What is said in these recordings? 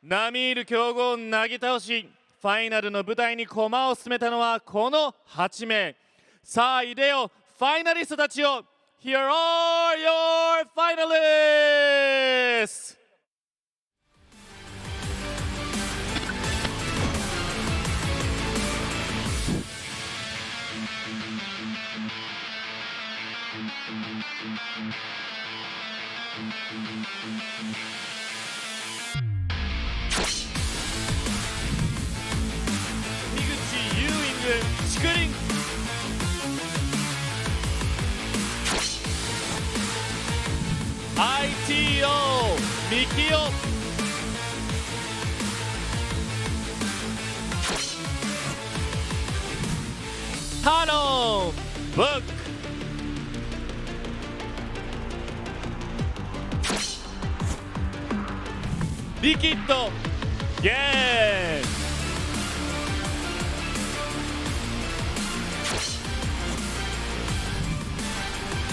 並みいる強豪をなぎ倒し、ファイナルの舞台に駒を進めたのはこの8名。さあ、いでよ、ファイナリストたちよ。Here are your finalists! 樋口ユーイング、チクリン。ITO ミキオ。タロンブック。リキッドゲーム。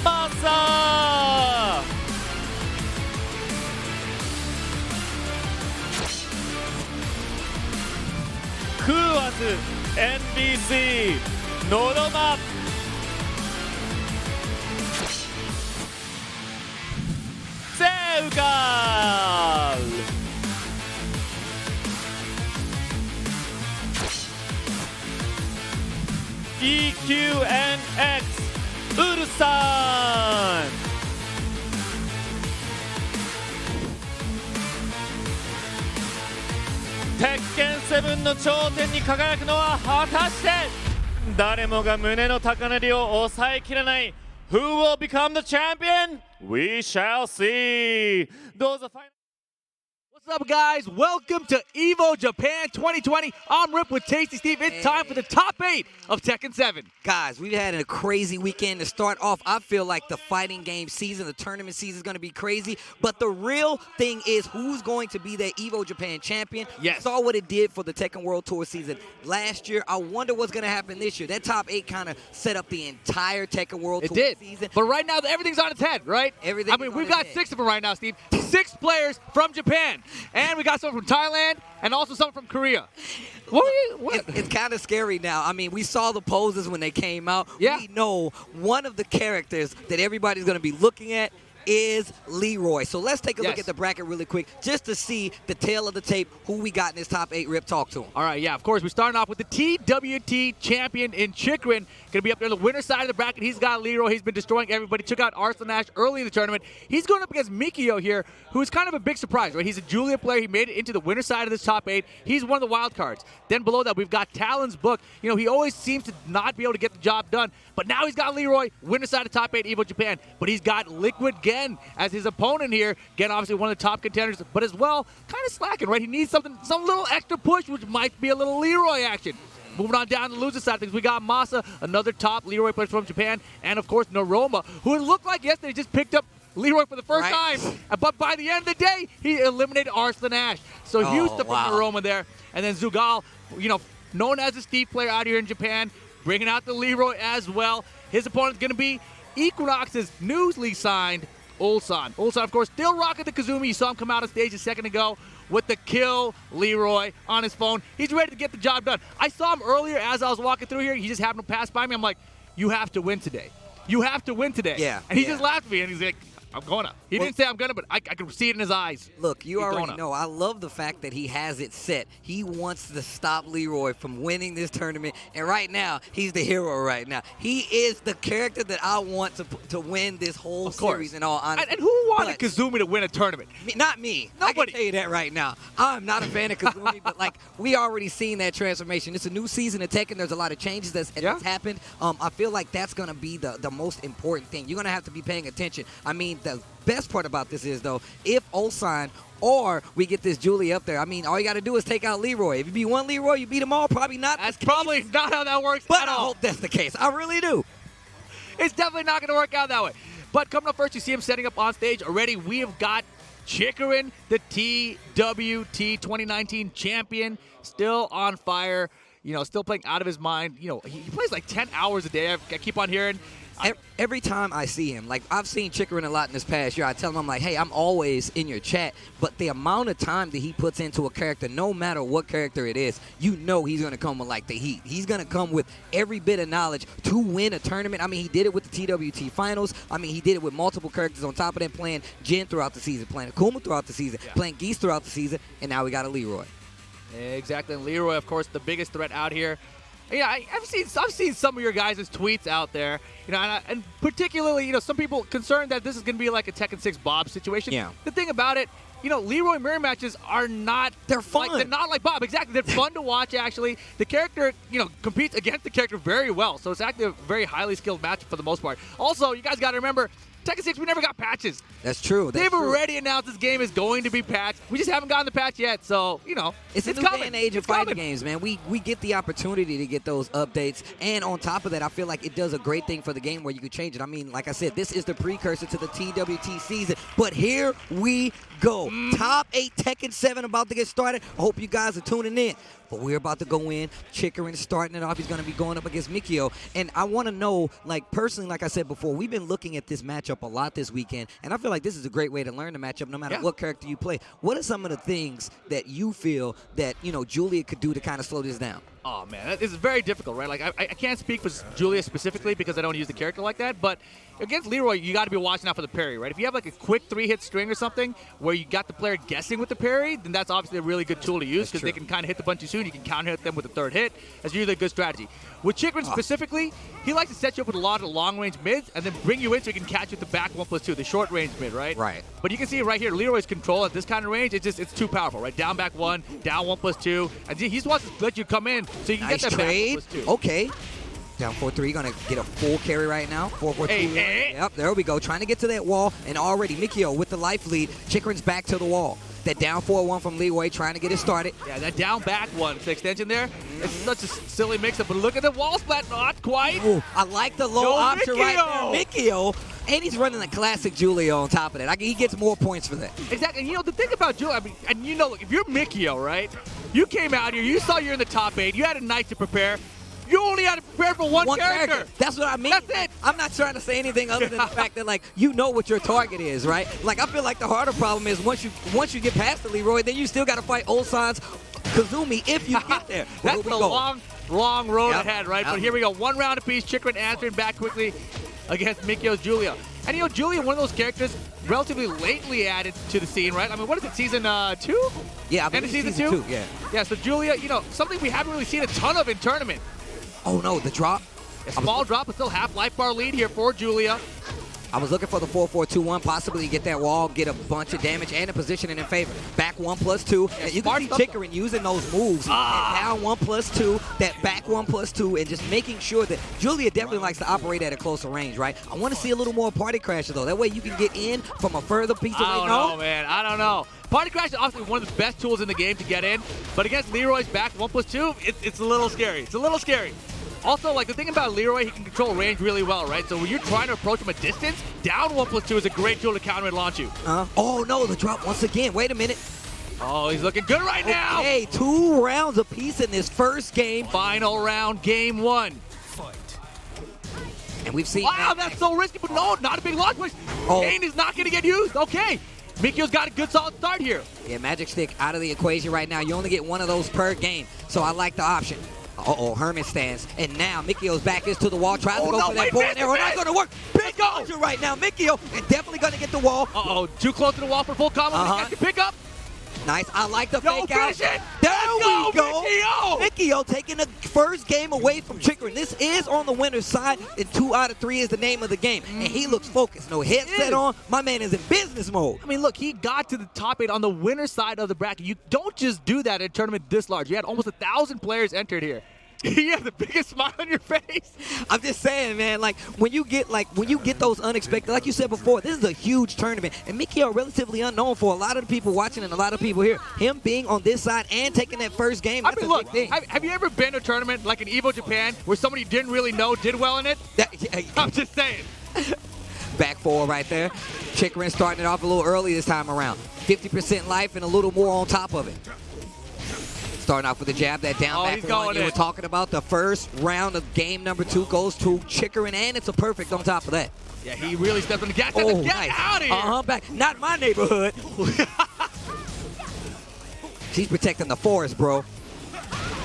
マサクーアズ NBC ノロマ。ゼウガール。EQNX ウルサン。鉄拳7の頂点に輝くのは果たして、誰もが胸の高鳴りを抑えきれない Who will become the champion? We shall see. どうぞファイナル。 What's up, guys? Welcome to EVO Japan 2020. I'm Rip with Tasty Steve. It's time for the top 8 of Tekken 7. Guys, we've had a crazy weekend to start off. I feel like the fighting game season, the tournament season is going to be crazy. But the real thing is who's going to be the EVO Japan champion. Yes. We saw what it did for the Tekken World Tour season last year. I wonder what's going to happen this year. That top 8 kind of set up the entire Tekken World Tour season. But right now, everything's on its head, right? Everything. I mean, we've got 6 of them right now, Steve. 6 players from Japan. And we got some from Thailand and also some from Korea. What? It's kind of scary now. I mean, we saw the poses when they came out. Yeah. We know one of the characters that everybody's going to be looking at is Leroy. So let's take a look at the bracket really quick just to see the tail of the tape, who we got in this top 8. Rip, talk to him. All right, yeah, of course. We're starting off with the TWT champion in Chikurin. Going to be up there on the winner's side of the bracket. He's got Leroy. He's been destroying everybody. Took out Arslan Ash early in the tournament. He's going up against Mikio here, who's kind of a big surprise, right? He's a Julia player. He made it into the winner's side of this top 8. He's one of the wild cards. Then below that, we've got Talon's Book. You know, he always seems to not be able to get the job done. But now he's got Leroy, winner's side of top 8 EVO Japan. But he's got Liquid Gen as his opponent here. Gen, obviously one of the top contenders, but as well, kind of slacking, right? He needs some little extra push, which might be a little Leroy action. Moving on down to the loser side of things, we got Masa, another top Leroy player from Japan, and of course Noroma, who it looked like yesterday just picked up Leroy for the first time, but by the end of the day, he eliminated Arslan Ash. So huge stuff from Noroma there. And then Zeugal, you know, known as a Steve player out here in Japan, bringing out the Leroy as well. His opponent's going to be Equinox's newly signed Ulsan. Ulsan, of course, still rocking the Kazumi. You saw him come out on stage a second ago with the kill Leroy on his phone. He's ready to get the job done. I saw him earlier as I was walking through here. He just happened to pass by me. I'm like, you have to win today. You have to win today. Yeah. And he just laughed at me and he's like, I'm gonna. He didn't say I'm gonna, but I could see it in his eyes. Look, you already know. I love the fact that he has it set. He wants to stop Leroy from winning this tournament. And right now, he's the hero right now. He is the character that I want to win this whole series, in all honesty. And who wanted Kazumi to win a tournament? Not me. Nobody. I can tell you that right now. I'm not a fan of Kazumi, but like we already seen that transformation. It's a new season of Tekken. There's a lot of changes that's happened. I feel like that's going to be the most important thing. You're going to have to be paying attention. I mean, the best part about this is, though, if Ulsan or we get this Julie up there, I mean, all you got to do is take out Leroy. If you beat one Leroy, you beat them all. Probably not. That's probably not how that works but at all. I hope that's the case. I really do. It's definitely not going to work out that way. But coming up first, you see him setting up on stage already. We have got Chikurin, the TWT 2019 champion, still on fire. You know, still playing out of his mind. You know, he plays like 10 hours a day. I keep on hearing. Every time I see him, like I've seen Chikurin a lot in this past year, I tell him, I'm like, hey, I'm always in your chat, but the amount of time that he puts into a character, no matter what character it is, you know he's going to come with like the heat. He's going to come with every bit of knowledge to win a tournament. I mean, he did it with the TWT finals. I mean, he did it with multiple characters on top of that, playing Jin throughout the season, playing Akuma throughout the season, playing Geese throughout the season, and now we got a Leroy. Exactly, and Leroy, of course, the biggest threat out here. Yeah, I've seen some of your guys' tweets out there, and particularly, some people concerned that this is going to be like a Tekken 6 Bob situation. Yeah. The thing about it, Leroy mirror matches are not. They're fun. They're not like Bob. Exactly. They're fun to watch. Actually, the character, competes against the character very well. So it's actually a very highly skilled match for the most part. Also, you guys got to remember, Tekken 6, we never got patches. That's true. They've already announced this game is going to be patched. We just haven't gotten the patch yet, so, It's a new coming. day and age of fighting games, man. We get the opportunity to get those updates, and on top of that, I feel like it does a great thing for the game where you could change it. I mean, like I said, this is the precursor to the TWT season, but here we go. Top 8 Tekken 7 about to get started. I hope you guys are tuning in. But we're about to go in. Chikurin starting it off. He's going to be going up against Mikio. And I want to know, personally, like I said before, we've been looking at this matchup a lot this weekend. And I feel like this is a great way to learn the matchup no matter what character you play. What are some of the things that you feel that, Julia could do to kind of slow this down? Oh, man, this is very difficult, right? Like, I can't speak for Julia specifically because I don't use the character like that, but against Leroy, you got to be watching out for the parry, right? If you have, like, a quick 3-hit string or something where you got the player guessing with the parry, then that's obviously a really good tool to use because they can kind of hit the button too soon. You can counter-hit them with the third hit. That's usually a good strategy. With Chikurin specifically, he likes to set you up with a lot of long-range mids and then bring you in so he can catch you with the back 1+2, the short-range mid, right? Right. But you can see right here, Leroy's control at this kind of range, it's too powerful, right? Down back 1, down 1+2, and he just wants to let you come in so you can get that back 1+2. Okay. Down 4-3, gonna get a full carry right now. 4-4-2. Yep, there we go. Trying to get to that wall, and already Mikio with the life lead. Chikurin's back to the wall. That down 4-1 from Leroy, trying to get it started. Yeah, that down back one, the extension there. It's such a silly mix-up, but look at the wall splat, not quite. Ooh, I like the low option right there. Mikio, and he's running a classic Julia on top of that. He gets more points for that. Exactly. And the thing about Julia, look, if you're Mikio, right? You came out here, you saw you're in the top 8, you had a night to prepare. You only had to prepare for one character. That's what I mean. That's it. I'm not trying to say anything other than the fact that, you know what your target is, right? I feel like the harder problem is once you get past the Leroy, then you still got to fight Ulsan's Kazumi if you get there. That's the long road ahead, right? Yep. But here we go. 1 round apiece. Chikurin answering back quickly against Mikio's Julia. And, Julia, one of those characters relatively lately added to the scene, right? I mean, what is it, season 2? Yeah, I believe season 2. Yeah. Yeah, so Julia, something we haven't really seen a ton of in tournament. Oh, no, the drop. A small drop, but still half life bar lead here for Julia. I was looking for the 4-4-2-1, possibly get that wall, get a bunch of damage, and a positioning in favor. Back 1+2. Yeah, and you can see Chikurin using those moves. That down 1+2, that back 1+2, and just making sure that Julia definitely likes to operate at a closer range, right? I want to see a little more Party Crasher, though. That way you can get in from a further piece away. I don't know, man. I don't know. Party Crash is obviously one of the best tools in the game to get in, but against Leroy's back 1+2, it's a little scary. It's a little scary. Also, the thing about Leroy, he can control range really well, right? So when you're trying to approach him at distance, down 1+2 is a great tool to counter and launch you. Oh, no, the drop once again. Wait a minute. Oh, he's looking good right now. Okay, 2 rounds apiece in this first game. Final round, game 1. And we've seen wow, that's so risky, but no, not a big launch push. Kane is not going to get used. Okay. Mikio's got a good solid start here. Yeah, Magic Stick out of the equation right now. You only get 1 of those per game, so I like the option. Uh-oh, Herman stands. And now Mikio's back is to the wall. Tries to go for that board and arrow. Not going to work. Big launcher right now. Mikio is definitely going to get the wall. Uh-oh, too close to the wall for full combo. Pick up. Nice. I like the fake out. It. There we go. Mikio. Mikio taking the first game away from Chikurin. This is on the winner's side, and 2 out of 3 is the name of the game. And he looks focused. No headset on. My man is in business mode. I mean, look, he got to the top 8 on the winner's side of the bracket. You don't just do that in a tournament this large. You had almost 1,000 players entered here. You have the biggest smile on your face. I'm just saying, man, when you get those unexpected, like you said before, this is a huge tournament. And Mikio relatively unknown for a lot of the people watching and a lot of people here. Him being on this side and taking that first game, that's a big thing. Have you ever been to a tournament like in Evo Japan where somebody you didn't really know did well in it? I'm just saying. Back 4 right there. Chikurin starting it off a little early this time around. 50% life and a little more on top of it. Starting off with the jab, that down back he's going one you in. were talking about. The first round of game number 2 goes to Chikurin, and it's a perfect on top of that. Yeah, he really stepped on the gas. Oh, Get nice. out of here. Back. Not my neighborhood. She's protecting the forest, bro.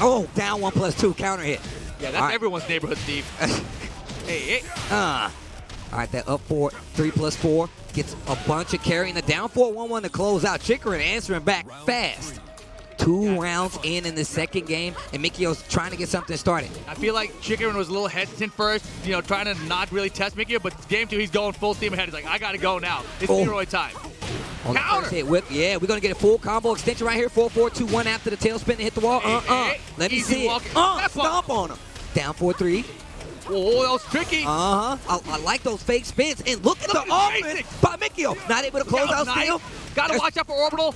Oh, down 1+2, counter hit. Yeah, that's everyone's neighborhood, Steve. hey. All right, that up 4, 3+4. Gets a bunch of carrying the down 4-1-1 to close out. Chikurin answering back fast. 2 rounds in the second game, and Mikio's trying to get something started. I feel like Chikurin was a little hesitant first, trying to not really test Mikio, but game 2, he's going full steam ahead. He's like, I got to go now. It's Leroy time. On the first hit whip. Yeah, we're going to get a full combo extension right here. 4-4-2-1 after the tailspin and hit the wall. Let me see it. Stomp on him. Down 4-3. Oh, that was tricky. I like those fake spins. And look at the offense by Mikio. Not able to close out steal. Got to watch out for orbital.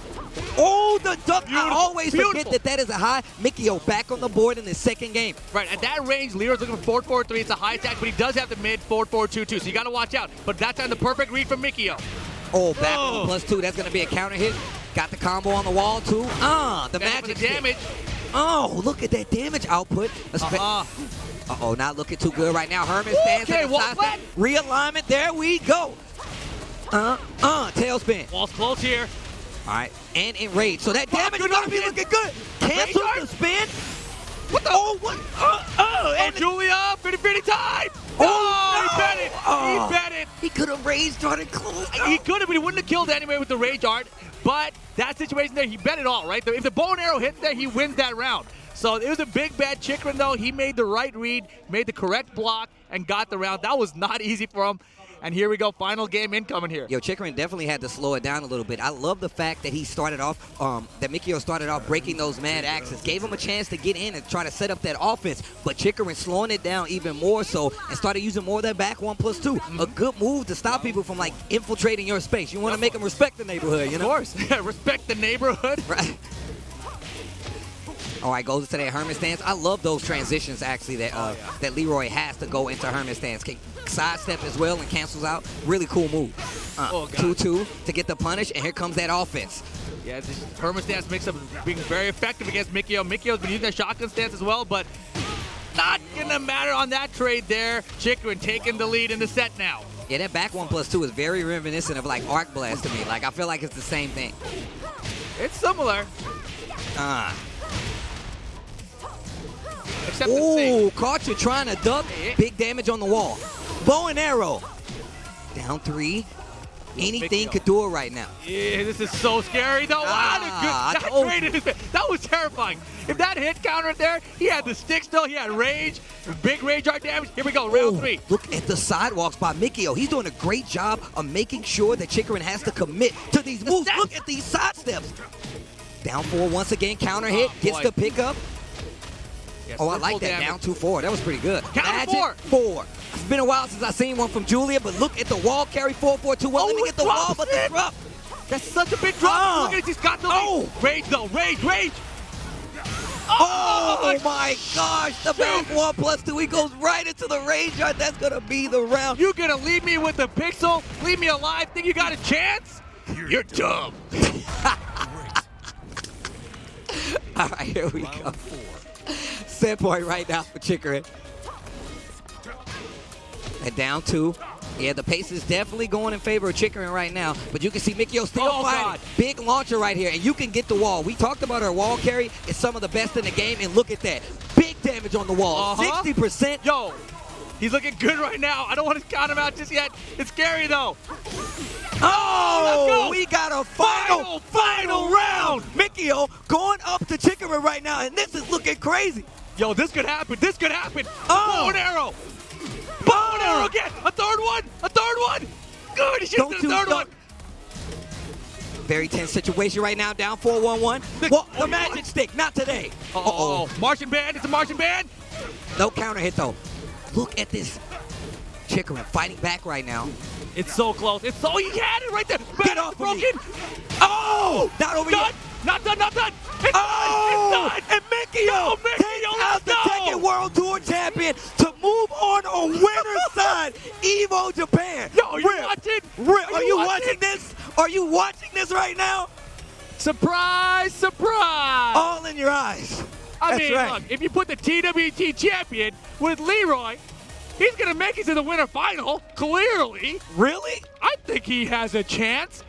Oh, the duck. Beautiful. I always forget that is a high. Mikio back on the board in the second game. Right, at that range, Leroy's looking for 4-4-3. It's a high attack, but he does have the mid 4-4-2-2, so you got to watch out. But that's on the perfect read from Mikio. Oh, back on +2. That's going to be a counter hit. Got the combo on the wall, too. The magic damage. Oh, look at that damage output. Uh-oh, not looking too good right now. Herman stands at the side. Realignment. There we go. Tailspin. Wall's close here. All right, and enraged. So that damage is going to be looking good. Cancel the spin. What the? Oh, what? And Julia, pretty time. He bet it. He bet it. He could have raged, started close. He could have, but he wouldn't have killed anyway with the rage art. But that situation there, he bet it all, right? If the bow and arrow hits there, he wins that round. So it was a big bad Chikurin, though. He made the right read, made the correct block, and got the round. That was not easy for him. And here we go, final game incoming here. Yo, Chikurin definitely had to slow it down a little bit. I love the fact that he started off, that Mikio started off breaking those mad axes, gave him a chance to get in and try to set up that offense. But Chikurin slowing it down even more so and started using more of that back 1+2. A good move to stop people from like infiltrating your space. You want to make them respect the neighborhood, you know? Of course, respect the neighborhood. Right. All right, goes into that Herman stance. I love those transitions, actually, that that Leroy has to go into Herman stance. Sidestep as well and cancels out. Really cool move. 2-2 to get the punish, and here comes that offense. Yeah, this Herman stance makes up being very effective against Mikio. Mikio's been using that shotgun stance as well, but not going to matter on that trade there. Chikurin taking the lead in the set now. Yeah, that back 1+2 is very reminiscent of like Arc Blast to me. Like, I feel like it's the same thing. It's similar. Ooh, caught you trying to duck. Big damage on the wall. Bow and arrow. Down 3. Anything could do it right now. Yeah, this is so scary, though. That was terrifying. If that hit counter there, he had the stick still, he had rage, big rage art damage. Here we go, round 3. Look at the sidewalks by Mikio. He's doing a great job of making sure that Chikurin has to commit to these moves. Look at these side steps. Down 4 once again, counter hit, gets the pickup. Yes, I like that. Down 2-4. That was pretty good. Counter 4. It's been a while since I've seen one from Julia, but look at the wall carry 4-4-2. Well, let me get the wall, but the drop. That's such a big drop. Look at it. He's got the lead. Rage, though. Rage. Oh my gosh. The back 1+2. He goes right into the rage art. That's going to be the round. You going to leave me with the pixel? Leave me alive? Think you got a chance? You're dumb. All right, here we go. Set point right now for Chikurin. And down 2. Yeah, the pace is definitely going in favor of Chikurin right now. But you can see Mikio still fighting. Big launcher right here, and you can get the wall. We talked about her wall carry. It's some of the best in the game, and look at that. Big damage on the wall. 60%. Yo, he's looking good right now. I don't want to count him out just yet. It's scary, though. Oh, we got a final round. Mikio going up to Chikurin right now, and this is looking crazy. Yo, this could happen. Bow and arrow. Bow and arrow again. A third one. Good. He shoots the third one. Very tense situation right now. Down 4-1-1. The magic stick. Not today. Martian band. It's a Martian band. No counter hit, though. Look at this. Chikurin fighting back right now. It's so close. He had it right there. Get off broken. Me. Oh, not over yet. Not done. It's done. And Mikio takes out the Tekken World Tour champion to move on winner's side. Evo Japan. Yo, are you watching? Are you watching this? Are you watching this right now? Surprise, surprise! All in your eyes. I That's mean, right. look, if you put the TWT champion with Leroy, he's going to make it to the winter final, clearly. Really? I think he has a chance.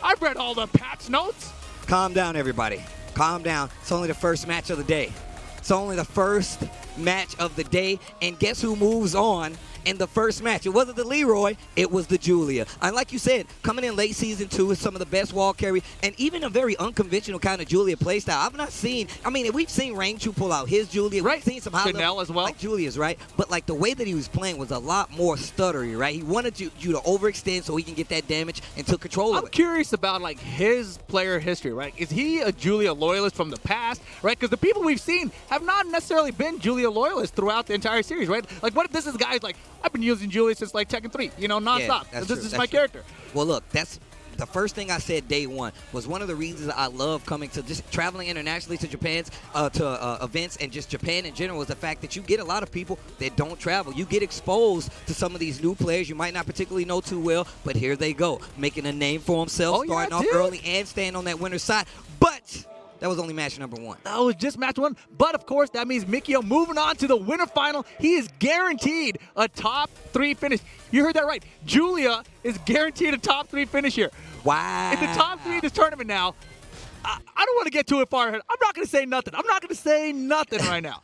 I've read all the patch notes. Calm down, everybody. Calm down. It's only the first match of the day. It's only the first match of the day, and guess who moves on in the first match? It wasn't the Leroy, it was the Julia. And like you said, coming in late season 2 is some of the best wall carry, and even a very unconventional kind of Julia playstyle. I've not seen, I mean, we've seen Rain Chu pull out his Julia. Right. We've seen some high Chanel level, as well. like Julia's, right? But like the way that he was playing was a lot more stuttery, right? He wanted you to overextend so he can get that damage and took control of I'm it. curious about like his player history, right? Is he a Julia loyalist from the past, right? Because the people we've seen have not necessarily been Julia loyalists throughout the entire series, right? Like, what if this is guys like, I've been using Julia since like Tekken 3, you know, nonstop. that's This true, is that's my true. character. Well, look, that's the first thing I said day one was one of the reasons I love coming to just traveling internationally to Japan's events and just Japan in general is the fact that you get a lot of people that don't travel. You get exposed to some of these new players you might not particularly know too well, but here they go, making a name for themselves, Oh, yeah, starting off dude. early and staying on that winner's side. But that was only match number 1. That was just match 1. But, of course, that means Mikio moving on to the winter final. He is guaranteed a top 3 finish. You heard that right. Julia is guaranteed a top 3 finish here. Wow. In the top 3 of this tournament now, I don't want to get too far ahead. I'm not going to say nothing. I'm not going to say nothing right now.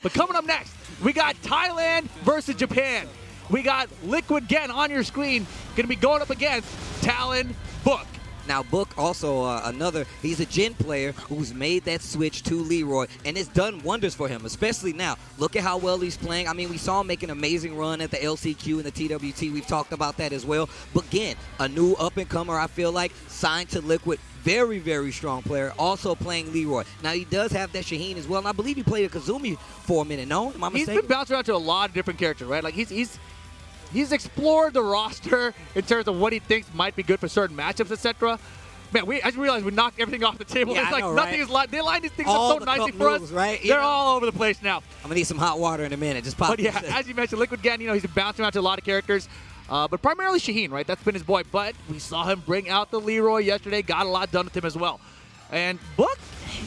But coming up next, we got Thailand versus Japan. We got Liquid Gen on your screen, going to be going up against Talon Book. Now, Book also he's a Gen player who's made that switch to Leroy, and it's done wonders for him, especially now. Look at how well he's playing. I mean, we saw him make an amazing run at the LCQ and the TWT. We've talked about that as well. But again, a new up-and-comer, I feel like, signed to Liquid. Very, very strong player, also playing Leroy. Now, he does have that Shaheen as well, and I believe he played a Kazumi for a minute. No? Am I He's mistaken? been bouncing around to a lot of different characters, right? Like, he's explored the roster in terms of what he thinks might be good for certain matchups, etc. Man, I just realized we knocked everything off the table. Yeah, It's I like know, nothing right? is lined. They lined these things All up so the nicely cup for noodles, us. right? You They're know? all over the place now. I'm going to need some hot water in a minute. Just pop But yeah, as you mentioned, Liquid Gen, you know, he's been bouncing around to a lot of characters. But primarily Shaheen, right? That's been his boy. But we saw him bring out the Leroy yesterday. Got a lot done with him as well. And Book,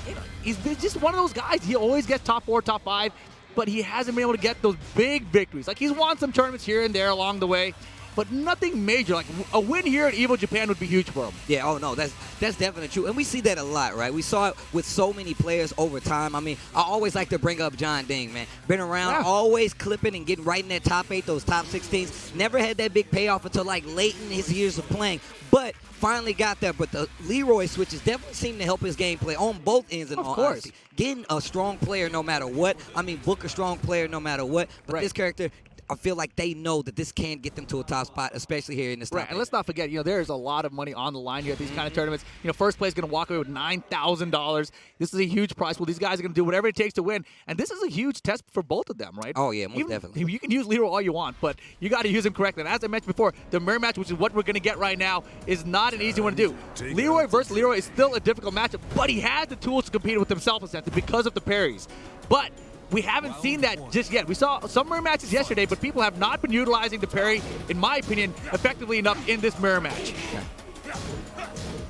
you know, he's been just one of those guys. He always gets top 4, top 5. But he hasn't been able to get those big victories. Like, he's won some tournaments here and there along the way. But nothing major. Like, a win here at Evo Japan would be huge for him. Yeah, oh no, that's definitely true. And we see that a lot, right? We saw it with so many players over time. I mean, I always like to bring up John Ding, man. Been around, Yeah. always clipping and getting right in that top 8, those top 16s. Never had that big payoff until like late in his years of playing. But finally got that. But the Leroy switches definitely seem to help his gameplay on both ends. And Of all course. honesty. Getting a strong player no matter what. I mean, Book a strong player no matter what. But Right. this character, I feel like they know that this can get them to a top spot, especially here in this top Right, and 8. let's not forget, you know, there's a lot of money on the line here at these kind of tournaments. You know, first place is going to walk away with $9,000. This is a huge prize pool. These guys are going to do whatever it takes to win, and this is a huge test for both of them, right? Oh, yeah, most definitely. You can use Leroy all you want, but you got to use him correctly. And as I mentioned before, the mirror match, which is what we're going to get right now, is not an easy one to do. Leroy versus Leroy is still a difficult matchup, but he has the tools to compete with himself, essentially, because of the parries. But we haven't seen that just yet. We saw some mirror matches yesterday, but people have not been utilizing the parry, in my opinion, effectively enough in this mirror match.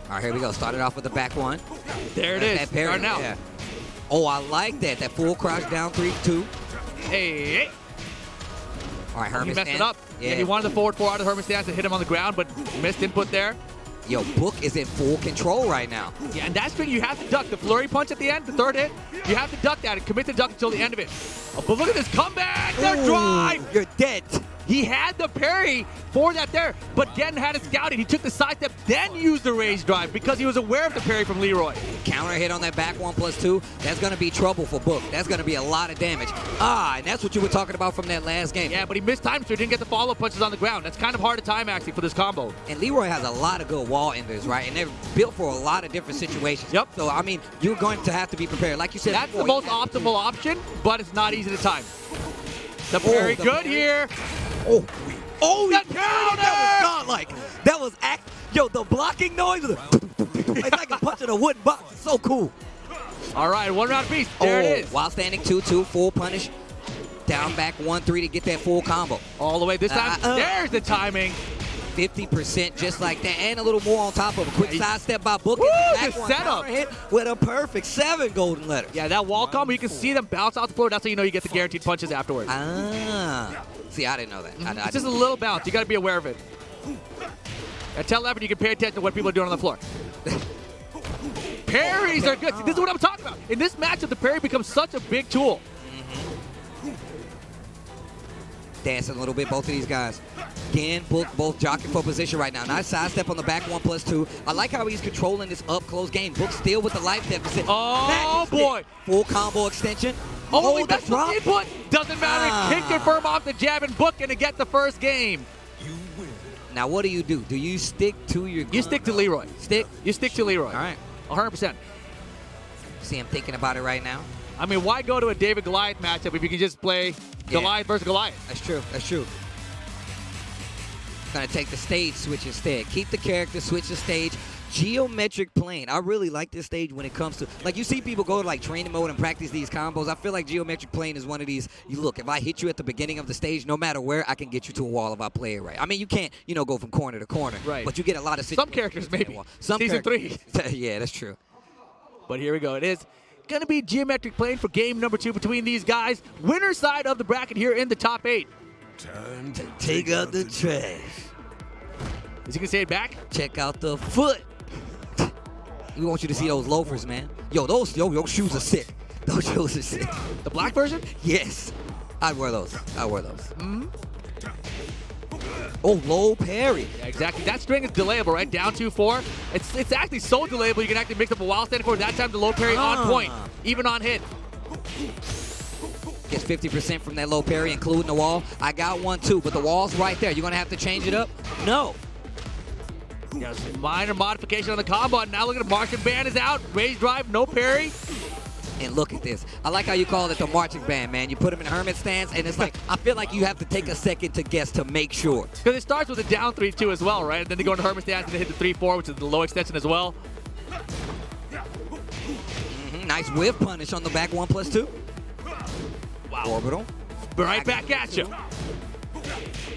All right, here we go. Started off with the back one. There it That is. parry, Right now. yeah. Oh, I like that. That full crouch down 3-2. Hey. All right, He Herman messed it stance. up. Yeah, he wanted the forward 4 out of Herman stance to hit him on the ground, but missed input there. Yo, Book is in full control right now. Yeah, and that's when you have to duck. The flurry punch at the end, the third hit, you have to duck that and commit to duck until the end of it. Oh, but look at this comeback. The Ooh, drive. You're dead. He had the parry for that there, but Gen had it scouted. He took the side step, then used the raise drive because he was aware of the parry from Leroy. Counter hit on that back 1+2. That's going to be trouble for Book. That's going to be a lot of damage. And that's what you were talking about from that last game. Yeah, but he missed time, so he didn't get the follow-up punches on the ground. That's kind of hard to time, actually, for this combo. And Leroy has a lot of good wall enders, right? And they're built for a lot of different situations. Yep. So, I mean, you're going to have to be prepared. Like you said That's the before, most optimal option, but it's not easy to time. The parry the good parry. here. Oh, That that was godlike. That was Yo, the blocking noise. It's like a punch in a wooden box. It's so cool. All right, one round apiece. There it is. While standing 2-2, full punish. Down back 1-3 to get that full combo. All the way this time. There's the timing. 50% just like that, and a little more on top of a quick sidestep by Book. Woo, Back the one setup. counter hit with a perfect 7 golden letters. Yeah, that wall combo, you can see them bounce off the floor. That's how you know you get the guaranteed punches afterwards. Ah. See, I didn't know that. It's just a little bounce. You got to be aware of it. And tell Evan you can pay attention to what people are doing on the floor. Parries are good. See, this is what I'm talking about. In this matchup, the parry becomes such a big tool. Dancing a little bit, both of these guys. Again, both jockeying for position right now. Nice sidestep on the back 1+2. I like how he's controlling this up-close game. Book still with the life deficit. Oh, boy. Full combo extension. Oh, the that's the drop. input. Doesn't matter. Kick confirm off the jab and Book and to get the first game. Now, what do? Do you stick to your... You stick to Leroy. You stick to Leroy. All right. 100%. See him thinking about it right now. I mean, why go to a David Goliath matchup if you can just play Goliath versus Goliath? That's true. That's true. Gonna take the stage switch instead. Keep the character, switch the stage. Geometric plane. I really like this stage when it comes to, like, you see people go to like training mode and practice these combos. I feel like geometric plane is one of these. You look, if I hit you at the beginning of the stage, no matter where, I can get you to a wall if I play it right. I mean, you can't, go from corner to corner. Right. But you get a lot of Some characters maybe. Season 3. Yeah, that's true. But here we go. It is going to be geometric plane for game number 2 between these guys. Winner side of the bracket here in the top 8. Time to take out the trash. Is he going to say it back? Check out the foot. We want you to see those loafers, man. Those shoes are sick. Those shoes are sick. The black version? Yes. I'd wear those. Oh, low parry. Yeah, exactly. That string is delayable, right? Down 2-4. It's actually so delayable you can actually mix up a wild standing forward. That time the low parry on point, even on hit. Gets 50% from that low parry, including the wall. I got one too, but the wall's right there. You're gonna have to change it up? No. Yes, minor modification on the combo. And now look at the Martian band is out. Raise drive, no parry. And look at this. I like how you call it the marching band, man. You put him in hermit stance, and it's like, I feel like you have to take a second to guess to make sure. Because it starts with a down 3-2 as well, right? And then they go into hermit stance and they hit the 3-4, which is the low extension as well. Nice whiff punish on the back 1+2. Wow. Orbital. Right back at you.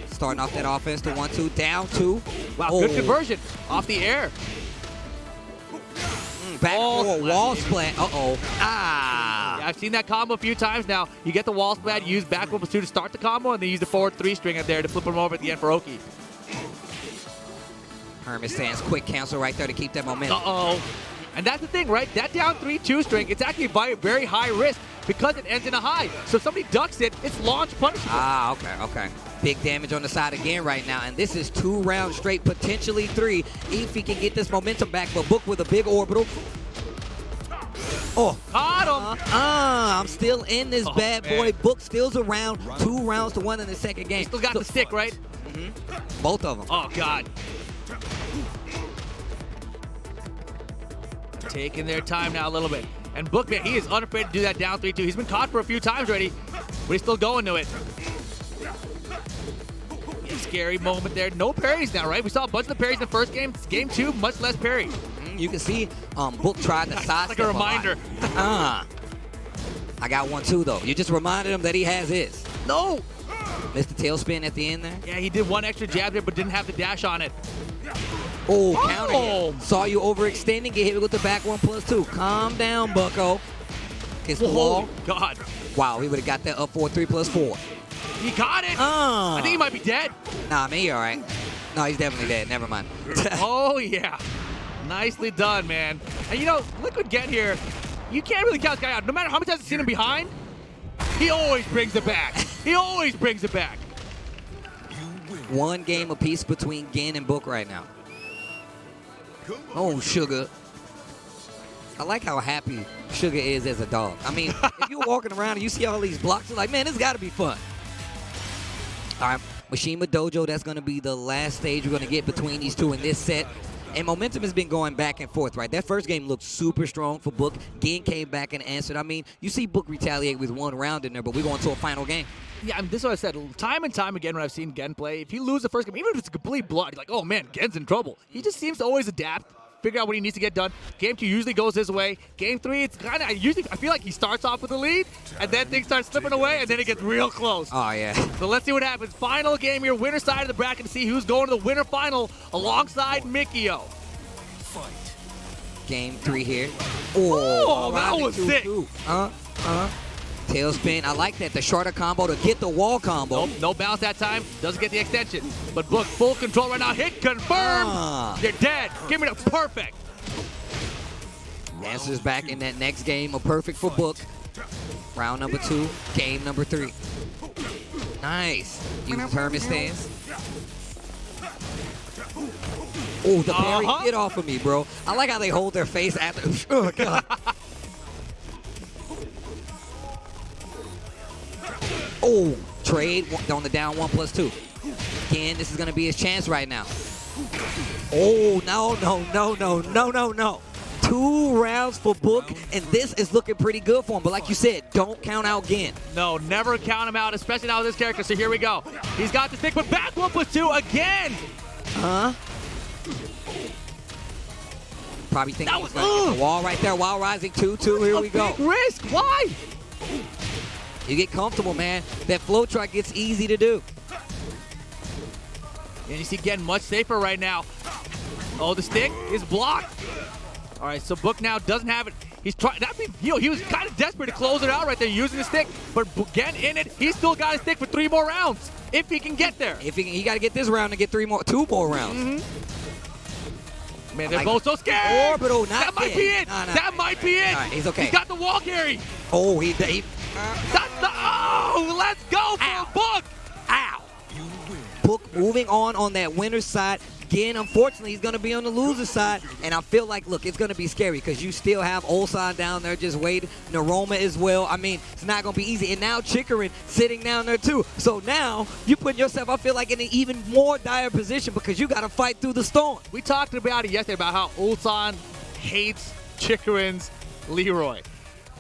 Starting off that offense, the 1-2, down 2. Wow, good conversion off the air. Back wall splat. Ah. Yeah, I've seen that combo a few times now. You get the wall splat, you use back 1+2 to start the combo, and then use the forward 3-string up there to flip them over at the end for Oki. Hermit stance, quick cancel right there to keep that momentum. And that's the thing, right? That down 3-2 string, it's actually very high risk because it ends in a high. So if somebody ducks it, it's launch punishable. Okay. Big damage on the side again right now. And this is 2 rounds straight, potentially 3, if he can get this momentum back. But Book with a big orbital. Oh. Caught him. I'm still in this bad boy. Book still's around. 2 rounds to 1 in the second game. Still got the stick, right? Both of them. Oh, God. Taking their time now a little bit. And Book, man, he is unafraid to do that down 3-2. He's been caught for a few times already, but he's still going to it. Scary moment there. No parries now, right? We saw a bunch of the parries in the first game. Game 2, much less parry. You can see Book tried to sidestep like a reminder. I got one too, though. You just reminded him that he has his. No. Missed the tailspin at the end there. Yeah, he did one extra jab there, but didn't have the dash on it. Counter hit. Saw you overextending. Get hit with the back 1+2. Calm down, Bucko. Kiss the wall. God. Wow, he would have got that up 4, 3+4. He got it. I think he might be dead. Nah, man, you're all right. No, he's definitely dead. Never mind. Oh, yeah. Nicely done, man. And, Liquid Get here, you can't really count this guy out. No matter how many times I've seen him behind, he always brings it back. He always brings it back. 1 game apiece between Gen and Book right now. Oh, Sugar. I like how happy Sugar is as a dog. I mean, if you're walking around and you see all these blocks, you're like, man, this got to be fun. All right, Mishima Dojo, that's going to be the last stage we're going to get between these two in this set. And momentum has been going back and forth, right? That first game looked super strong for Book. Gen came back and answered. I mean, you see Book retaliate with 1 round in there, but we're going to a final game. Yeah, I mean, this is what I said. Time and time again when I've seen Gen play, if you lose the first game, even if it's a complete blood, you're like, oh, man, Gen's in trouble. He just seems to always adapt, figure out what he needs to get done. Game 2 usually goes his way. Game 3, it's kind of I feel like he starts off with the lead, and then things start slipping away, and then it gets real close. Oh, yeah. So let's see what happens. Final game here, winner side of the bracket, to see who's going to the winner final alongside Mikio. Game 3 here. Oh, that was sick. Tailspin. I like that. The shorter combo to get the wall combo. Nope, no bounce that time. Doesn't get the extension. But Book full control right now. Hit confirmed. You're dead. Give me the perfect. Answers back in that next game. A perfect for Book. Round number 2. Game number 3. Nice. Use Hermit stance. Oh, the parry get off of me, bro. I like how they hold their face after. Oh, God. Oh, trade on the down 1+2. Again, this is going to be his chance right now. Oh, no. 2 rounds for Book, and this is looking pretty good for him. But like you said, don't count out Gin. No, never count him out, especially now with this character. So here we go. He's got the stick, but back 1+2 again. Probably thinking he's going to get the wall right there. While rising 2-2. Here we go. Big risk. Why? You get comfortable, man. That flow truck gets easy to do. And you see Gen much safer right now. Oh, the stick is blocked. All right, so Book now doesn't have it. He's trying. He was kind of desperate to close it out right there using the stick. But Gen in it, he's still got a stick for 3 more rounds if he can get there. If he got to get this round to get 2 more rounds. Man, they're both so scared. Orbital, not that might be it. Nah. That might be it. All right, he's okay. He's got the wall carry. Oh, Let's go for Book. Ow. Book moving on that winner's side. Again, unfortunately, he's going to be on the loser's side. And I feel like, look, it's going to be scary because you still have Ulsan down there just waiting. Noroma as well. I mean, it's not going to be easy. And now Chikurin sitting down there too. So now you put yourself, I feel like, in an even more dire position because you got to fight through the storm. We talked about it yesterday about how Ulsan hates Chikurin's Leroy.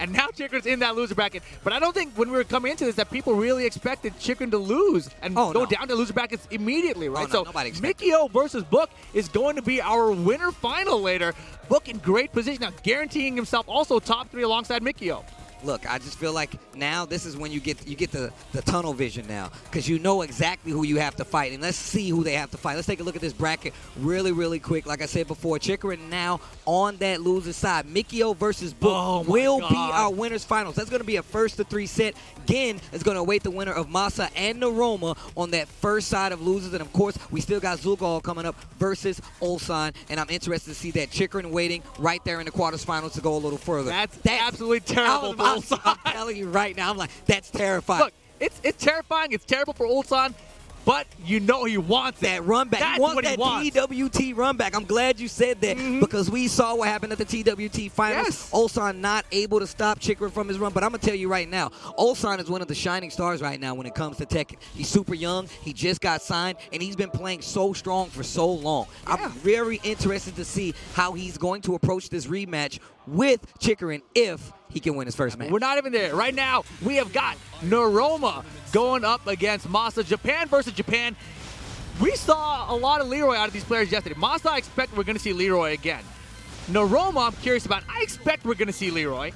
And now Chikurin's in that loser bracket. But I don't think when we were coming into this that people really expected Chikurin to lose and go down to loser brackets immediately, right? So Mikio versus Book is going to be our winner final later. Book in great position now, guaranteeing himself also top 3 alongside Mikio. Look, I just feel like now this is when you get the tunnel vision now because you know exactly who you have to fight. And let's see who they have to fight. Let's take a look at this bracket really, really quick. Like I said before, Chikurin now on that loser side. Mikio versus Book will be our winners finals. That's going to be a 1-3 set. Gin is going to await the winner of Masa and Noroma on that first side of losers. And, of course, we still got Zeugal coming up versus Ulsan. And I'm interested to see that Chikurin waiting right there in the quarterfinals to go a little further. That's absolutely terrible for Ulsan. I'm telling you right now, I'm like, that's terrifying. Look, it's terrifying. It's terrible for Ulsan. But you know he wants that run back. That's he wants what that he wants. TWT run back. I'm glad you said that because we saw what happened at the TWT finals. Yes. Ulsan not able to stop Chikurin from his run. But I'm going to tell you right now, Ulsan is one of the shining stars right now when it comes to Tekken. He's super young. He just got signed, and he's been playing so strong for so long. Yeah. I'm very interested to see how he's going to approach this rematch with Chikurin if he can win his first match. We're not even there. Right now, we have got Noroma going up against Masa. Japan versus Japan. We saw a lot of Leroy out of these players yesterday. Masa, I expect we're going to see Leroy again. Noroma, I'm curious about. I expect we're going to see Leroy.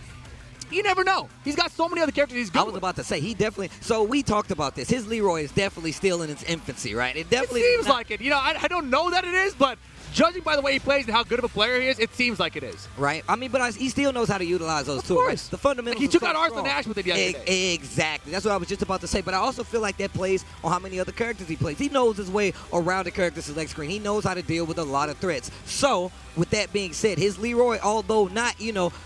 You never know. He's got so many other characters he's good I was about to say, he definitely... So we talked about this. His Leroy is definitely still in its infancy, right? It definitely seems like it. You know, I don't know that it is, but judging by the way he plays and how good of a player he is, it seems like it is. Right. I mean, but he still knows how to utilize those tools. Right? The fundamentals. Like he took out Arthur Nash with it yesterday. Exactly. That's what I was just about to say. But I also feel like that plays on how many other characters he plays. He knows his way around the character select screen. He knows how to deal with a lot of threats. So, with that being said, his Leroy, although not,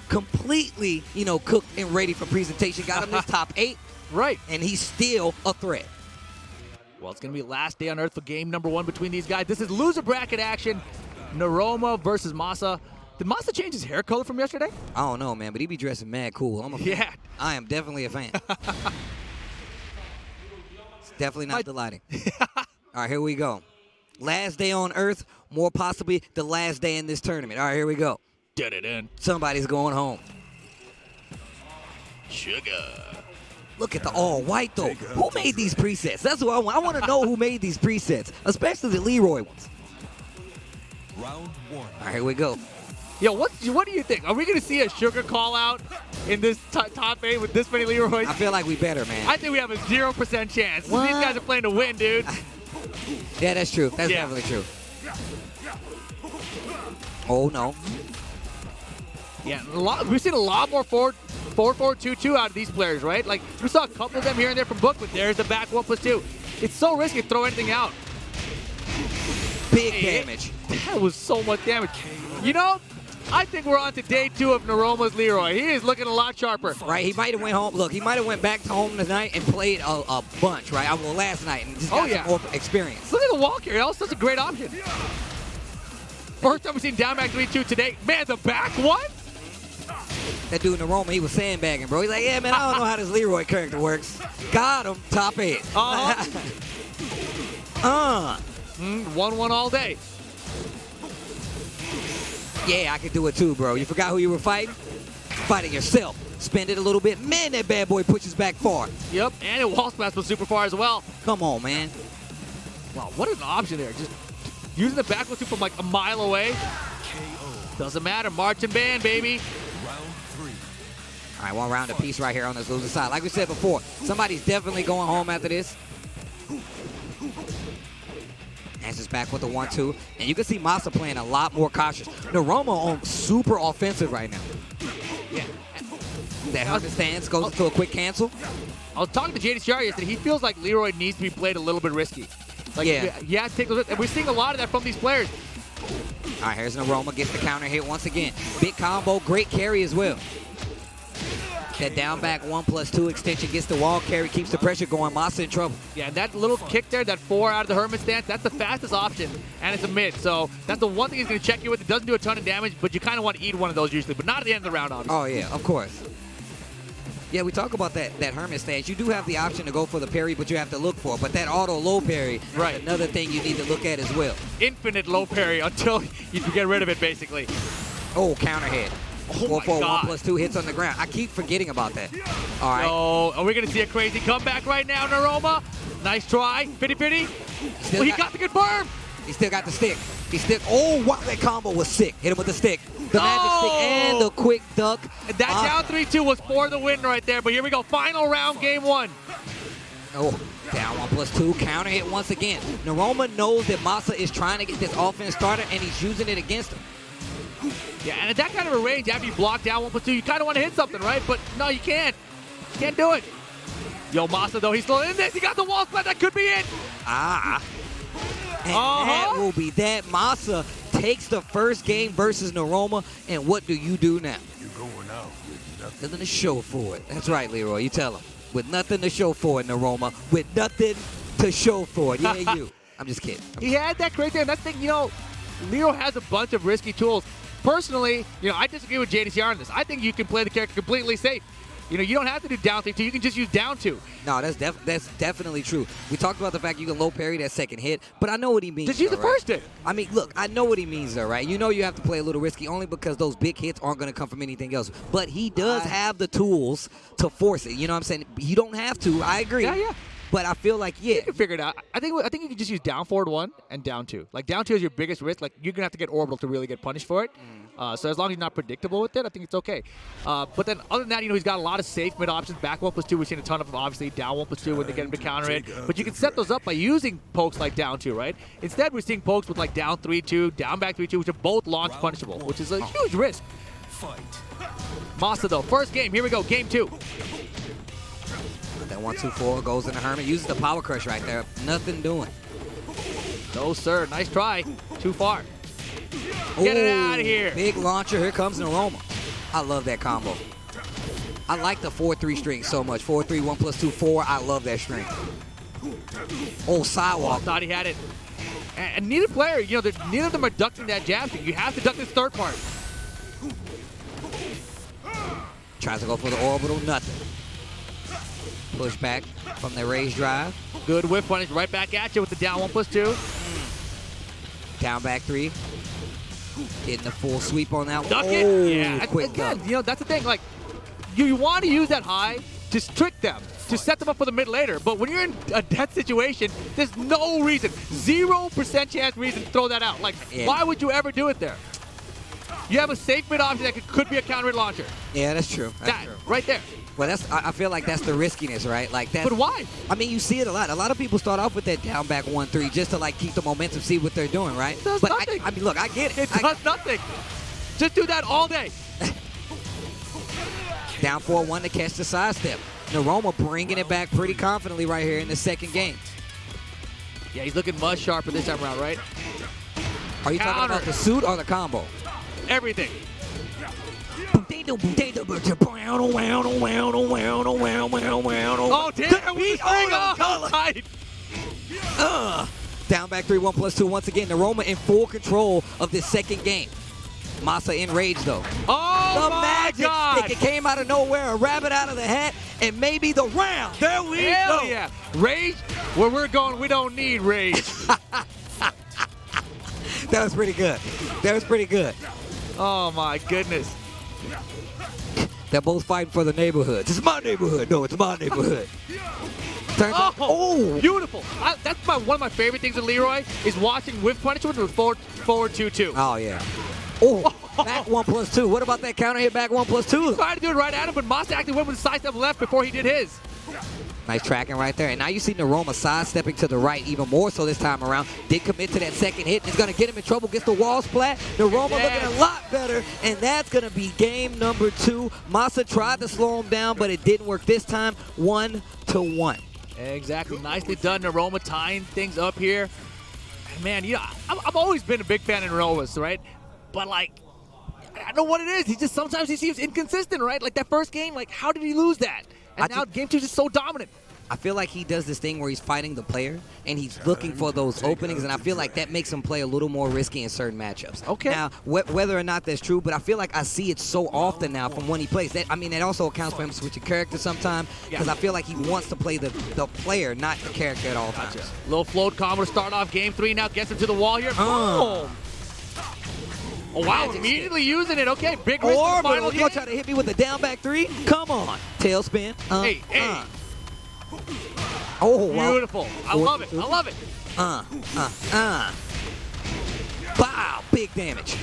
completely, cooked and ready for presentation, got him his top 8. Right. And he's still a threat. Well, it's going to be last day on Earth for game number 1 between these guys. This is loser bracket action. Noroma versus Masa. Did Masa change his hair color from yesterday? I don't know, man, but he be dressing mad cool. I'm a fan. Yeah. I am definitely a fan. It's definitely not delighting. All right, here we go. Last day on Earth, more possibly the last day in this tournament. All right, here we go. Dun-dun-dun. Somebody's going home. Sugar. Look at the all-white, though. Who made these presets? That's what I want. I want to know who made these presets, especially the Leroy ones. Round 1. All right, here we go. Yo, what do you think? Are we gonna see a sugar call out in this top 8 with this many Leroys? I feel like we better, man. I think we have a 0% chance. What? These guys are playing to win, dude. Yeah, that's true. That's Yeah. definitely true. Oh, no. Yeah, we've seen a lot more 4-4-2-2 out of these players, right? Like, we saw a couple of them here and there from Book, but there's the back 1+2. It's so risky to throw anything out. Big damage. That was so much damage. You know, I think we're on to day 2 of Noroma's Leroy. He is looking a lot sharper. Right, he might have went home. Look, he might have went back to home tonight and played a bunch, right? Well, last night and just got some more experience. Look at the walk here. That was such a great option. First time we've seen down back 3-2 today. Man, the back one? That dude Noroma, he was sandbagging, bro. He's like, yeah, man, I don't know how this Leroy character works. Got him, top 8. 1-1 all day. Yeah, I could do it too, bro. You forgot who you were fighting? Fighting yourself. Spend it a little bit. Man, that bad boy pushes back far. Yep, and it wall smash was super far as well. Come on, man. Wow, what an option there. Just using the back 1-2 from like a mile away. Doesn't matter. Marching band, baby. Round 3. All right, 1 round apiece right here on this loser side. Like we said before, somebody's definitely going home after this. Answers back with the 1-2. And you can see Masa playing a lot more cautious. Noroma on super offensive right now. Yeah. That Herman stance goes into a quick cancel. I was talking to JDCR yesterday. He feels like Leroy needs to be played a little bit risky. Like, yeah, take those. And we're seeing a lot of that from these players. All right, here's Noroma, gets the counter hit once again. Big combo, great carry as well. That down back 1+2 extension gets the wall carry, keeps the pressure going. Masa in trouble. Yeah, and that little kick there, that 4 out of the Hermit stance, that's the fastest option, and it's a mid. So that's the one thing he's going to check you with. It doesn't do a ton of damage, but you kind of want to eat one of those usually, but not at the end of the round, obviously. Oh, yeah, of course. Yeah, we talk about that Hermit stance. You do have the option to go for the parry, but you have to look for it. But that auto low parry, right, is another thing you need to look at as well. Infinite low parry until you get rid of it, basically. Oh, counter hit. Oh 4-4, 1+2 hits on the ground. I keep forgetting about that. All right. Oh, are we going to see a crazy comeback right now, Noroma? Nice try. Pity. Well, he got the confirm. He still got the stick. Oh, wow, that combo was sick. Hit him with the stick. The magic stick and the quick duck. And that down 3-2 was for the win right there. But here we go. Final round, game 1. Oh, down 1+2. Counter hit once again. Noroma knows that Masa is trying to get this offense started, and he's using it against him. Yeah, and at that kind of a range, after you block down 1+2, you kind of want to hit something, right? But no, you can't. Can't do it. Yo, Masa, though, he's still in this. He got the wall splat. That could be it. And that will be that. Masa takes the first game versus Noroma, and what do you do now? You're going out with Nothing to show for it. That's right, Leroy. You tell him. With nothing to show for it, Noroma. With nothing to show for it. Yeah, you. I'm just kidding. He had that great there. And that's the thing, you know, Leroy has a bunch of risky tools. Personally, you know, I disagree with JDCR on this. I think you can play the character completely safe. You know, you don't have to do down 3-2. You can just use down 2. No, that's definitely true. We talked about the fact you can low parry that second hit, but I know what he means. Just use the first hit. I mean, look, I know what he means, though, right? You know you have to play a little risky only because those big hits aren't going to come from anything else. But he does have the tools to force it. You know what I'm saying? You don't have to. I agree. Yeah. But I feel like, yeah. You can figure it out. I think you can just use down forward 1 and down 2. Like, down 2 is your biggest risk. Like, you're going to have to get orbital to really get punished for it. So as long as you're not predictable with it, I think it's okay. But then other than that, you know, he's got a lot of safe mid options. Back 1+2, we've seen a ton of them, obviously. Down 1+2 when they get him to counter it. But you can set those up by using pokes like down 2, right? Instead, we're seeing pokes with like down 3-2, down back 3-2, which are both launch punishable, which is a huge risk. Fight. Masa, though, first game. Here we go, game 2. That 1-2-4 goes in the Hermit. Uses the power crush right there. Nothing doing. No, sir. Nice try. Too far. Get it out of here. Big launcher. Here comes Noroma. I love that combo. I like the 4-3 string so much. 4-3, 1+2, 4. I love that string. Oh, sidewalk. Thought he had it. And neither player, you know, neither of them are ducking that jab string. You have to duck this third part. Tries to go for the orbital. Nothing. Push back from the raised drive. Good whip punish right back at you with the down 1+2. Down back 3. Getting the full sweep on that one. Duck it. Yeah. Quick Again, duck. you know, that's the thing. Like, you want to use that high, just trick them. to set them up for the mid later. But when you're in a death situation, there's no reason, 0% chance reason to throw that out. Like, why would you ever do it there? You have a safe mid option that could be a counter hit launcher. Yeah, that's true. That's true. Right there. Well, I feel like that's the riskiness, right? Like that. But why? I mean, you see it a lot. A lot of people start off with that down back 1-3 just to like keep the momentum, see what they're doing, right? It does but nothing. I mean, look, I get it. It does nothing. Just do that all day. Down 4-1 to catch the sidestep. Noroma bringing it back pretty confidently right here in the second game. Yeah, he's looking much sharper this time around, right? Are you talking about the suit or the combo? Everything. Oh, damn, with the swing off. Tight. Down back 3-1+2 once again. Noroma in full control of this second game. Masa in rage though. Oh the my magic God. stick. It came out of nowhere, a rabbit out of the hat, and maybe the round. There we Hell go. yeah. Rage, where we're going, we don't need rage. That was pretty good. That was pretty good. Oh my goodness. They're both fighting for the neighborhood. This is my neighborhood. No, it's my neighborhood. Turns out, Beautiful. That's one of my favorite things in Leroy is watching whip punishment with forward 2-2. Oh, yeah. Oh, back 1+2. What about that counter hit back 1+2? Tried to do it right at him, but Masa actually went with the sidestep left before he did his. Nice tracking right there. And now you see Noroma sidestepping to the right even more so this time around. Did commit to that second hit. It's going to get him in trouble. Gets the wall splat. Noroma looking a lot better. And that's going to be game number 2. Masa tried to slow him down, but it didn't work this time. 1-1. Exactly. Nicely done, Noroma tying things up here. Man, you know, I've always been a big fan of Noroma's, right? But, like, I don't know what it is. Sometimes he seems inconsistent, right? Like that first game, like how did he lose that? And now game 2 is just so dominant. I feel like he does this thing where he's fighting the player and he's looking for those openings, and I feel like that makes him play a little more risky in certain matchups. Okay. Now, whether or not that's true, but I feel like I see it so often now from when he plays. That also accounts for him switching characters sometimes because I feel like he wants to play the player, not the character at all times. Little float combo to start off game 3 now. Gets him to the wall here. Boom. Oh, wow, immediately using it. Okay, big risk in the final You gonna try to hit me with the down back 3? Come on. Tailspin. Hey. Oh, wow. Beautiful. I love it. I love it. Wow, big damage.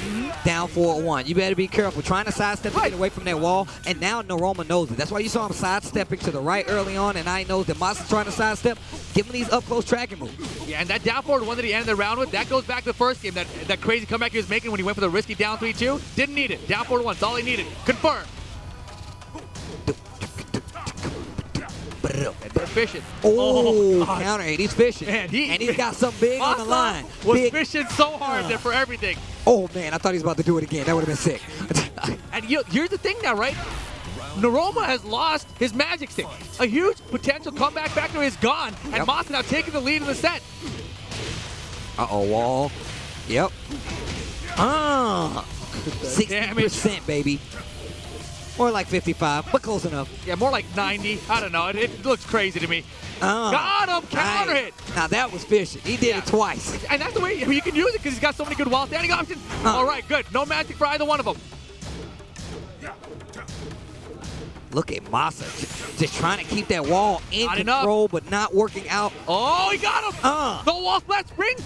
Down 4-1. You better be careful. Trying to sidestep to get away from that wall, and now Noroma knows it. That's why you saw him sidestepping to the right early on, and I knows that Masa's trying to sidestep. Give him these up-close tracking moves. Yeah, and that down forward one that he ended the round with, that goes back to the first game, that crazy comeback he was making when he went for the risky down 3-2. Didn't need it. Down forward 1. That's all he needed. Confirm. They're fishing. Oh, counter hit. He's fishing. Man, and he's got something big on the line. Was fishing so hard there for everything. Oh, man, I thought he was about to do it again. That would have been sick. And here's the thing now, right? Noroma has lost his magic stick. A huge potential comeback factor is gone, and Masa now taking the lead in the set. Uh-oh, wall. Yep. 60%, baby. More like 55, but close enough. Yeah, more like 90. I don't know. It looks crazy to me. Got him. Counter hit. Now that was fishing. He did it twice. And that's the way you can use it because he's got so many good wall standing options. All right, good. No magic for either one of them. Look at Masa just trying to keep that wall in control, but not working out. Oh, he got him. No wall splat spring.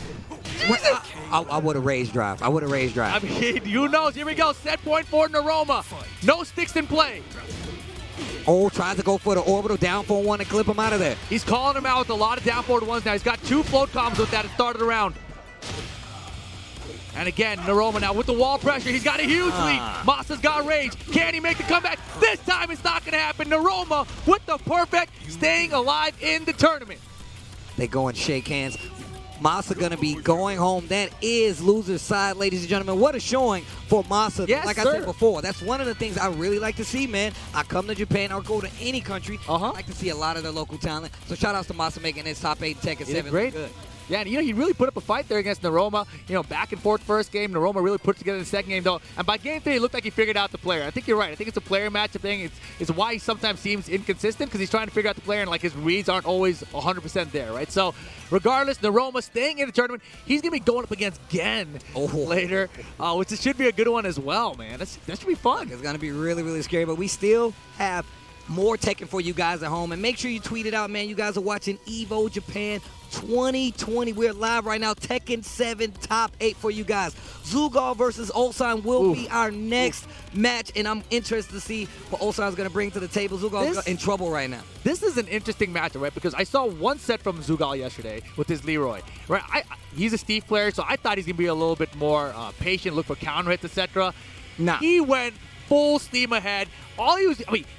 I would have raised drive. I mean, who knows? Here we go. Set point for Noroma. No sticks in play. Oh, tries to go for the orbital down 4-1 and clip him out of there. He's calling him out with a lot of down forward ones now. He's got 2 float combos with that at the start of the round. And again, Noroma now with the wall pressure. He's got a huge lead. Masa's got rage. Can he make the comeback? This time it's not going to happen. Noroma with the perfect staying alive in the tournament. They go and shake hands. Masa going to be going home. That is loser's side, ladies and gentlemen. What a showing for Masa. Yes, like I said before, that's one of the things I really like to see, man. I come to Japan or go to any country. I like to see a lot of their local talent. So shout outs to Masa making his top 8 Tekken 7 great. Good. Yeah, and he really put up a fight there against Noroma. Back and forth first game. Noroma really put it together in the second game, though. And by game 3, it looked like he figured out the player. I think you're right. I think it's a player matchup thing. It's why he sometimes seems inconsistent because he's trying to figure out the player, and like his reads aren't always 100% there, right? So, regardless, Noroma staying in the tournament. He's gonna be going up against Gen later, which should be a good one as well, man. That should be fun. It's gonna be really, really scary, but we still have more Tekken for you guys at home. And make sure you tweet it out, man. You guys are watching Evo Japan 2020. We're live right now. Tekken 7 top 8 for you guys. Zeugal versus Ulsan will be our next match, and I'm interested to see what Ulsan's going to bring to the table. Zeugal's in trouble right now. This is an interesting matchup, right? Because I saw one set from Zeugal yesterday with his Leroy. Right? He's a Steve player, so I thought he's going to be a little bit more patient, look for counter hits, etc. Nah. He went full steam ahead.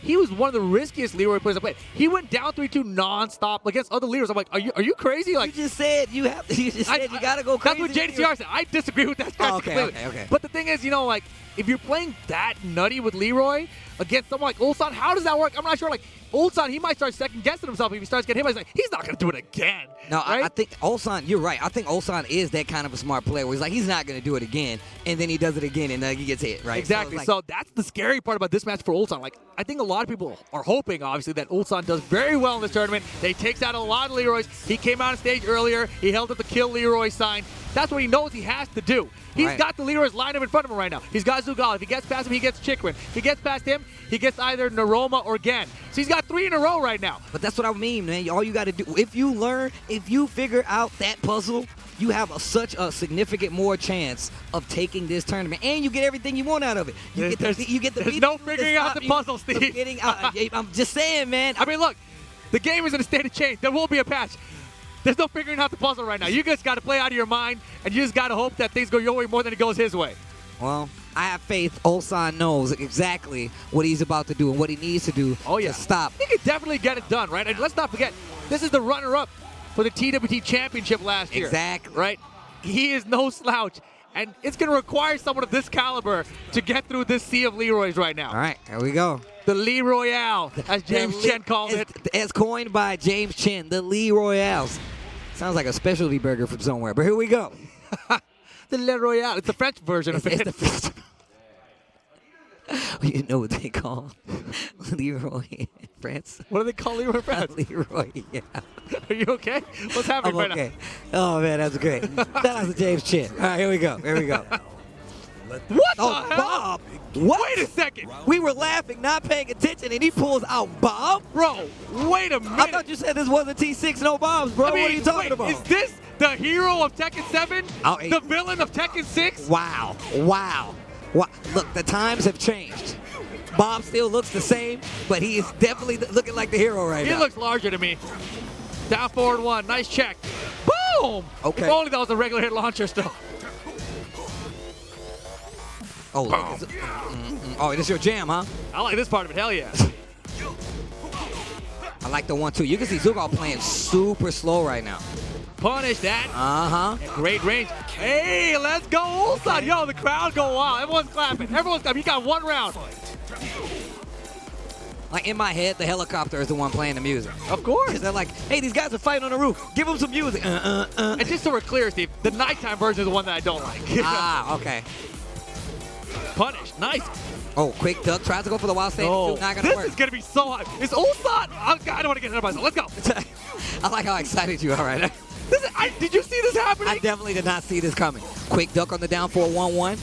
He was one of the riskiest Leroy players I played. He went down 3-2 nonstop against other Leroys. I'm like, are you crazy? Like, you just said you gotta go crazy. That's what JDCR said. I disagree with that. Okay. But the thing is, like, if you're playing that nutty with Leroy against someone like Ulsan, how does that work? I'm not sure. Like, Ulsan, he might start second guessing himself if he starts getting hit. He's like, he's not gonna do it again. No, right? I think Ulsan, you're right. I think Ulsan is that kind of a smart player where he's like, he's not gonna do it again, and then he does it again, and he gets hit, right? Exactly. So that's the scary part about this match for Ulsan. Like, I think a lot of people are hoping, obviously, that Ulsan does very well in this tournament. They takes out a lot of Leroys. He came out on stage earlier. He held up the kill Leroy sign. That's what he knows he has to do. He's got the Leroys lined up in front of him right now. He's got Zeugal. If he gets past him, he gets Chikurin. If he gets past him, he gets either Noroma or Gen. So he's got 3 in a row right now. But that's what I mean, man. All you got to do, if you figure out that puzzle, you have such a significant more chance of taking this tournament, and you get everything you want out of it. There's no figuring out the puzzle, Steve. I'm just saying, man. I mean, look, the game is in a state of change. There will be a patch. There's no figuring out the puzzle right now. You just got to play out of your mind, and you just got to hope that things go your way more than it goes his way. Well, I have faith Ulsan knows exactly what he's about to do and what he needs to do to stop. He could definitely get it done, right? And let's not forget, this is the runner-up for the TWT Championship last year. Exactly. Right? He is no slouch, and it's going to require someone of this caliber to get through this sea of Leroys right now. All right, here we go. The Lee Royale, as James Chen called it. As coined by James Chen, the Lee Royales. Sounds like a specialty burger from somewhere, but here we go. The Le Royale. It's the French version of it. You know what they call Leroy in France? What do they call Leroy in France? Leroy, yeah. Are you okay? What's happening right now? Oh, man, that's great. That was a James Chen. All right, here we go. What the hell? Bob. What? Wait a second. We were laughing, not paying attention, and he pulls out Bob? Bro, wait a minute. I thought you said this wasn't T6, no Bobs, bro. I mean, what are you talking about? Is this the hero of Tekken 7? Oh, the villain of Tekken 6? Wow. Look, the times have changed. Bob still looks the same, but he is definitely looking like the hero right now. He looks larger to me. Down forward 1. Nice check. Boom! Okay. If only that was a regular hit launcher still. Oh, look, oh, this your jam, huh? I like this part of it. Hell yeah. I like the 1-2. You can see Zeugal playing super slow right now. Punish that. Uh-huh. Great range. Hey, let's go Ulsan. Yo, the crowd go wild. Everyone's clapping. You got 1 round. Like, in my head, the helicopter is the one playing the music. Of course. They're like, hey, these guys are fighting on the roof. Give them some music. And just so we're clear, Steve, the nighttime version is the one that I don't like. Ah, okay. Punish. Nice. Oh, quick duck. Tries to go for the wild stand. Oh, Not going to work. This is going to be so hot. It's Ulsan. I don't want to get ahead of myself. Let's go. I like how excited you are right now. Did you see this happening? I definitely did not see this coming. Quick duck on the down for 1-1.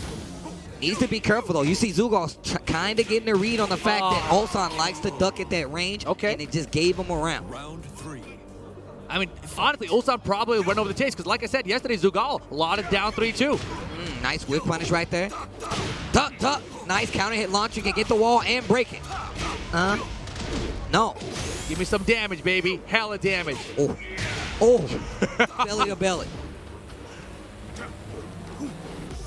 Needs to be careful, though. You see Zeugal's kind of getting a read on the fact that Ulsan likes to duck at that range. Okay. And it just gave him a round. Round 3. I mean, honestly, Ulsan probably went over the chase because, like I said yesterday, Zeugal, a lot of down 3-2. Nice whip punish right there. Duck. Nice counter hit launch. You can get the wall and break it. No. Give me some damage, baby. Hella damage. Oh. Belly to belly.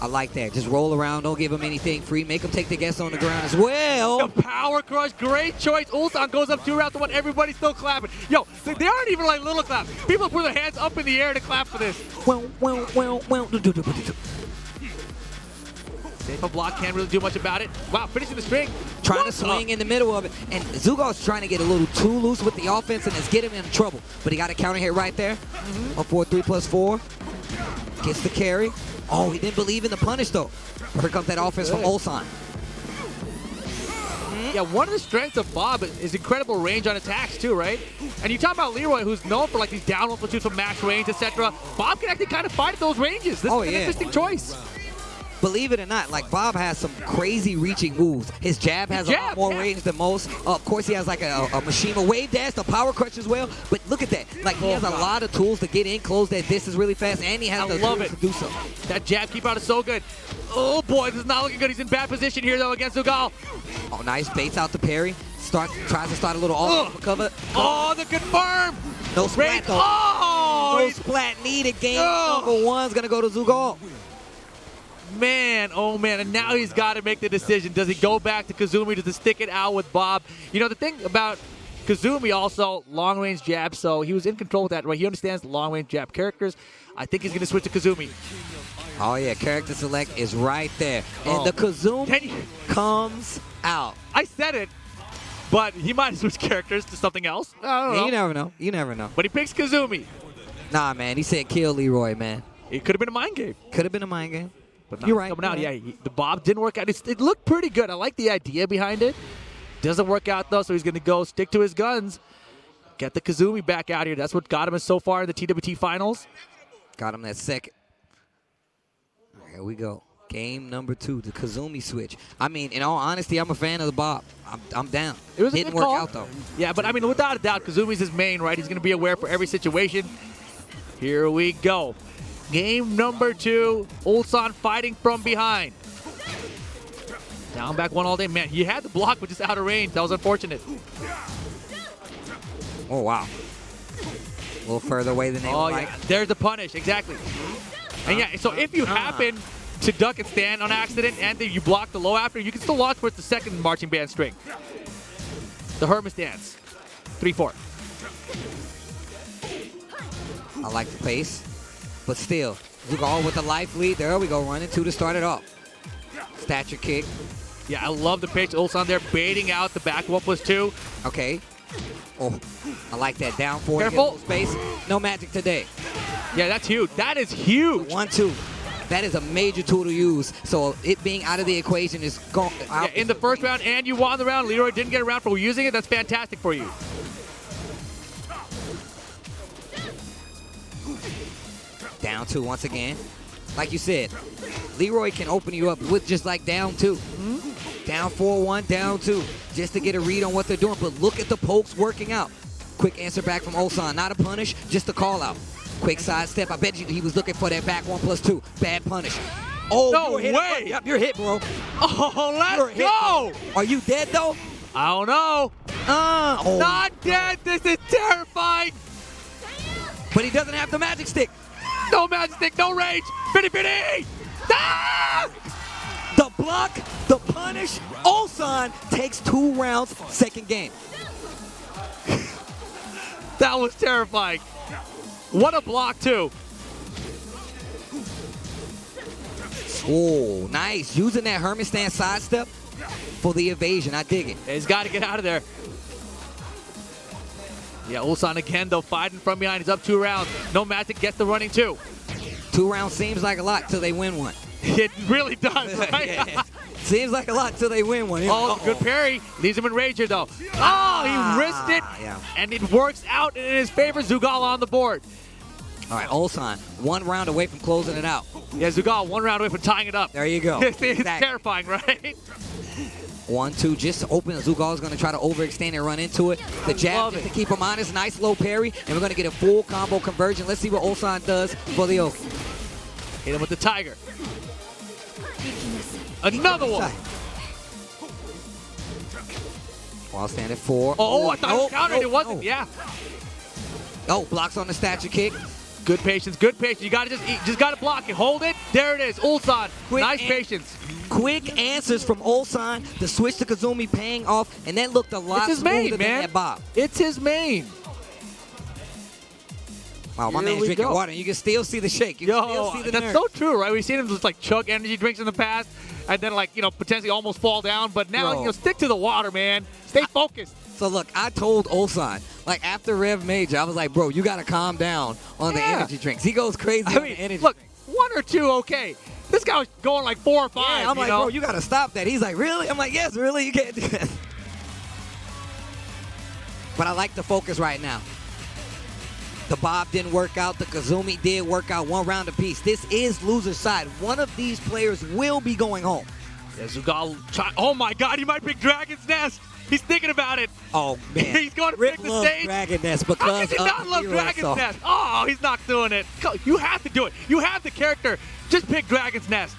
I like that. Just roll around. Don't give him anything free. Make him take the guess on the ground as well. The power crush. Great choice. Ulsan goes up 2 rounds to 1. Everybody's still clapping. Yo, they aren't even like little claps. People put their hands up in the air to clap for this. Well. Safe block, can't really do much about it. Wow, finishing the string. Trying to swing in the middle of it. And Zeugal's trying to get a little too loose with the offense, and it's getting him in trouble. But he got a counter hit right there. A 4-3+4. Gets the carry. Oh, he didn't believe in the punish, though. Here comes that offense from Ulsan. Yeah, one of the strengths of Bob is incredible range on attacks, too, right? And you talk about Leroy, who's known for like these down 1+2s from max range, etc. Bob can actually kind of fight at those ranges. This is an interesting choice. believe it or not, like Bob has some crazy reaching moves. His jab has a lot more range than most. Of course, he has like a Mishima wave dash, the power crutch as well. But look at that. Like, he has a lot of tools to get in, close that distance really fast, and he has the tools to do so. That jab keep out is so good. Oh boy, this is not looking good. He's in bad position here though against Zeugal. Oh, nice. Baits out the parry. Tries to start a little off cover. Oh, the confirm. No splat though. Oh, no splat needed. Game number one's gonna go to Zeugal. Man, oh man, and now he's got to make the decision. Does he go back to Kazumi? Does he stick it out with Bob? You know, the thing about Kazumi also, long-range jab, so he was in control with that, right? He understands the long-range jab characters. I think he's going to switch to Kazumi. Oh yeah, character select is right there. And the Kazumi comes out. I said it, but he might switch characters to something else. I don't know. You never know. You never know. But he picks Kazumi. Nah, man, he said kill Leroy, man. It could have been a mind game. Could have been a mind game. But you're right. Coming out, yeah, the Bob didn't work out. It looked pretty good. I like the idea behind it. Doesn't work out, though, so he's going to go stick to his guns. Get the Kazumi back out here. That's what got him so far in the TWT finals. Got him that second. Here we go. Game number 2, the Kazumi switch. I mean, in all honesty, I'm a fan of the Bob. I'm down. It was a Didn't good work call. out, though. Yeah, but I mean, without a doubt, Kazumi's his main, right? He's going to be aware for every situation. Here we go. Game number 2, Ulsan fighting from behind. Down back one all day. Man, he had the block, but just out of range. That was unfortunate. Oh, wow. A little further away than they would like. Yeah. There's the punish, exactly. And yeah, so if you happen to duck and stand on accident and then you block the low after, you can still launch towards the second marching band string. The Hermes dance. 3-4. I like the pace. But still, Zeugal with the life lead. There we go, running 2 to start it off. Stature kick. Yeah, I love the pitch. Ulsan there baiting out the back 1+2. Okay. Oh, I like that. Down 4. Careful. Space. No magic today. Yeah, that's huge. That is huge. 1-2. That is a major tool to use. So it being out of the equation is going out. Yeah, in the first round, and you won the round. Leroy didn't get around for using it. That's fantastic for you. Down 2 once again. Like you said, Leroy can open you up with just like down 2. Down 4-1, down 2. Just to get a read on what they're doing. But look at the pokes working out. Quick answer back from Ulsan. Not a punish, just a call out. Quick side step. I bet you he was looking for that back 1+2. Bad punish. Oh, no way. Yep, you're hit, bro. Oh, let's go. Are you dead, though? I don't know. Oh. Not dead. This is terrifying. But he doesn't have the magic stick. No magic stick, no rage. Bitty bitty. Ah! The block, the punish. Ulsan takes 2 rounds, second game. That was terrifying. What a block, too. Oh, nice. Using that Hermes stance sidestep for the evasion. I dig it. He's got to get out of there. Yeah, Ulsan again, though, fighting from behind. He's up 2 rounds. No magic, gets the running 2. 2 rounds seems like a lot till they win one. It really does, right? Yeah. Seems like a lot till they win one. Oh, good parry. Leaves him in rage here, though. Oh, he risked it, and it works out in his favor. Zeugal on the board. All right, Ulsan, 1 round away from closing it out. Yeah, Zeugal, 1 round away from tying it up. There you go. It's terrifying, right? 1-2, just to open. Zeugal's going to try to overextend and run into it. The jab just to keep him honest. Nice low parry, and we're going to get a full combo conversion. Let's see what Ulsan does for the Oki. Hit him with the tiger. Another one. While stand at 4. Oh, I thought it countered. It wasn't. Yeah. Oh, blocks on the stature kick. Good patience. Good patience. You got to just got to block it. Hold it. There it is. Ulsan. Nice patience. Quick answers from Ulsan. The switch to Kazumi paying off, and that looked a lot smoother than that Bob. It's his main. Wow, my man's drinking water. You can still see the shake. You can still see the that's so true, right? We've seen him just like chug energy drinks in the past, and then like potentially almost fall down. But now stick to the water, man. Stay focused. So look, I told Ulsan, like after Rev Major, I was like, bro, you gotta calm down on the energy drinks. He goes crazy on the energy look, drinks. 1 or 2, okay. This guy was going like 4 or 5. Yeah, I'm like, bro, you gotta stop that. He's like, really? I'm like, yes, really? You can't do that. But I like the focus right now. The Bob didn't work out. The Kazumi did work out, 1 round apiece. This is loser's side. One of these players will be going home. Yeah, Zeugal, oh my God, he might pick Dragon's Nest. He's thinking about it. Oh, man. He's going to Rip pick the loves stage. Dragon Nest How because can you not of love Hero Dragon's Assault. Nest? Oh, he's not doing it. You have to do it. You have the character. Just pick Dragon's Nest.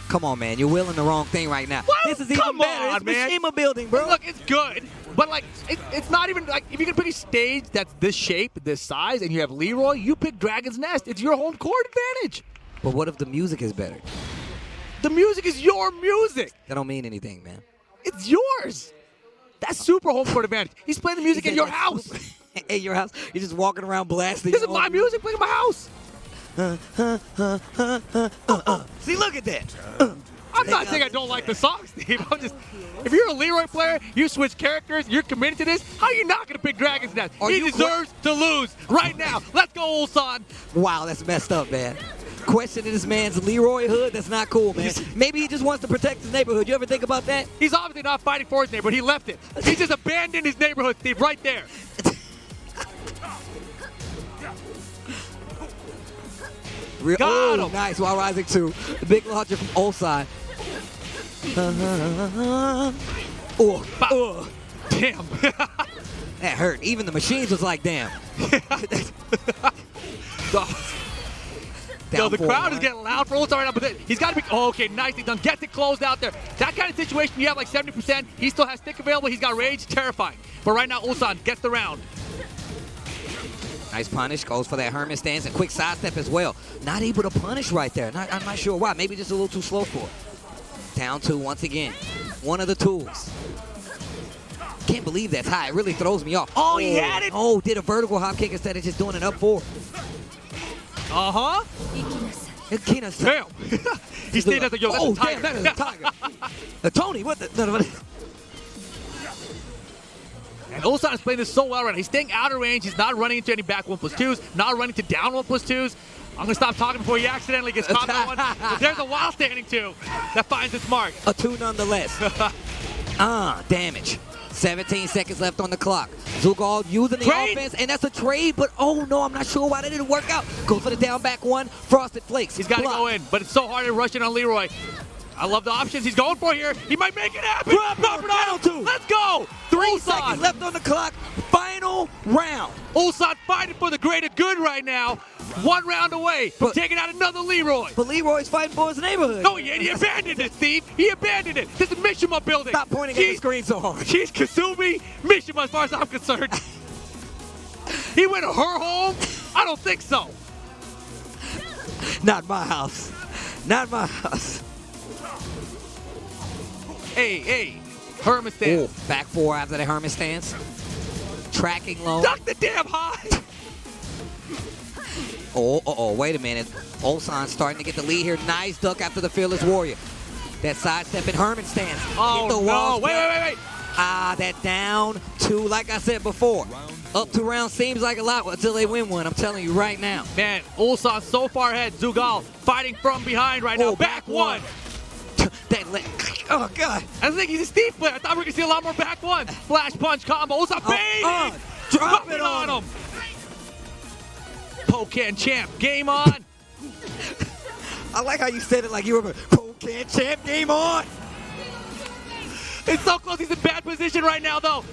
Come on, man. You're willing the wrong thing right now. Well, this is even come better. on, It's man. Mishima building, bro. Look, it's good. But, like, it's not even, like, if you can pick a stage that's this shape, this size, and you have Leroy, you pick Dragon's Nest. It's your home court advantage. But what if the music is better? The music is your music. That don't mean anything, man. It's yours. That's super home court advantage. He's playing the music in your house. In your house? You're just walking around blasting. This is my music playing in my house. See, look at that. I'm not saying I don't like the song, Steve. I'm just, if you're a Leroy player, you switch characters, you're committed to this, how are you not going to pick Dragon's Nest? He deserves to lose right now. Let's go, Ulsan. Wow, that's messed up, man. Questioning this man's Leroy hood, that's not cool, man. Maybe he just wants to protect his neighborhood. You ever think about that? He's obviously not fighting for his neighborhood. He left it. He just abandoned his neighborhood, Steve, right there. Got him. Nice, while rising 2. The big launcher from Ulsan. Damn. That hurt. Even the machines was like, damn. Yo, the crowd is getting loud for Ulsan right now, but he's got to be, oh, okay, nicely done. Gets it closed out there. That kind of situation, you have like 70%. He still has stick available. He's got rage. Terrifying. But right now, Ulsan gets the round. Nice punish, goes for that Herman stance and quick sidestep as well. Not able to punish right there. I'm not sure why. Maybe just a little too slow for it. Down 2 once again. One of the tools. Can't believe that's high. It really throws me off. Oh, he had it. Oh, did a vertical hop kick instead of just doing an up 4. Uh-huh. Damn. He stayed at the yo. That's a tiger. Damn, that is a tiger. Tony, what the? No. And Ulsan is playing this so well right now. He's staying out of range. He's not running into any back 1+2s, not running to down 1+2s. I'm going to stop talking before he accidentally gets caught by one. But there's a wild standing 2 that finds its mark. A 2 nonetheless. Damage. 17 seconds left on the clock. Zeugal using the offense, and that's a trade, but oh no, I'm not sure why that didn't work out. Go for the down back 1, Frosted Flakes. He's got to go in, but it's so hard to rush in on Leroy. I love the options he's going for here. He might make it happen. Down 2. Let's go. 3 seconds left on the clock. Final round. Ulsan fighting for the greater good right now. 1 round away from taking out another Leroy. But Leroy's fighting for his neighborhood. No, he abandoned it, Steve. He abandoned it. This is Mishima building. Stop pointing at the screen so hard. She's Kazumi Mishima as far as I'm concerned. He went to her home? I don't think so. Not my house. Not my house. Hey. Herman stance. Back 4 after the Herman stance. Tracking low. Duck the damn high. Wait a minute. Ulsan starting to get the lead here. Nice duck after the Fearless Warrior. That sidestep in Herman stance. Oh, Hit the no. wall. Wait. That down 2, like I said before. Up 2 rounds seems like a lot until they win one. I'm telling you right now. Man, Ulsan so far ahead. Zeugal fighting from behind right now. Back 1. Oh, God. I think he's a Steve player. I thought we were going to see a lot more back 1. Flash punch combo. Ulsan baiting. Drop it on him. Pokken champ. Game on. I like how you said it like you were a Pokken champ. Game on. It's so close. He's in bad position right now, though.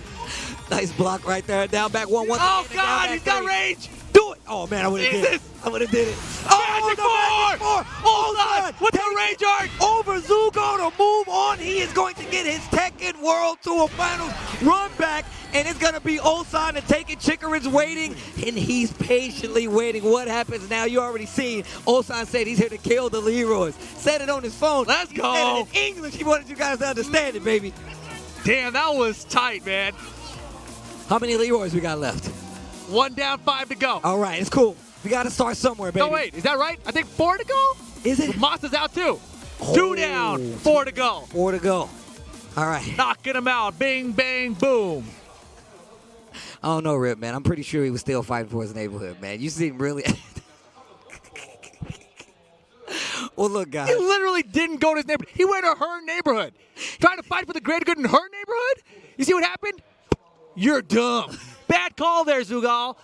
Nice block right there. Down back 1. Oh, God. He's got range. Do it. Oh, man, I would have did it. I would have did it. Magic 4. Ulsan with the range arc. Over Zeugal to move on. He is going to get his Tekken World Tour Finals run back, and it's going to be Ulsan and Taken. Chikurin's waiting, and he's patiently waiting. What happens now? You already seen. Ulsan said he's here to kill the Leroys. Said it on his phone. Let's go. He said it in English. He wanted you guys to understand it, baby. Damn, that was tight, man. How many Leroys we got left? 1 down, 5 to go. All right, it's cool. We got to start somewhere, baby. No, wait. Is that right? I think 4 to go? Is it? Masa's out, too. 2 down, 4 to go. 4 to go. All right. Knocking him out. Bing, bang, boom. I don't know, Rip, man. I'm pretty sure he was still fighting for his neighborhood, man. You seem really... Well, look, guys. He literally didn't go to his neighborhood. He went to her neighborhood. Trying to fight for the greater good in her neighborhood? You see what happened? You're dumb. Bad call there, Zeugal.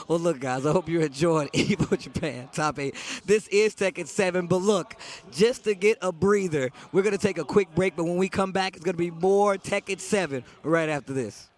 Well, look, guys, I hope you enjoyed Evo Japan Top 8. This is Tekken 7, but look, just to get a breather, we're going to take a quick break, but when we come back, it's going to be more Tekken 7 right after this.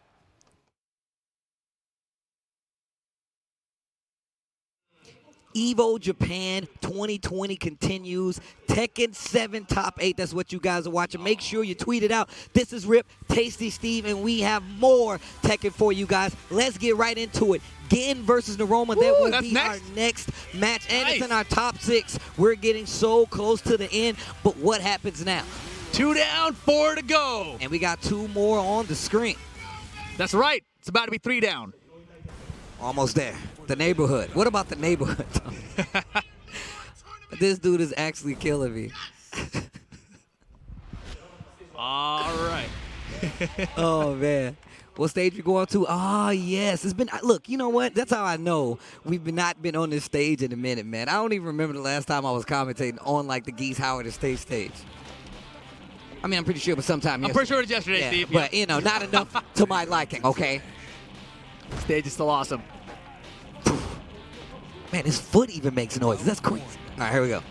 Evo Japan 2020 continues. Tekken 7 Top 8, that's what you guys are watching. Make sure you tweet it out. This is Rip, Tasty Steve, and we have more Tekken for you guys. Let's get right into it. Gen versus Noroma, that will be our next match, and it's in our top 6. We're getting so close to the end, but what happens now? 2 down, 4 to go. And we got 2 more on the screen. That's right. It's about to be 3 down. Almost there. The neighborhood. What about the neighborhood? This dude is actually killing me. All right. Oh, man. What stage we going to? Ah, yes. It's been, look, you know what? That's how I know we've not been on this stage in a minute, man. I don't even remember the last time I was commentating on, like, the Geese Howard stage. I mean, I'm pretty sure it was sometime yesterday. I'm pretty sure it was yesterday, Steve. But, you know, not enough to my liking, okay? Stage is still awesome. Man, his foot even makes noise. That's crazy. All right, here we go.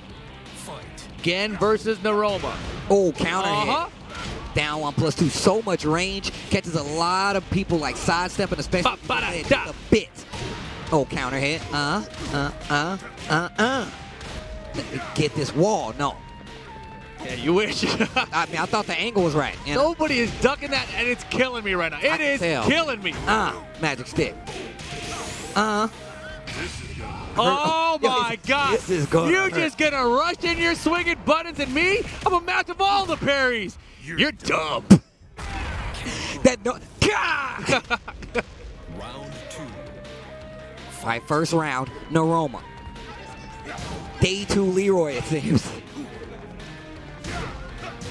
Fight. Gen versus Noroma. Oh, counter hit. Down 1+2. So much range. Catches a lot of people like sidestepping, especially a bit. Oh, counter hit. Let me get this wall. No. Yeah, you wish. I mean, I thought the angle was right. You know? Nobody is ducking that, and it's killing me right now. It is killing me. Magic stick. Oh my God! This is gonna You're just gonna rush in here swinging buttons at me? I'm a match of all the parries. You're dumb. That no. Round 2. Fight first round. Noroma. Day 2 Leroy, it seems.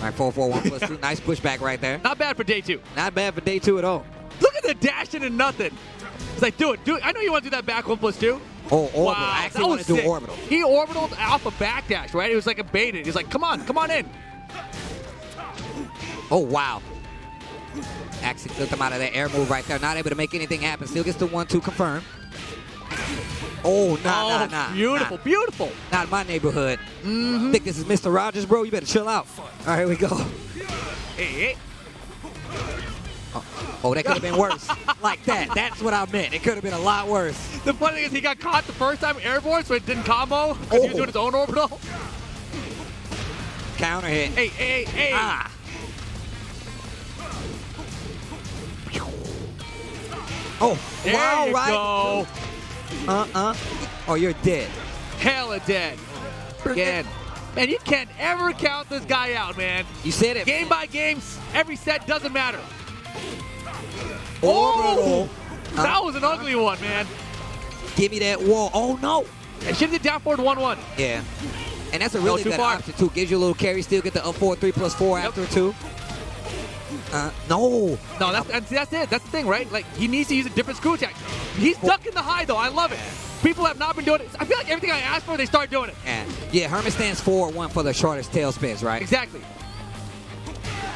All right, 4-4, 1+2. Nice pushback right there. Not bad for day 2. Not bad for day 2 at all. Look at the dash into nothing. It's like, do it. I know you want to do that back 1+2. Oh, orbital. Wow, I actually want to do orbital. He orbitaled off a backdash, right? It was like a baited. He's like, come on in. Oh, wow. Actually took him out of that air move right there. Not able to make anything happen. Still gets the 1-2 confirm. Oh, nah. Beautiful, beautiful. Not in my neighborhood. Think this is Mr. Rogers, bro? You better chill out. All right, here we go. Hey. Oh, that could have been worse. Like that. That's what I meant. It could have been a lot worse. The funny thing is he got caught the first time airborne, so it didn't combo because he was doing his own orbital. Counter hit. Hey. Oh, there wow, you right? Go. Oh, you're dead. Hella dead. Again. Man, you can't ever count this guy out, man. You said it. Game by game, every set doesn't matter. Orbital. That was an ugly one, man. Give me that wall. Oh, no. And should have did down forward 1-1. Yeah. And that's a really good option, too. Gives you a little carry, still get the up 4, 3+4 after 2. No, that's it. That's the thing, right? Like, he needs to use a different screw attack. He's ducking the high, though. I love it. People have not been doing it. I feel like everything I ask for, they start doing it. Yeah, Herman stands forward 1 for the shortest tail spins, right? Exactly.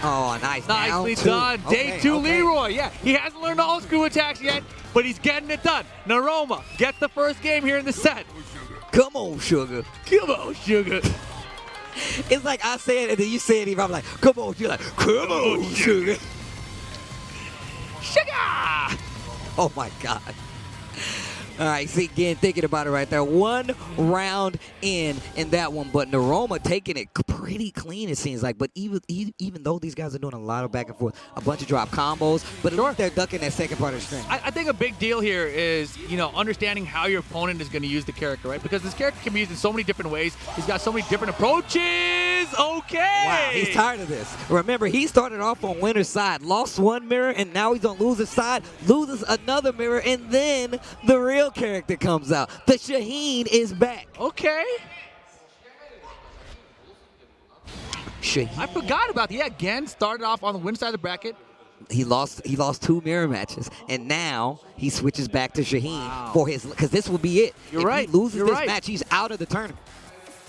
Oh, nice. Nicely done. Day 2 Leroy. Yeah, he hasn't learned all screw attacks yet, but he's getting it done. Noroma gets the first game here in the set. Come on, Sugar. Come on, Sugar. It's like I said, and then you say it even. I'm like, come on. You're like, come on, Sugar. Sugar! Oh, my God. All right, see, again, thinking about it right there. 1 round in that one, but Noroma taking it pretty clean, it seems like. But even though these guys are doing a lot of back and forth, a bunch of drop combos, but at least they're ducking that second part of the string. I think a big deal here is, understanding how your opponent is going to use the character, right? Because this character can be used in so many different ways. He's got so many different approaches. Okay. Wow, he's tired of this. Remember, he started off on winner's side, lost 1 mirror, and now he's on loser's side, loses another mirror, and then the real character comes out. The Shaheen is back. Okay. Shaheen. I forgot about that. Yeah, again, started off on the win side of the bracket. He lost 2 mirror matches, and now he switches back to Shaheen for his, because this will be it. You're if right. he loses You're this right. match, he's out of the tournament.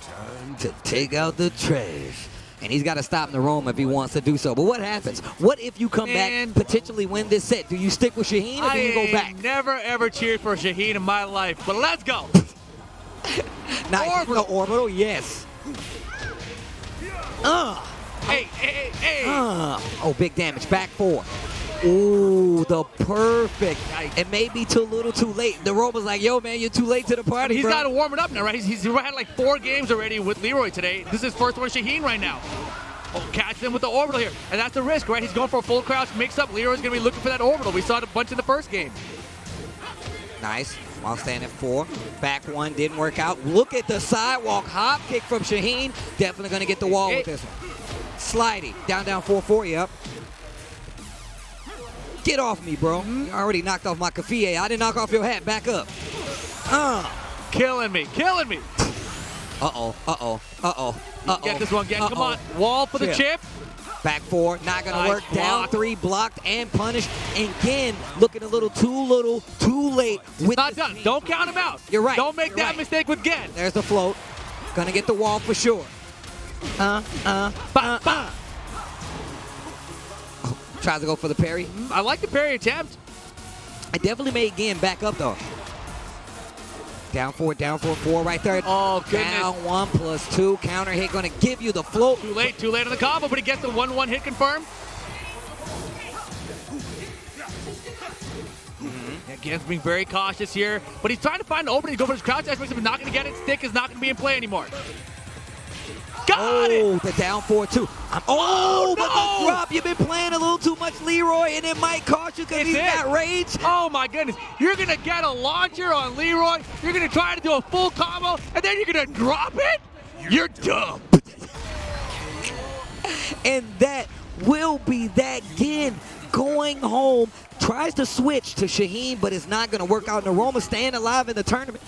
Time to take out the trash. And he's got to stop Noroma if he wants to do so. But what happens? What if you come back, potentially win this set? Do you stick with Shaheen or do you go back? I never ever cheered for Shaheen in my life, but let's go. Nice. Orbital. The orbital, yes. Hey. Oh, big damage. Back 4. Ooh, the perfect. It may be too little too late. The Roma's like, yo, man, you're too late to the party, He's bro. got to warm it up now, right? He's had like 4 games already with Leroy today. This is his first one with Shaheen right now. Oh, catch him with the orbital here. And that's the risk, right? He's going for a full crouch mix-up. Leroy's going to be looking for that orbital. We saw it a bunch in the first game. Nice. While standing at 4. Back 1 didn't work out. Look at the sidewalk hop kick from Shaheen. Definitely going to get the wall with this one. Slidey. Down 4-4. Yep. Get off me, bro. You already knocked off my kafie. I didn't knock off your hat. Back up. Killing me. Get this one again. Come on. Wall for the chip. Back 4. Not going to work. Block. Down 3. Blocked and punished. And again, looking a little, too late. With Not done. Don't count him out. You're right. Don't make that mistake with Gen. There's the float. Gonna get the wall for sure. Tries to go for the parry. I like the parry attempt. I definitely made Gen back up though. Down 4, 4 right there. Oh, goodness. Down 1+2. Counter hit gonna give you the float. Too late on the combo, but he gets the 1-1 hit confirmed. Gen's being very cautious here, but he's trying to find an opening to go for his crouch aspect. He's not going to get it. Stick is not going to be in play anymore. Got it! The down 4-2. But the drop. You've been playing a little too much Leroy, and it might cost you because he's got rage. Oh my goodness. You're going to get a launcher on Leroy. You're going to try to do a full combo, and then you're going to drop it? You're dumb. And that will be that Gen going home. Tries to switch to Shaheen, but it's not going to work out. Noroma staying alive in the tournament.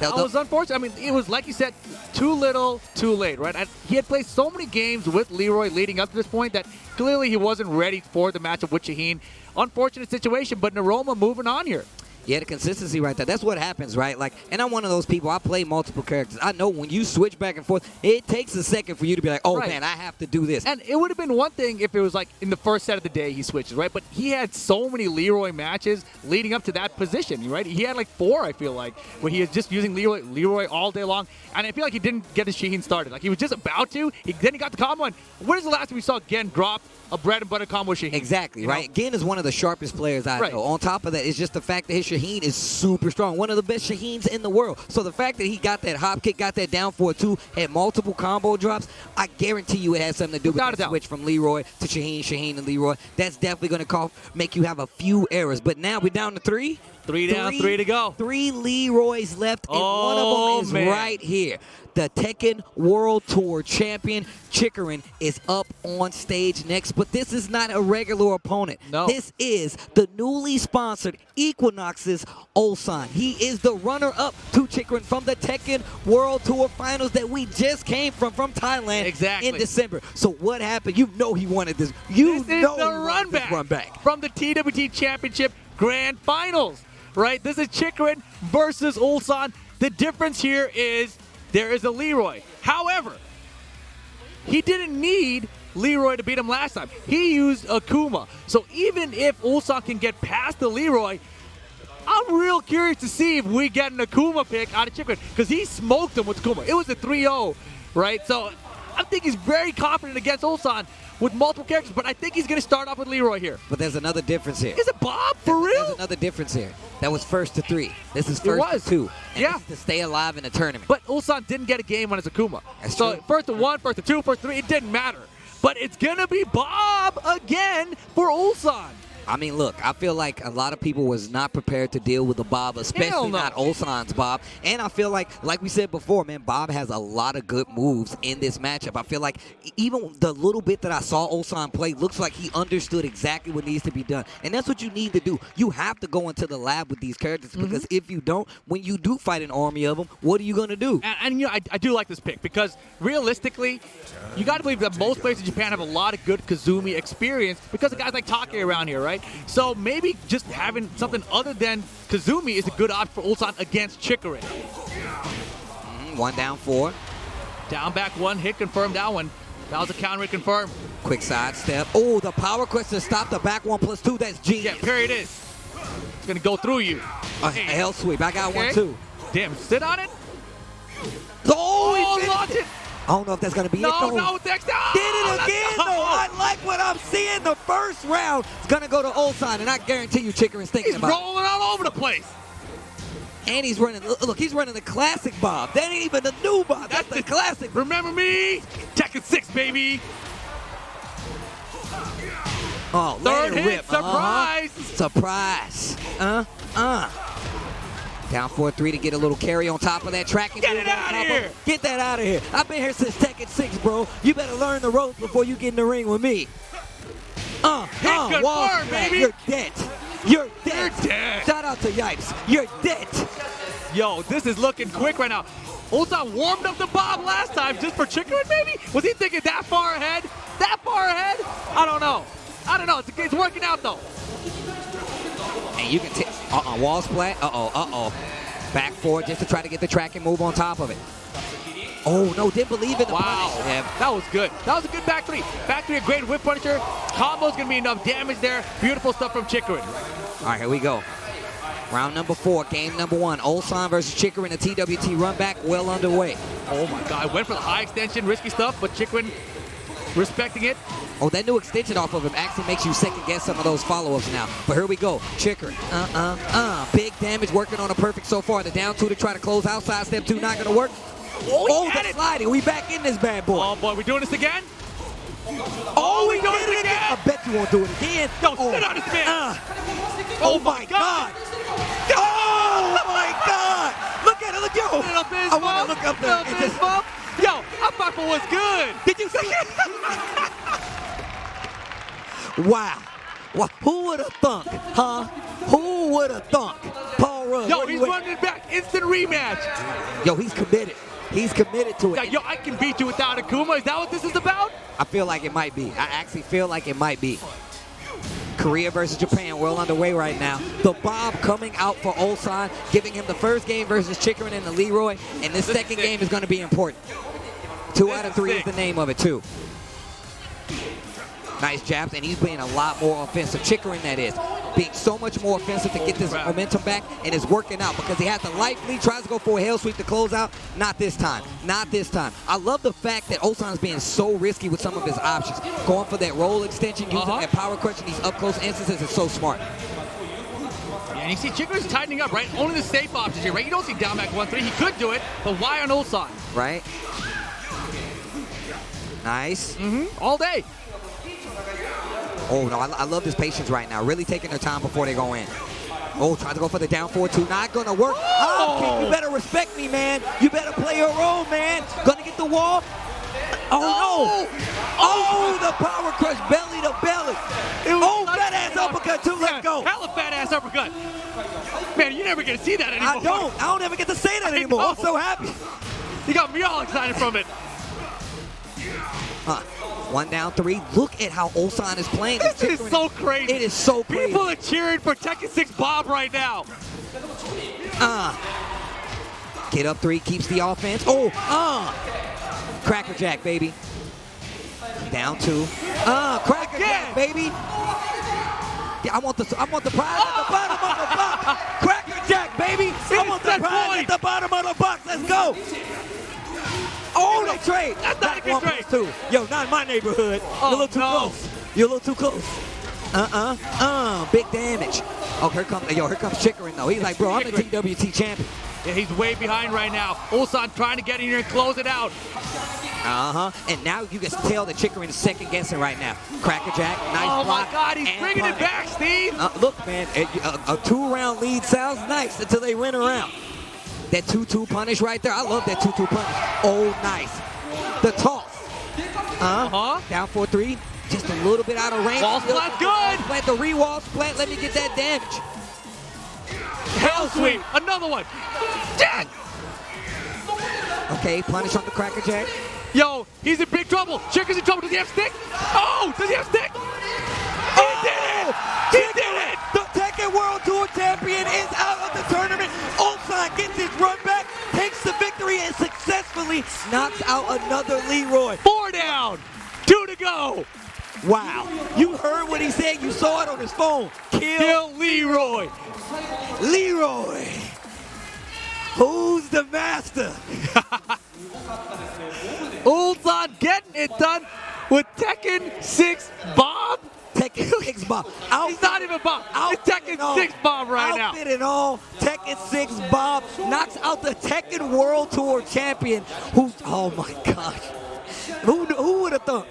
That was unfortunate. I mean, it was, like you said, too little, too late, right? And he had played so many games with Leroy leading up to this point that clearly he wasn't ready for the matchup with Shaheen. Unfortunate situation, but Noroma moving on here. Yeah, the consistency right there. That's what happens, right? Like, and I'm one of those people. I play multiple characters. I know when you switch back and forth, it takes a second for you to be like, oh, man, I have to do this. And it would have been one thing if it was like in the first set of the day he switches, right? But he had so many Leroy matches leading up to that position, right? He had like 4, I feel like, where he was just using Leroy all day long. And I feel like he didn't get his Shaheen started. Like, he was just about to. Then he got the combo. And when is the last time we saw Gen drop a bread and butter combo with Shaheen? Exactly, right? Gen is one of the sharpest players I know. On top of that, it's just the fact that his Shaheen is super strong. One of the best Shaheens in the world. So the fact that he got that hop kick, got that down 4-2, had multiple combo drops, I guarantee you it has something to do with the switch from Leroy to Shaheen, Shaheen to Leroy. That's definitely going to make you have a few errors. But now we're down to 3. 3 down, 3 to go. 3 Leroys left, and one of them is right here. The Tekken World Tour champion, Chikurin, is up on stage next. But this is not a regular opponent. No. This is the newly sponsored Equinox's Ulsan. He is the runner-up to Chikurin from the Tekken World Tour finals that we just came from Thailand in December. So what happened? You know he wanted this. This is the run back from the TWT Championship Grand Finals. Right? This is Chikurin versus Ulsan. The difference here is there is a Leroy. However, he didn't need Leroy to beat him last time. He used Akuma. So even if Ulsan can get past the Leroy, I'm real curious to see if we get an Akuma pick out of Chikurin, because he smoked him with Akuma. It was a 3-0, right? So I think he's very confident against Ulsan with multiple characters, but I think he's going to start off with Leroy here. But there's another difference here. Is it Bob? For real? There's another difference here. That was 1st to 3. This is 1st to 2. And yeah. This is to stay alive in the tournament. But Ulsan didn't get a game on his Akuma. That's so true. 1st to 1, 1st to 2, 1st to 3, it didn't matter. But it's going to be Bob again for Ulsan. I mean, look, I feel like a lot of people was not prepared to deal with the Bob, especially not Ulsan's Bob. And I feel like we said before, man, Bob has a lot of good moves in this matchup. I feel like even the little bit that I saw Ulsan play looks like he understood exactly what needs to be done. And that's what you need to do. You have to go into the lab with these characters, because if you don't, when you do fight an army of them, what are you going to do? And you know, I do like this pick, because realistically, you got to believe that most players in Japan have a lot of good Kazumi experience because of guys like Take around here, right? So maybe just having something other than Kazumi is a good option for Ulsan against Chikurin. 1 down 4. Down back one, hit confirmed that one. That was a counter hit confirmed. Quick side step. Oh, the power quest to stop the back 1+2. That's genius. Yeah, period is. It's gonna go through you. A hell sweep. I got one too. Damn, sit on it. Oh, he launch it. I don't know if that's going to be it, though. No, next time. Did it again, though. I like what I'm seeing. The first round is going to go to Ulsan, and I guarantee you Chikurin's thinking about it. He's rolling all over the place. And he's running, look, he's running the classic Bob. That ain't even the new Bob. That's the classic. Remember me? Tekken 6, baby. Oh, third hit, rip. surprise. Surprise. Down 4-3 to get a little carry on top of that tracking. Get it out of here. Get that out of here. I've been here since Tekken 6, bro. You better learn the ropes before you get in the ring with me. Wall smash. Baby. You're dead. You're dead. You're dead. Shout out to Yipes. You're dead. Yo, this is looking quick right now. Ulsan warmed up the Bob last time just for Chikurin, maybe? Was he thinking that far ahead? That far ahead? I don't know. It's working out, though. And you can take, wall splat. Back forward just to try to get the tracking move on top of it. Oh, no, didn't believe in the punish. Yeah. That was good. That was a good back three. Back three, a great whip punisher. Combo's going to be enough damage there. Beautiful stuff from Chikurin. All right, here we go. Round number 4, game number 1. Ulsan versus Chikurin, a TWT run back, well underway. Oh, my God. Went for the high extension, risky stuff, but Chikurin respecting it. Oh, that new extension off of him actually makes you second guess some of those follow-ups now. But here we go. Chikurin. Big damage, working on a perfect so far. The down 2 to try to close out. Side step 2 not going to work. Oh, the sliding. We back in this bad boy. Oh, boy. We doing this again? Oh, we doing it again. I bet you won't do it again. No, sit on this man. Oh, my God. Oh, my God. Look at it. Look, yo. I want to look up there. Yo, I'm back for what's good. Did you see it? Wow. Who would have thunk, huh? Who would have thunk? Paul Rudd. Yo, he's running it back. Instant rematch. Yo, he's committed. He's committed to it. Yo, I can beat you without Akuma. Is that what this is about? I feel like it might be. I actually feel like it might be. Korea versus Japan, well underway right now. The Bob coming out for Ulsan, giving him the first game versus Chikurin and the Leroy, and this second game is going to be important. 2 out of 3 is the name of it, too. Nice jabs, and he's being a lot more offensive. Chikurin, that is. Being so much more offensive to get this momentum back, and it's working out because he has the life lead, tries to go for a hell sweep to close out. Not this time. Not this time. I love the fact that Ulsan's being so risky with some of his options. Going for that roll extension, using that power crunch in these up-close instances is so smart. Yeah, and you see Chikurin's tightening up, right? Only the safe options here, right? You don't see down back 1-3. He could do it, but why on Ulsan? Right? Nice. All day. Oh, no, I love this patience right now. Really taking their time before they go in. Oh, trying to go for the down 4-2. Not going to work. Oh, you better respect me, man. You better play your role, man. Going to get the wall. Oh, no. Oh, the power crush belly to belly. Oh, fat ass uppercut, too. Let's go. Hella fat ass uppercut. Man, you're never going to see that anymore. I don't ever get to say that anymore. I'm so happy. You got me all excited from it. 1 down 3. Look at how Ulsan is playing. This is so crazy. It is so crazy. People are cheering for Tekken 6 Bob right now. Get up 3, keeps the offense. Oh, Cracker Jack, baby. Down 2. Cracker Jack, baby. Yeah, I want the prize at the bottom of the box. Cracker Jack, baby. I want the prize at the bottom of the box. Let's go. Oh, they trade. That's not a good trade. Yo, not in my neighborhood. You're a little too close. You're a little too close. Big damage. Oh, here comes Chikurin, though. He's like, bro, I'm the TWT champion. Yeah, he's way behind right now. Ulsan trying to get in here and close it out. And now you can tell that Chikurin is second guessing right now. Cracker Jack, nice block. Oh, my God, he's bringing it back, Steve. Look, man, a 2-round lead sounds nice until they win around. That 2-2 punish right there. I love that 2-2 punish. Oh, nice. The toss. Down 4-3. Just a little bit out of range. Wall splat good. Splat the re-wall splat. Let me get that damage. Hell sweep. Another one. Jack. Okay, punish on the Cracker Jack. Yo, he's in big trouble. Chikurin's in trouble. Does he have stick? Oh, does he have stick? He did it. He did it. The Tekken World Tour champion is out of the tournament. Ulsan gets his run back, takes the victory, and successfully successfully knocks out another Leroy. 4 down, 2 to go. Wow. You heard what he said. You saw it on his phone. Kill Leroy. Leroy. Who's the master? Ulsan getting it done with Tekken 6 Bob. Tekken 6 Bob. He's not even Bob. It's Tekken 6 Bob right now. Outfit and all, Tekken 6 Bob knocks out the Tekken World Tour champion. Oh my gosh. Who would have thought?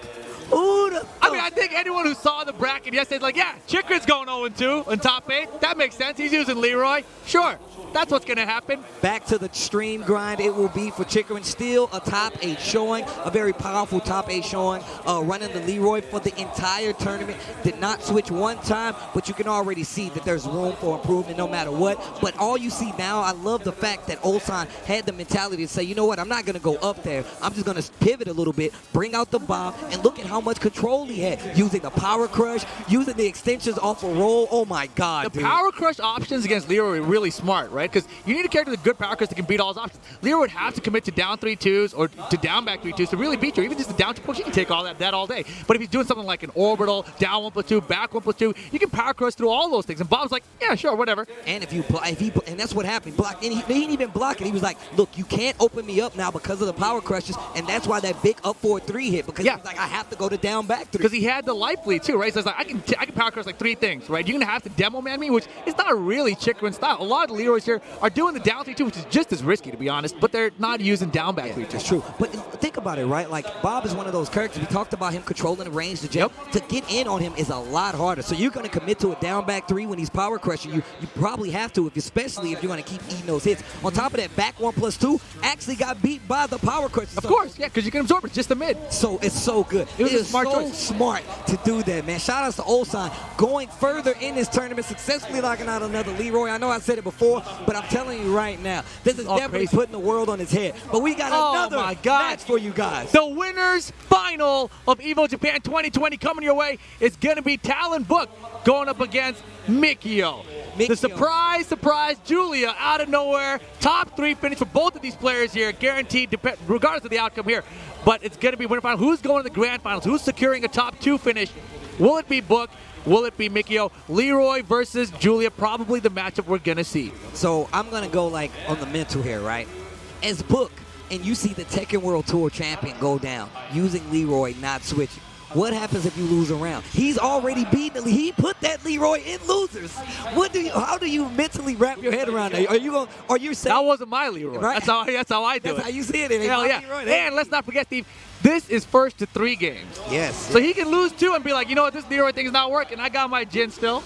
I mean, I think anyone who saw the bracket yesterday, like, yeah, Chikurin's going 0-2 in top 8. That makes sense. He's using Leroy. Sure, that's what's going to happen. Back to the stream grind it will be for Chikurin. Still a top 8 showing, a very powerful top 8 showing. Running the Leroy for the entire tournament. Did not switch one time, but you can already see that there's room for improvement no matter what. But all you see now, I love the fact that Ulsan had the mentality to say, you know what, I'm not going to go up there. I'm just going to pivot a little bit, bring out the bomb, and look at how much control he had. Using the power crush, using the extensions off a roll. Oh my God, The power crush options against Leroy are really smart, right? Because you need a character with good power crush that can beat all his options. Leroy would have to commit to down 3-2s or to down back 3-2s to really beat you. Even just the down 2 push, he can take all that all day. But if he's doing something like an orbital, down 1+2, back 1+2, you can power crush through all those things. And Bob's like, yeah, sure, whatever. And if and that's what happened. Block, and he didn't even block it. He was like, look, you can't open me up now because of the power crushes, and that's why that big up 4-3 hit, because he was like, I have to go to down back 3. Because he had the life lead too, right? So it's like, I can power crush like 3 things, right? You're going to have to demo man me, which is not really Chikurin style. A lot of the Leroys here are doing the down 3-2, which is just as risky, to be honest, but they're not using down back 3-2. That's true. But think about it, right? Like, Bob is one of those characters. We talked about him controlling the range, the jump. Yep. To get in on him is a lot harder. So you're going to commit to a down back 3 when he's power crushing you. You probably have to, especially if you're going to keep eating those hits. On top of that, back 1+2 actually got beat by the power crush. Of course, yeah, because you can absorb it, just the mid. So it's so good. It was a smart so choice. Smart to do that, man. Shout outs to Ulsan going further in this tournament, successfully knocking out another Leroy. I know I said it before, but I'm telling you right now, this is definitely crazy. putting the world on its head. But we got another match for you guys. The winners final of EVO Japan 2020 coming your way is going to be Talon Book going up against Mikio. The surprise Julia out of nowhere. Top 3 finish for both of these players here, guaranteed, regardless of the outcome here. But it's going to be winner final. Who's going to the grand finals? Who's securing a top 2 finish? Will it be Book? Will it be Mikio? Leroy versus Julia, probably the matchup we're going to see. So I'm going to go like on the mental here, right? As Book, and you see the Tekken World Tour champion go down using Leroy, not switching. What happens if you lose a round? He's already beaten. He put that Leroy in losers. How do you mentally wrap your head around that? Are you saying that wasn't my Leroy? Right? That's how I do it. That's how you see it. Hell yeah. Leroy. And let's not forget, Steve, this is first to 3 games. Yes. So he can lose 2 and be like, you know what, this Leroy thing is not working. I got my Jin still.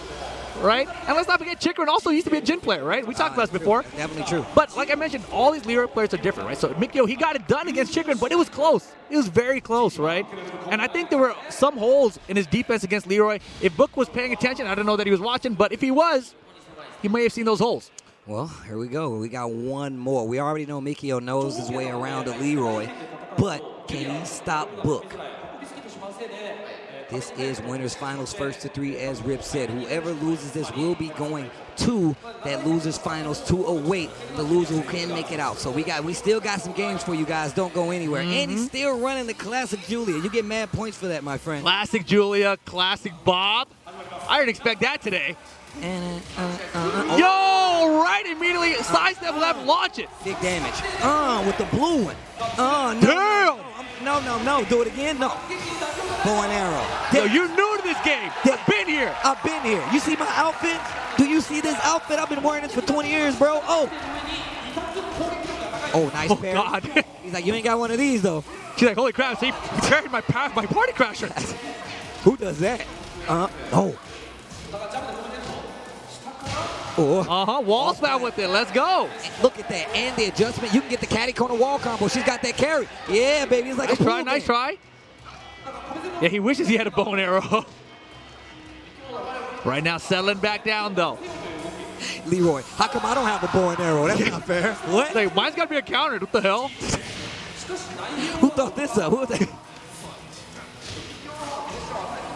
Right? And let's not forget, Chikurin also used to be a Jin player, right? We talked about this before. Definitely true. But like I mentioned, all these Leroy players are different, right? So Mikio, he got it done against Chikurin, but it was close. It was very close, right? And I think there were some holes in his defense against Leroy. If Book was paying attention, I don't know that he was watching, but if he was, he may have seen those holes. Well, here we go. We got one more. We already know Mikio knows his way around a Leroy, but can he stop Book? This is winners finals first to 3, as Rip said. Whoever loses this will be going to that losers finals to await the loser who can make it out. So we still got some games for you guys. Don't go anywhere. And he's still running the classic Julia. You get mad points for that, my friend. Classic Julia, classic Bob. I didn't expect that today. Yo, right immediately, sidestep left, launch it. Big damage. With the blue one. No. Do it again? No. Bow and arrow. Yo, you're new to this game. I've been here. I've been here. You see my outfit? Do you see this outfit? I've been wearing this for 20 years, bro. Oh, nice pair. God. He's like, you ain't got one of these, though. She's like, holy crap, he carried my party crasher. Who does that? Oh. Wall spam with it. Let's go. Look at that. And the adjustment. You can get the catty corner wall combo. She's got that carry. Yeah, baby. It's like nice try. Yeah, he wishes he had a bow and arrow. Right now, settling back down, though. Leroy, how come I don't have a bow and arrow? That's not fair. What? Like, mine's got to be a counter. What the hell? Who thought this up? Who was that?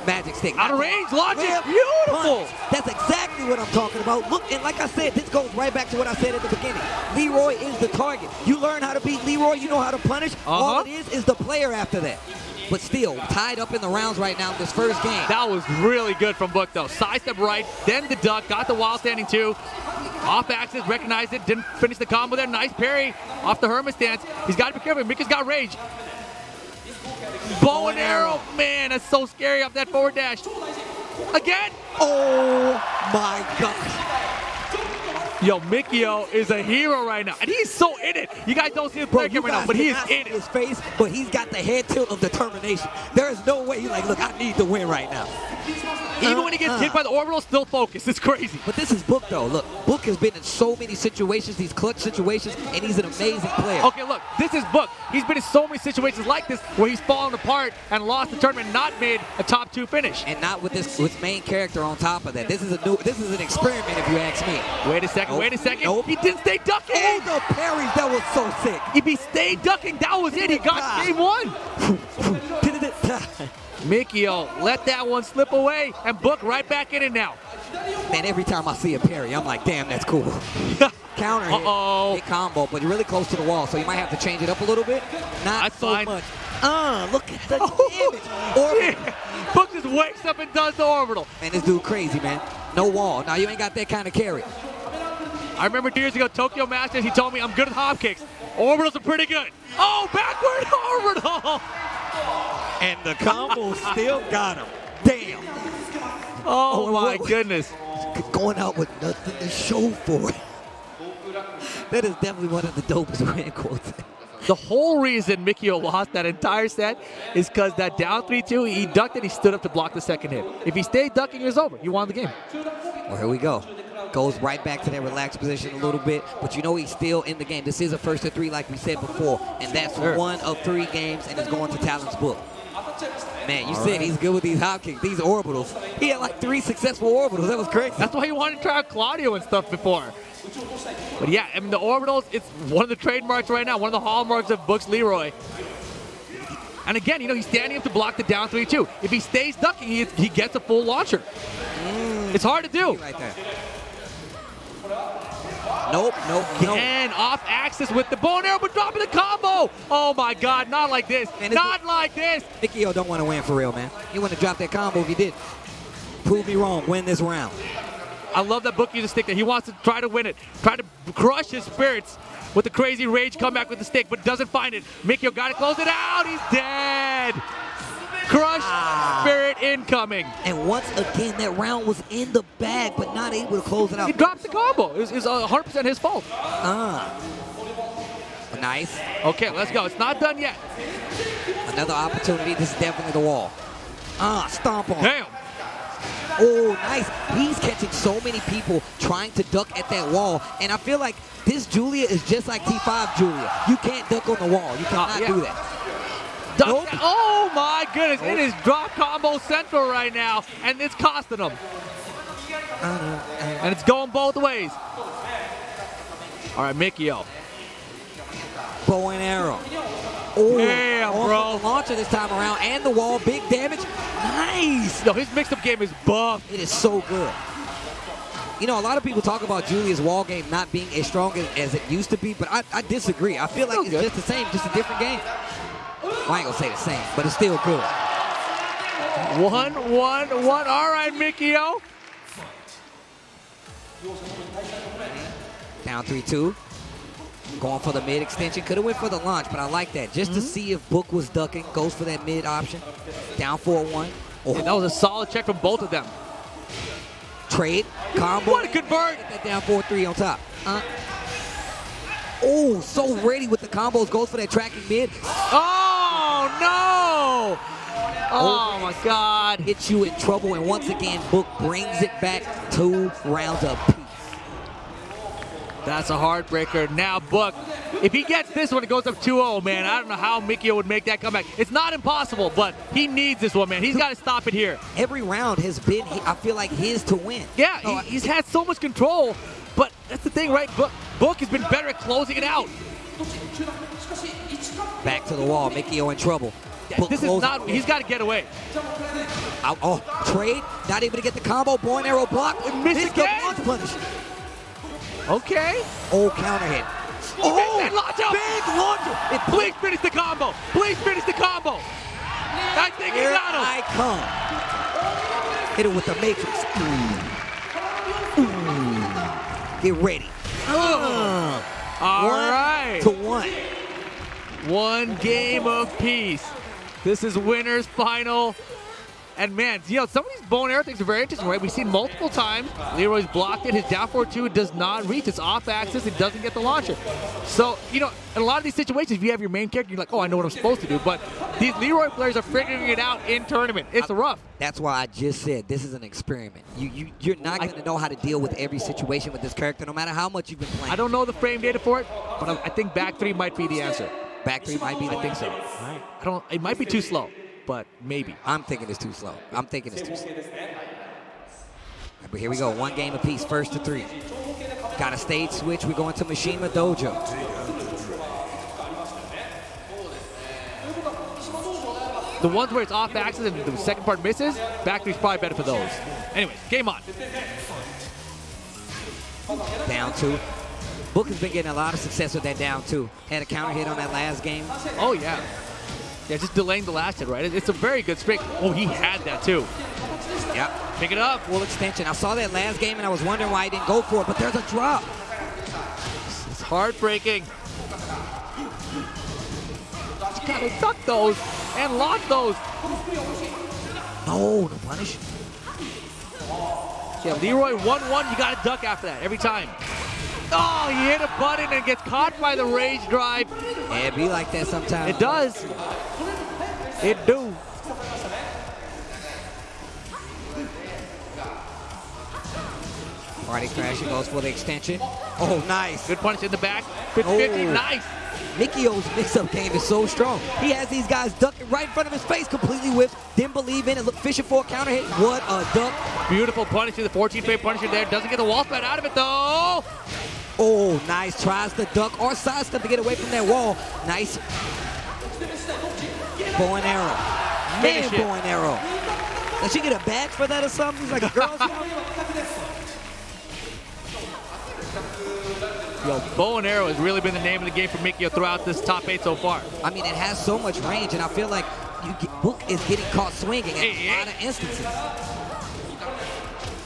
Magic stick. Out of range, launch it. Beautiful. Punch. That's exactly what I'm talking about. Look, and like I said, this goes right back to what I said at the beginning. Leroy is the target. You learn how to beat Leroy, you know how to punish. All it is the player after that. But still, tied up in the rounds right now in this first game. That was really good from Book, though. Sidestep right, then the duck, got the wild standing too. Off axis, recognized it, didn't finish the combo there. Nice parry off the Hermit stance. He's got to be careful. Mikio's got rage. Bow and arrow. Man, that's so scary off that forward dash. Again. Oh my gosh. Yo, Mikio is a hero right now, and he's so in it. You guys don't see his player right now, but he is in it. His face, but he's got the head tilt of determination. There is no way he's like, look, I need to win right now. Even when he gets hit by the orbital, still focused. It's crazy. But this is Book, though. Look, Book has been in so many situations, these clutch situations, and he's an amazing player. Okay, look, this is Book. He's been in so many situations like this where he's fallen apart and lost the tournament, not made a top 2 finish. And not with this main character on top of that. This is an experiment, if you ask me. Wait a second, wait a second. Nope. He didn't stay ducking. Oh, the parries, that was so sick. If he stayed ducking, that was it. He got game 1. Mikio let that one slip away, and Book right back in it now. Man, every time I see a parry, I'm like, damn, that's cool. Counter hit combo, but you're really close to the wall, so you might have to change it up a little bit. Not so much. Look at the damage. Yeah. Book just wakes up and does the orbital. Man, this dude crazy, man. No wall. Now, you ain't got that kind of carry. I remember 2 years ago, Tokyo Masters, he told me I'm good at hop kicks. Orbitals are pretty good. Oh, backward orbital. And the combo still got him. Damn. Oh my goodness. Going out with nothing to show for it. That is definitely one of the dopest win quotes. The whole reason Mikio lost that entire set is because that down 3-2, he ducked and he stood up to block the second hit. If he stayed ducking, it was over. He won the game. Well, here we go. Goes right back to that relaxed position a little bit, but you know he's still in the game. This is a 1st to 3 like we said before, and that's 1 of 3 games, and it's going to Talon's book. Man, you said he's good with these hop kicks, these orbitals. He had like 3 successful orbitals. That was crazy. That's why he wanted to try out Claudio and stuff before. But yeah, I mean, the orbitals, it's one of the trademarks right now, one of the hallmarks of Book's Leroy. And again, you know, he's standing up to block the down 3-2. If he stays ducking, he gets a full launcher. It's hard to do. Right there. Nope. And off axis with the bow and arrow, but dropping the combo. Oh my God, not like this. Man, not like this. Mikio don't want to win for real, man. He wouldn't have dropped that combo if he did. Prove me wrong, win this round. I love that Book used a stick there. He wants to try to win it, try to crush his spirits with the crazy rage comeback with the stick, but doesn't find it. Mikio got to close it out. He's dead. Crushed spirit incoming. And once again, that round was in the bag, but not able to close it out. He dropped the combo. It was 100% his fault. Nice. Okay, let's go. It's not done yet. Another opportunity. This is definitely the wall. Stomp on. Damn. Oh, nice. He's catching so many people trying to duck at that wall, and I feel like this Julia is just like T5 Julia. You can't duck on the wall. You cannot do that. Nope. Oh my goodness, it is drop combo central right now, and it's costing him. And it's going both ways. All right, Mikio. Bow and arrow. Oh, damn, bro. The launcher this time around, and the wall, big damage. Nice. Yo, his mix-up game is buff. It is so good. You know, a lot of people talk about Julia's wall game not being as strong as it used to be, but I disagree. I feel like it's just the same, just a different game. Well, I ain't gonna say the same, but it's still good. 1-1-1. All right, Mikio. Down 3-2. Going for the mid extension. Could have went for the launch, but I like that. Just to see if Book was ducking. Goes for that mid option. Down 4-1. Oh. That was a solid check from both of them. Trade. Combo. What a convert. Get that down 4-3 on top. Oh, so ready with the combos. Goes for that tracking mid. Oh, no. Oh, my God. Gets you in trouble, and once again, Book brings it back 2 rounds apiece. That's a heartbreaker. Now, Book, if he gets this one, it goes up 2-0, man. I don't know how Mikio would make that comeback. It's not impossible, but he needs this one, man. He's got to stop it here. Every round has been, I feel like, his to win. Yeah, he's had so much control, but that's the thing, right? Book has been better at closing it out. Back to the wall. Mikio in trouble. Book This is closing. not, he's got to get away. Oh, trade, not able to get the combo. Bow and arrow block. Missed the again. launch punish. Okay. Oh, counter hit. Big launch up. Big launcher. It Please finish the combo. Please finish the combo. I think he Here got him. I come. Hit it with the Matrix. Get ready. All right. 1-1. One game apiece. This is winner's final. And man, you know, some of these bow and arrow things are very interesting, right? We've seen multiple times. Leroy's blocked it. His down forward 2 does not reach. It's off axis. It doesn't get the launcher. So, you know, in a lot of these situations, if you have your main character, you're like, oh, I know what I'm supposed to do. But these Leroy players are figuring it out in tournament. It's rough. That's why I just said this is an experiment. You're not going to know how to deal with every situation with this character, no matter how much you've been playing. I don't know the frame data for it, but I think back 3 might be the answer. Back 3 might be the I think so. I don't. It might be too slow, but maybe. I'm thinking it's too slow. I'm thinking it's too slow. But here we go. One game apiece, first to 3. Got a stage switch. We're going to Mishima Dojo. The ones where it's off axis and the second part misses, back 3's probably better for those. Anyways, game on. Down 2. Book has been getting a lot of success with that down 2. Had a counter hit on that last game. Oh, yeah. Yeah, just delaying the last hit, right? It's a very good streak. Oh, he had that, too. Yep. Pick it up. Full extension. I saw that last game and I was wondering why he didn't go for it, but there's a drop. It's heartbreaking. You gotta duck those and lock those. No, the punish. Yeah, Leroy 1-1, you gotta duck after that every time. Oh, he hit a button and gets caught by the rage drive. Yeah, it be like that sometimes. It does. It do. Party crashing goes for the extension. Oh, nice. Good punish in the back. 50-50, Oh. nice. Mikio's mix-up game is so strong. He has these guys ducking right in front of his face, completely whipped. Didn't believe in it. Look, fishing for a counter hit. What a duck. Beautiful punisher, the 14-fade punisher there. Doesn't get the wall spat out of it, though. Oh, nice. Tries to duck or sidestep to get away from that wall. Nice. Bow and arrow. Man, Finish it. bow and arrow. Does she get a badge for that or something? He's like a girl scout? Yo, bow and arrow has really been the name of the game for Mikio throughout this top 8 so far. I mean, it has so much range, and I feel like Book is getting caught swinging in a lot of instances.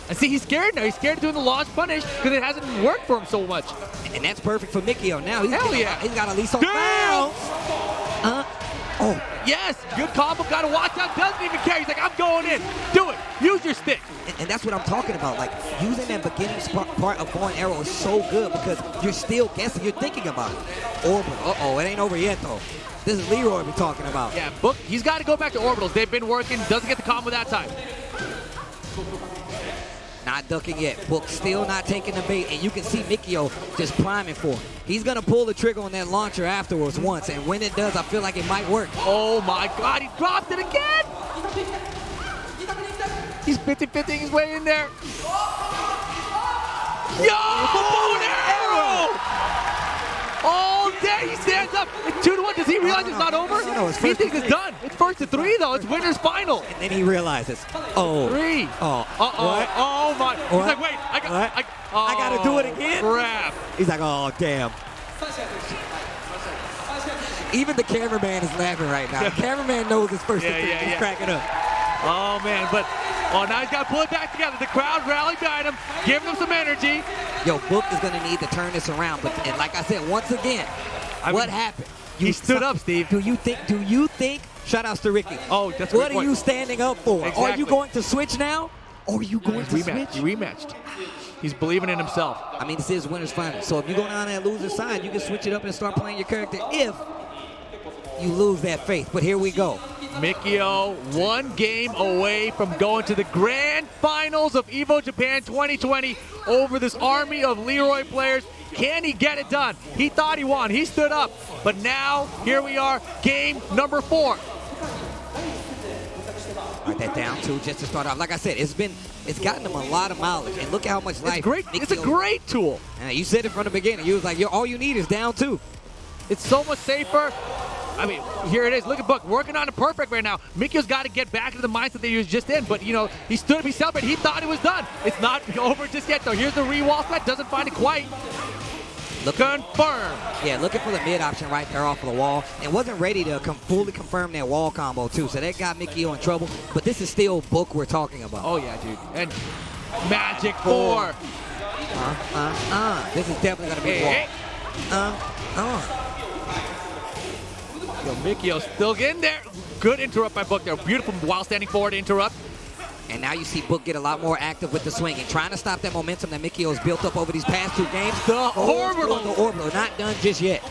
And see, he's scared now. He's scared of doing the launch punish because it hasn't worked for him so much. And that's perfect for Mikio. Now he's Hell getting, yeah. he's got at least on Damn. bounce. Oh, Yes, good combo. Got to watch out. Doesn't even care. He's like, I'm going in. Do it. Use your stick. and that's what I'm talking about. Like, using that beginning part of bow and arrow is so good because you're still guessing. You're thinking about it. Orbital. Uh-oh, it ain't over yet, though. This is Leroy we're talking about. Yeah, Book, he's got to go back to orbitals. They've been working. Doesn't get the combo that time. Not ducking yet. Book still not taking the bait, and you can see Mikio just priming for it. He's going to pull the trigger on that launcher afterwards once, and when it does, I feel like it might work. Oh, my God. He dropped it again. He's 50-50 his way in there. Yo! Bow and arrow! Oh, there he stands up. It's 2-1. Does he realize it's not over? No, it's He first thinks to it's three. done. It's first to 3, though. It's winner's final. And then he realizes, oh. 3. Oh. Uh-oh. What? Oh, my. He's What? like, wait. I What? gotta do it again? Crap. He's like, oh, damn. Even the cameraman is laughing right now. The cameraman knows it's first to 3. Yeah, He's yeah. cracking up. Oh, man. But, now he's got to pull it back together. The crowd rallied behind him, giving him some energy. Yo, Book is going to need to turn this around. But and like I said, once again, what happened? He stood up, Steve. Do you think, shout outs to Ricky. Oh, that's a what good are point. you standing up for? Are Exactly. you going to switch now? Or are you going to He switch? rematched. He's believing in himself. I mean, this is winner's final. So if you go down that loser's side, you can switch it up and start playing your character if you lose that faith. But here we go. Mikio, 1 game away from going to the grand finals of EVO Japan 2020 over this army of Leroy players. Can he get it done? He thought he won. He stood up. But now, here we are, game number 4. All right, that down 2 just to start off. Like I said, it's gotten him a lot of mileage. And look at how much life. It's great. It's a great tool. And you said it from the beginning. You was like, all you need is down 2. It's so much safer. I mean, here it is. Look at Book working on it perfect right now. Mikio's got to get back into the mindset that he was just in, but you know, he stood up, he celebrated. He thought it was done. It's not over just yet, though. Here's the re-wall set. Doesn't find it quite. Confirm. Yeah, looking for the mid option right there off of the wall, and wasn't ready to fully confirm that wall combo too. So that got Mikio in trouble. But this is still Book we're talking about. Oh yeah, dude. And Magic 4. This is definitely gonna be wall. Yo, Mikio still getting there. Good interrupt by Book there. Beautiful while standing forward interrupt. And now you see Book get a lot more active with the swing and trying to stop that momentum that Mikio has built up over these past 2 games. The orbital. The orbital, not done just yet.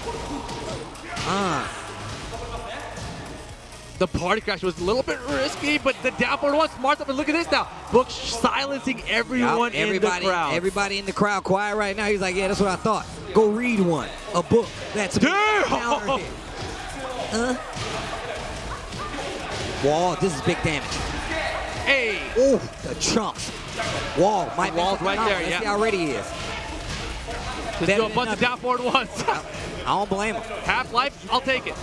The party crash was a little bit risky, but the down forward one, smart stuff. And look at this now. Book silencing everyone in the crowd. Everybody in the crowd quiet right now. He's like, yeah, that's what I thought. Go read one. A book. That's a counter hit. Wall, this is big damage. Hey. Oh, the chunks. Wall might Wall's be right there, Let's yeah. see how ready he is. Just do a bunch of down forward ones. I don't blame him. Half-life, I'll take it.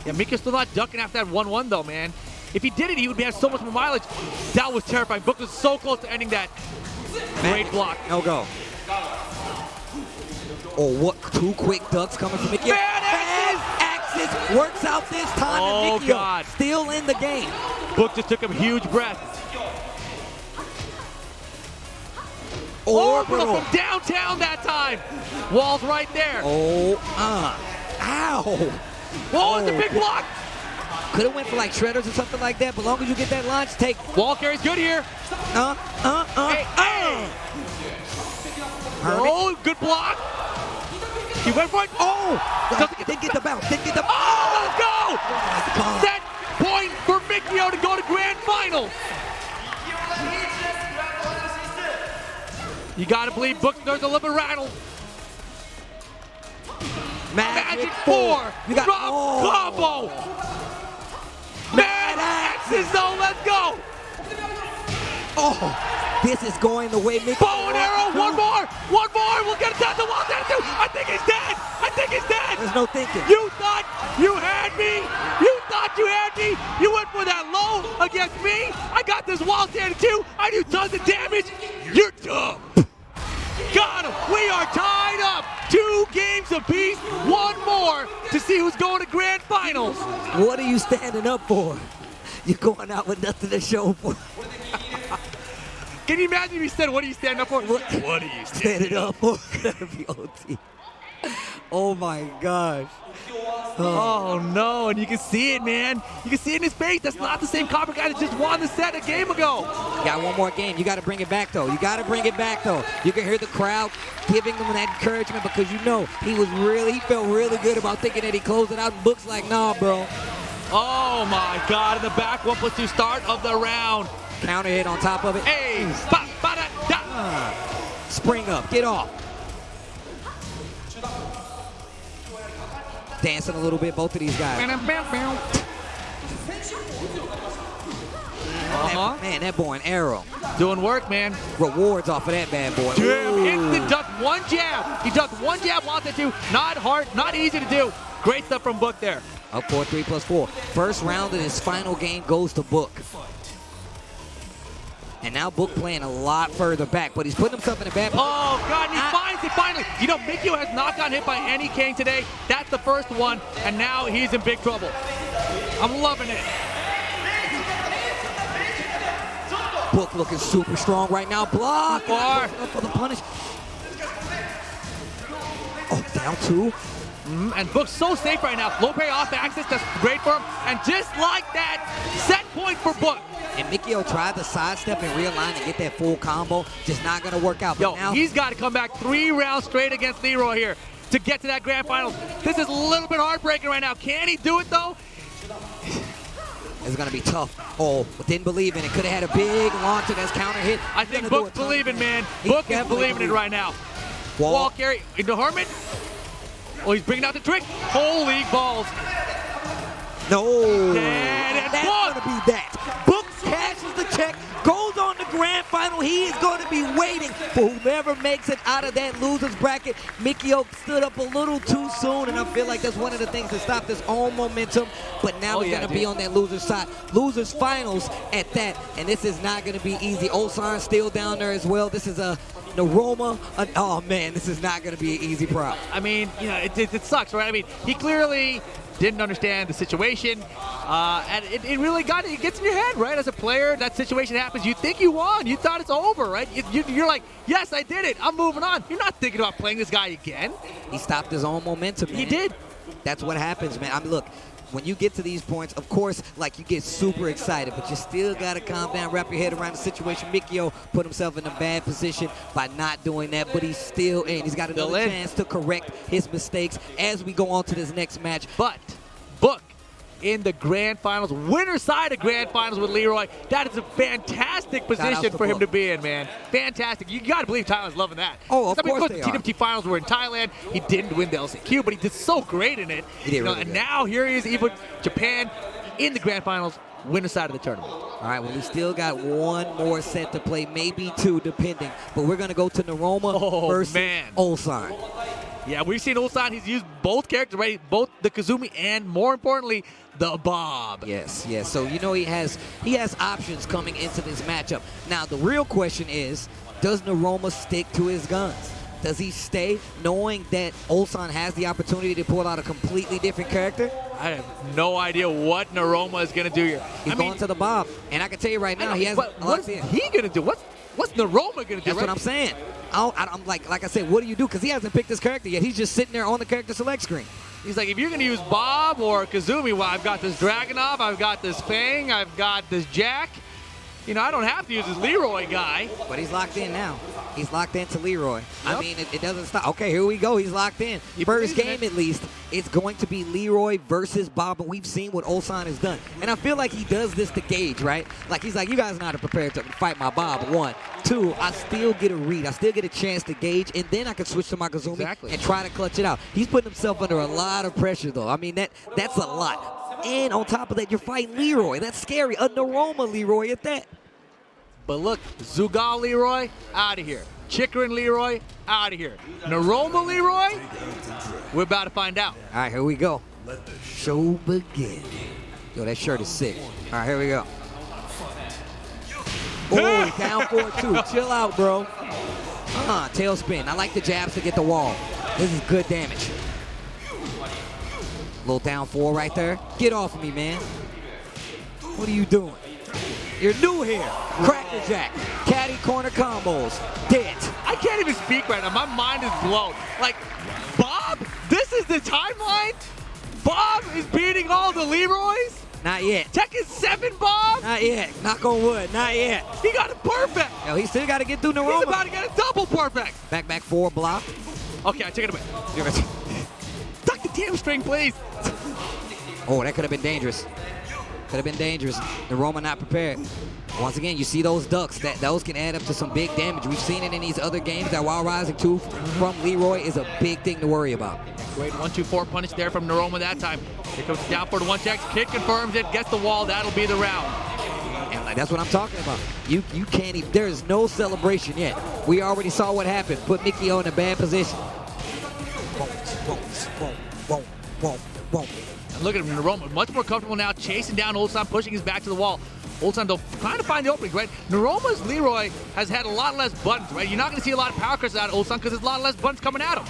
Yeah, Mikio's still not ducking after that 1-1 though, man. If he did it, he would have so much more mileage. That was terrifying. Book was so close to ending that. Great block. No go. Oh, what 2 quick ducks coming from Mikio. Bad Axis works out this time. Oh, and Mikio God. still in the game. Book just took a huge breath. Orbital from downtown that time. Wall's right there. Oh, ow. Wall is the big block. Could have went for like shredders or something like that, but long as you get that launch, take. Wall carries good here. Hey. Oh, good block. He went for it. Didn't get the bounce. Didn't get the. Oh, let's go. Oh my God. Set point for Mikio to go to grand finals. You gotta believe Book's nerves a little bit rattled. Magic 4. You got drop combo. Mad axes though. Let's go. Oh, this is going the way Mikio. Bow and arrow. One more. We'll get it down to wall. I think he's dead. There's no thinking. You thought you had me. You went for that low against me. I got this wall standing too. I do tons of damage. You're dumb. Got him. We are tied up. 2 games apiece. 1 more to see who's going to grand finals. What are you standing up for? You're going out with nothing to show for. Can you imagine if he said, what are you standing up for? What are you Standing up for? That'd be OT. Oh my gosh. Oh no, and you can see it, man. You can see it in his face. That's not the same Copper guy that just won the set a game ago. You got 1 more game. You got to bring it back, though. You can hear the crowd giving him that encouragement because you know he felt really good about thinking that he closed it out. And Book's like, nah, bro. Oh my God, in the back 1+2 start of the round. Counter hit on top of it. Hey, ba-da-da. Spring up, get off. Dancing a little bit, both of these guys. Man, that bow and arrow. Doing work, man. Rewards off of that bad boy. Damn, instant duck, 1 jab. He ducked 1 jab, lost it 2. Not hard, not easy to do. Great stuff from Book there. Up 4-3 plus 4. First round in his final game goes to Book. And now Book playing a lot further back, but he's putting himself in a bad position. Oh, God, and he finds it finally. You know, Mikio has not gotten hit by any cane today. That's the first one, and now he's in big trouble. I'm loving it. Book looking super strong right now. Block. For the punish. Oh, down 2. And Book's so safe right now. Low parry off axis, that's great for him. And just like that, set point for Book. And Mikio tried to sidestep and realign and get that full combo. Just not going to work out. But now he's got to come back 3 rounds straight against Leroy here to get to that grand finals. This is a little bit heartbreaking right now. Can he do it, though? It's going to be tough. Oh, didn't believe in it. Could have had a big launch and that's counter hit. I think Book's believing, man. Book is believing it right now. Wall carry into Herman. Oh, he's bringing out the trick. Holy balls. No. And that's going to be that. Book cashes the check, goes on to grand final. He is going to be waiting for whomever makes it out of that loser's bracket. Mikio stood up a little too soon, and I feel like that's one of the things that stopped his own momentum. But now he's going to be on that loser's side. Loser's finals at that, and this is not going to be easy. Ulsan still down there as well. This is a Noroma. Oh, man, this is not going to be an easy prop. I mean, you know, it sucks, right? I mean, he clearly didn't understand the situation, and it really it gets in your head, right? As a player, that situation happens. You think you won. You thought it's over, right? You're like, yes, I did it. I'm moving on. You're not thinking about playing this guy again. He stopped his own momentum, man. He did. That's what happens, man. I mean, look, when you get to these points, of course, like, you get super excited, but you still got to calm down, wrap your head around the situation. Mikio put himself in a bad position by not doing that, but he's still in. He's got another chance to correct his mistakes as we go on to this next match. But book in the grand finals, winner side of grand finals with Leroy. That is a fantastic position for him to be in, man. Fantastic. You got to believe Thailand's loving that. Oh, of course the TWT finals were in Thailand. He didn't win the LCQ, but he did so great in it. He did really and good. now here he is, even Japan in the grand finals, winner side of the tournament. All right, well, we still got one more set to play, maybe two, depending. But we're going to go to Noroma versus Ulsan. Yeah, we've seen Ulsan. He's used both characters, right? Both the Kazumi and, more importantly, the Bob. Yes, yes. So, you know, he has options coming into this matchup. Now, the real question is, does Noroma stick to his guns? Does he stay knowing that Ulsan has the opportunity to pull out a completely different character? I have no idea what Noroma is going to do here. He's going to the Bob. And I can tell you right now, he has what's he going to do? What's Noroma going to do? That's what I'm saying. I'm like I said, what do you do? Because he hasn't picked his character yet. He's just sitting there on the character select screen. He's like, if you're going to use Bob or Kazumi, well, I've got this Dragunov, I've got this Fang, I've got this Jack. You know, I don't have to use this Leroy guy. But he's locked in now. He's locked into Leroy. Yep. I mean, it doesn't stop. Okay, here we go. He's locked in. First game, at least, it's going to be Leroy versus Bob, and we've seen what Ulsan has done. And I feel like he does this to gauge, right? Like, he's like, you guys are not prepared to fight my Bob, one. Two, I still get a read. I still get a chance to gauge, and then I can switch to my Kazumi and try to clutch it out. He's putting himself under a lot of pressure, though. I mean, that's a lot. And on top of that, you're fighting Leroy. That's scary. A Noroma Leroy at that. But look, Zeugal Leroy, out of here. Chikurin Leroy, out of here. Noroma Leroy, we're about to find out. All right, here we go. Show begin. Yo, that shirt is sick. All right, here we go. Oh, down 4-2. Chill out, bro. Tailspin. I like the jabs to get the wall. This is good damage. Little down 4 right there. Get off of me, man. What are you doing? You're new here. Cracker Jack. Caddy corner combos. Dead. I can't even speak right now. My mind is blown. Like, Bob? This is the timeline? Bob is beating all the Leroys? Not yet. Tekken 7 Bob? Not yet. Knock on wood. Not yet. He got it perfect. Yo, he still got to get through Noroma. He's about to get a double perfect. Back 4 block. Okay, I take it away. Tuck the damn string, please. Oh, that could have been dangerous. Could have been dangerous. Noroma not prepared. Once again, you see those ducks. Those can add up to some big damage. We've seen it in these other games. That Wild Rising 2 from Leroy is a big thing to worry about. Great 1-2-4 punish there from Noroma that time. Here comes down for the 1-check. Kick confirms it. Gets the wall. That'll be the round. And like, that's what I'm talking about. You can't even. There is no celebration yet. We already saw what happened. Put Mikio in a bad position. Look at him, Noroma, much more comfortable now, chasing down Ulsan, pushing his back to the wall. Ulsan, though, trying to find the opening, right? Noroma's Leroy has had a lot less buttons, right? You're not going to see a lot of power crosses out of Ulsan because there's a lot less buttons coming at him.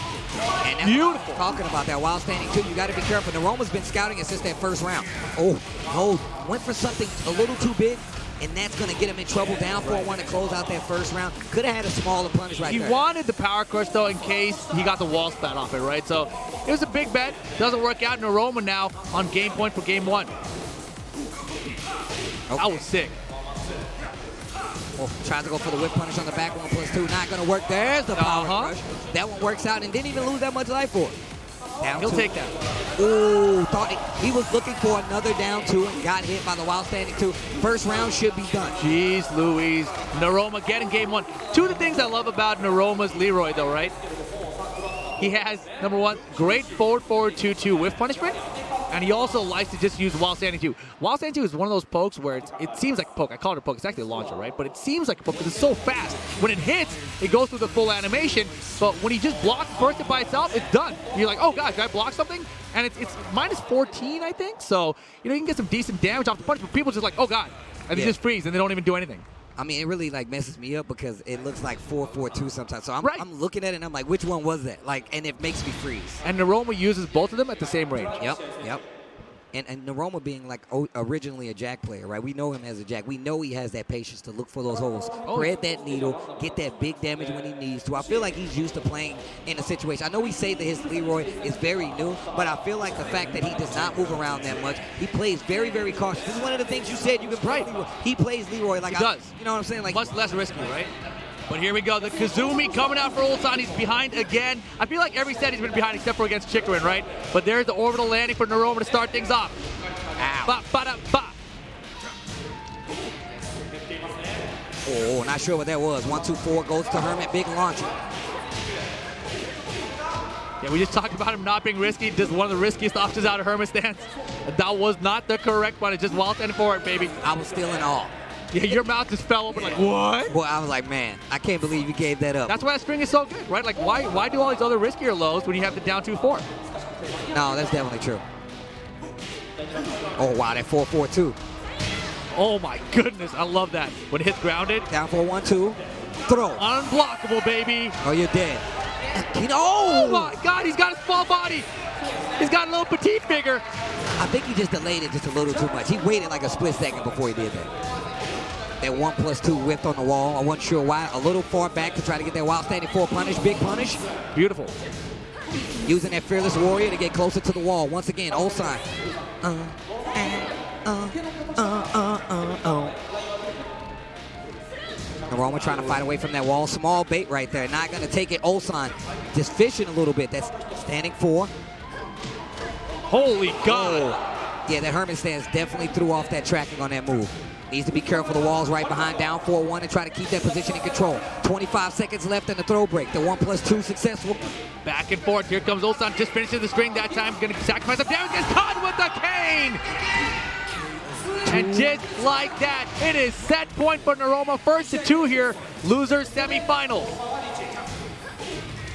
And that's beautiful. Talking about that while standing, too. You got to be careful. Noroma's been scouting it since that first round. Oh, went for something a little too big, and that's going to get him in trouble. Down 4-1 to close out that first round. Could have had a smaller punish right there. He wanted the power crush, though, in case he got the wall spat off it, right? So it was a big bet. Doesn't work out. Noroma now on game point for game 1. Okay. That was sick. Oh, tries to go for the whip punish on the back 1+2. Not going to work. There's the power crush. That one works out and didn't even lose that much life for it. Down He'll 2. take that. Oh, thought he was looking for another down 2 and got hit by the while standing 2. First round should be done. Jeez Louise. Noroma getting game 1. Two of the things I love about Noroma's Leroy, though, right? He has, number 1, great forward 2-2 whiff punishment. And he also likes to just use while standing 2. While standing 2 is one of those pokes where it seems like a poke. I call it a poke. It's actually a launcher, right? But it seems like a poke because it's so fast. When it hits, it goes through the full animation. But when he just blocks burst it by itself, it's done. You're like, oh gosh, did I block something? And it's minus 14, I think. So, you know, you can get some decent damage off the punch, but people just like, oh god. And they just freeze and they don't even do anything. I mean, it really like messes me up because it looks like 4-4-2 sometimes. So I'm looking at it and I'm like, which one was that? Like, and it makes me freeze. And Noroma uses both of them at the same range. Yep. And Noroma being like originally a Jack player, right? We know him as a Jack. We know he has that patience to look for those holes, thread that needle, get that big damage when he needs to. I feel like he's used to playing in a situation. I know we say that his Leroy is very new, but I feel like the fact that he does not move around that much, he plays very, very cautious. This is one of the things you said you can play Leroy. He plays Leroy like he does. You know what I'm saying? Like much less risky, right? But here we go, the Kazumi coming out for Ulsan. He's behind again. I feel like every set he's been behind except for against Chikurin, right? But there's the orbital landing for Noroma to start things off. Ow. Ba, ba, da, ba. Oh, not sure what that was. 1-2-4 goes to Hermit, big launcher. Yeah, we just talked about him not being risky. Just one of the riskiest options out of Hermit's stance. That was not the correct one. It's just while standing forward, baby. I was still in awe. Yeah, your mouth just fell open like, what? Boy, I was like, man, I can't believe you gave that up. That's why that string is so good, right? Like, why do all these other riskier lows when you have the down 2-4? No, that's definitely true. Oh, wow, that 4-4-2. Oh, my goodness. I love that. When it hits grounded. Down for 1-2. Throw. Unblockable, baby. Oh, you're dead. Oh, my God. He's got a small body. He's got a little petite figure. I think he just delayed it just a little too much. He waited like a split second before he did that. That 1+2 whipped on the wall. I wasn't sure why. A little far back to try to get that wild standing 4 punish. Big punish. Beautiful. Using that Fearless Warrior to get closer to the wall. Once again, Ulsan. Noroma trying to fight away from that wall. Small bait right there. Not going to take it. Ulsan just fishing a little bit. That's standing 4. Holy God. Oh. Yeah, that Hermit stance definitely threw off that tracking on that move. Needs to be careful. The wall's right behind, down 4-1, and try to keep that position in control. 25 seconds left in the throw break. The 1+2 successful. Back and forth. Here comes Ulsan. Just finishes the string that time. Going to sacrifice some damage. Gets caught with the cane. And just like that, it is set point for Noroma. First to 2 here. Losers semifinals.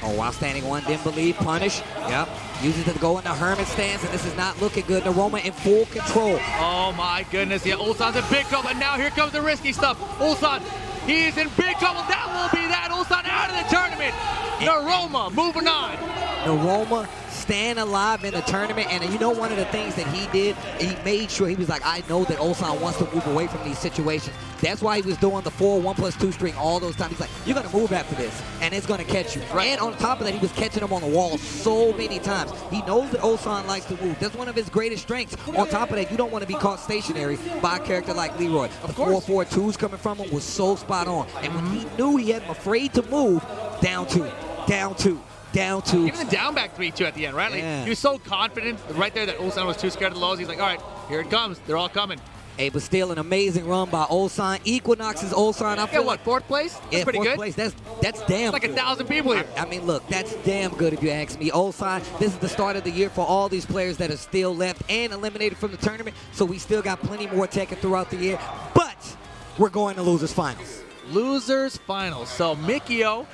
Oh, while standing 1, didn't believe. Punish. Yep. Uses it to go into Hermit stance, and this is not looking good. Noroma in full control. Oh my goodness. Yeah, Ulsan's in big trouble. And now here comes the risky stuff. Ulsan, he's in big trouble. That will be that. Ulsan out of the tournament. Noroma moving on. Noroma staying alive in the tournament, and you know one of the things that he did, he made sure he was like, I know that Ulsan wants to move away from these situations. That's why he was doing the 1+2 string all those times. He's like, you're going to move after this, and it's going to catch you. Right. And on top of that, he was catching him on the wall so many times. He knows that Ulsan likes to move. That's one of his greatest strengths. On top of that, you don't want to be caught stationary by a character like Leroy. The 4-4-2s coming from him was so spot on. And when he knew he had him afraid to move, down 2, down 2. Down 2. Even the down back 3-2 at the end, right? Like, he was so confident right there that Ulsan was too scared of the lows. He's like, all right, here it comes. They're all coming. Hey, but still an amazing run by Ulsan. Equinox's Ulsan. I feel what, 4th place? That's pretty fourth good. Place. That's damn like good. 1,000 people here. I mean, look, that's damn good if you ask me. Ulsan, this is the start of the year for all these players that are still left and eliminated from the tournament. So we still got plenty more taken throughout the year. But we're going to losers finals. Losers finals. So Mikio,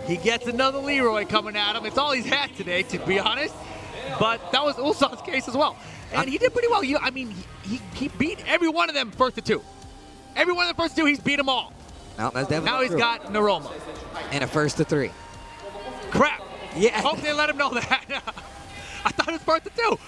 he gets another Leroy coming at him. It's all he's had today, to be honest. But that was Ulsan's case as well. And he did pretty well. I mean, he beat every one of them first to 2. Every one of the first 2, he's beat them all. No, that's definitely now he's true. got Noroma. And a first to 3. Crap. Yeah. Hope they let him know that. I thought it was first to 2.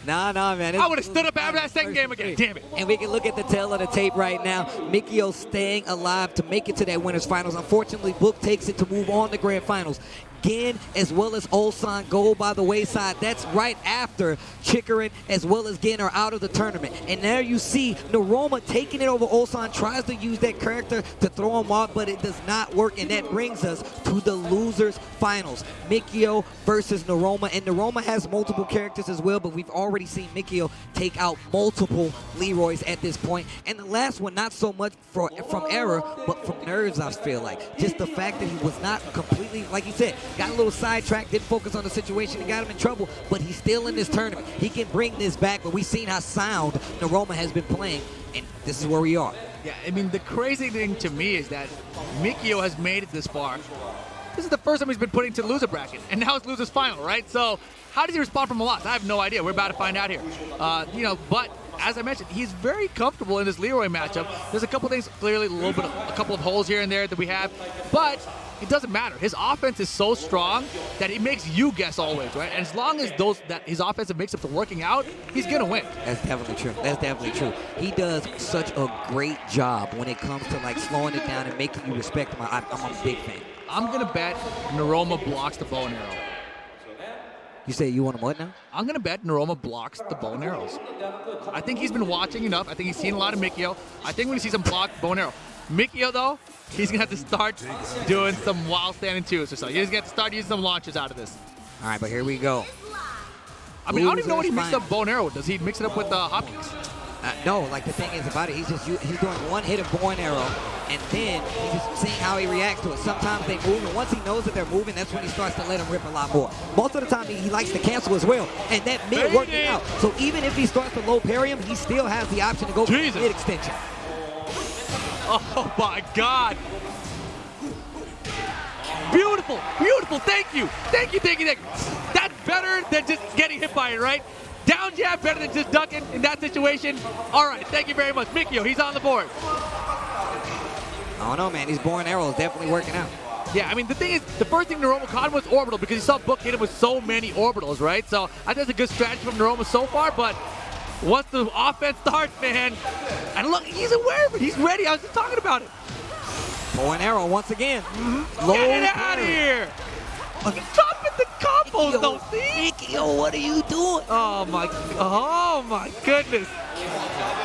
Nah, man. I would have stood up after that second game again. Damn it. And we can look at the tail of the tape right now. Mikio staying alive to make it to that winners finals. Unfortunately, Book takes it to move on to grand finals. Gin as well as Ulsan go by the wayside. That's right after Chikurin as well as Gin are out of the tournament. And there you see Noroma taking it over Ulsan, tries to use that character to throw him off, but it does not work. And that brings us to the losers finals. Mikio versus Noroma. And Noroma has multiple characters as well, but we've already seen Mikio take out multiple Leroys at this point. And the last one, not so much from error, but from nerves, I feel like. Just the fact that he was not completely, like you said, got a little sidetracked, didn't focus on the situation, and got him in trouble, but he's still in this tournament. He can bring this back, but we've seen how sound Noroma has been playing, and this is where we are. Yeah, I mean, the crazy thing to me is that Mikio has made it this far. This is the first time he's been put into the loser bracket, and now it's loser's final, right? So how does he respond from a loss? I have no idea. We're about to find out here. But as I mentioned, he's very comfortable in this Leroy matchup. There's a couple things, clearly a couple of holes here and there that we have, but it doesn't matter. His offense is so strong that he makes you guess always, right? And as long as his offensive mix-ups are working out, he's gonna win. That's definitely true. That's definitely true. He does such a great job when it comes to like slowing it down and making you respect him. I'm a big fan. I'm gonna bet Noroma blocks the bow and arrow. You say you want him what now? I'm gonna bet Noroma blocks the bow and arrows. I think he's been watching enough. I think he's seen a lot of Mikio. I think when he sees him block bow and arrow. Mikio though, he's gonna have to start doing some wild standing twos or something. He's gonna have to start using some launches out of this. All right, but here we go. I mean, I don't even know what he mixed up bow and arrow with. Does he mix it up with hop kicks? No, like the thing is about it, he's doing one hit of bow and arrow, and then he's just seeing how he reacts to it. Sometimes they move, and once he knows that they're moving, that's when he starts to let them rip a lot more. Most of the time, he likes to cancel as well, and that mid working out. So even if he starts to low parry him, he still has the option to go for mid extension. Oh my God. Beautiful, beautiful, thank you. Thank you. That's better than just getting hit by it, right? Down jab better than just ducking in that situation. All right, thank you very much. Mikio, he's on the board. I don't know, man. These bow and arrows definitely working out. Yeah, I mean, the thing is, the first thing Noroma caught was orbital because he saw Book hit him with so many orbitals, right? So I think that's a good strategy from Noroma so far, but once the offense starts, man, and look, he's aware of it. He's ready. I was just talking about it. Bow and arrow once again. Get it out of here. He's dropping the combos, though, see? Mikio, what are you doing? Oh my goodness.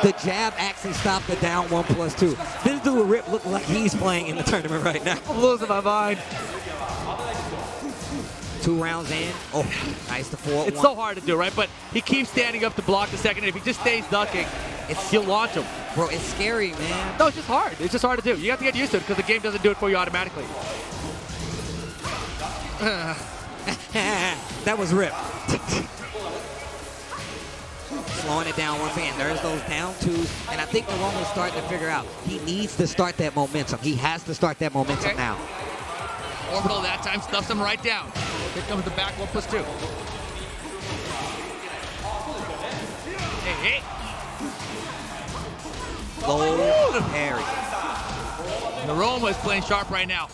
The jab actually stopped the down 1+2. This dude Rip look like he's playing in the tournament right now. I'm losing my mind. 2 rounds in. Oh, nice to 4-1. It's so hard to do, right? But he keeps standing up to block the second. If he just stays ducking, he'll launch him. Bro, it's scary, man. No, it's just hard. It's just hard to do. You have to get used to it because the game doesn't do it for you automatically. That was Rip. Slowing it down once again. There's those down twos, and I think Noroma's starting to figure out he needs to start that momentum. He has to start that momentum now. Orbital that time stuffs him right down. Here comes the back 1+2. Hey. Low parry. Noroma is playing sharp right now.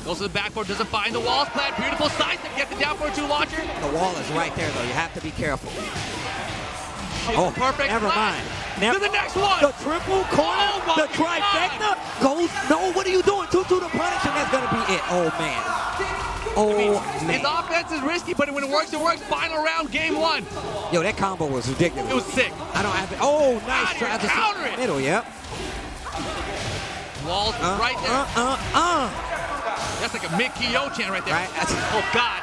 Goes to the backboard, doesn't find the walls. Plant beautiful side step, get the down forward 2 launcher. The wall is right there, though. You have to be careful. Perfect. Never mind. To the next one. The triple corner, the trifecta goes. No, what are you doing? 2-2 to punish, and that's going to be it. Oh, man. His offense is risky, but when it works, it works. Final round, game 1. Yo, that combo was ridiculous. It was sick. I don't have it. Oh, nice. Try to counter it. Middle, yep. Walls right there. That's like a Mikio chant right there. Right. Oh, God.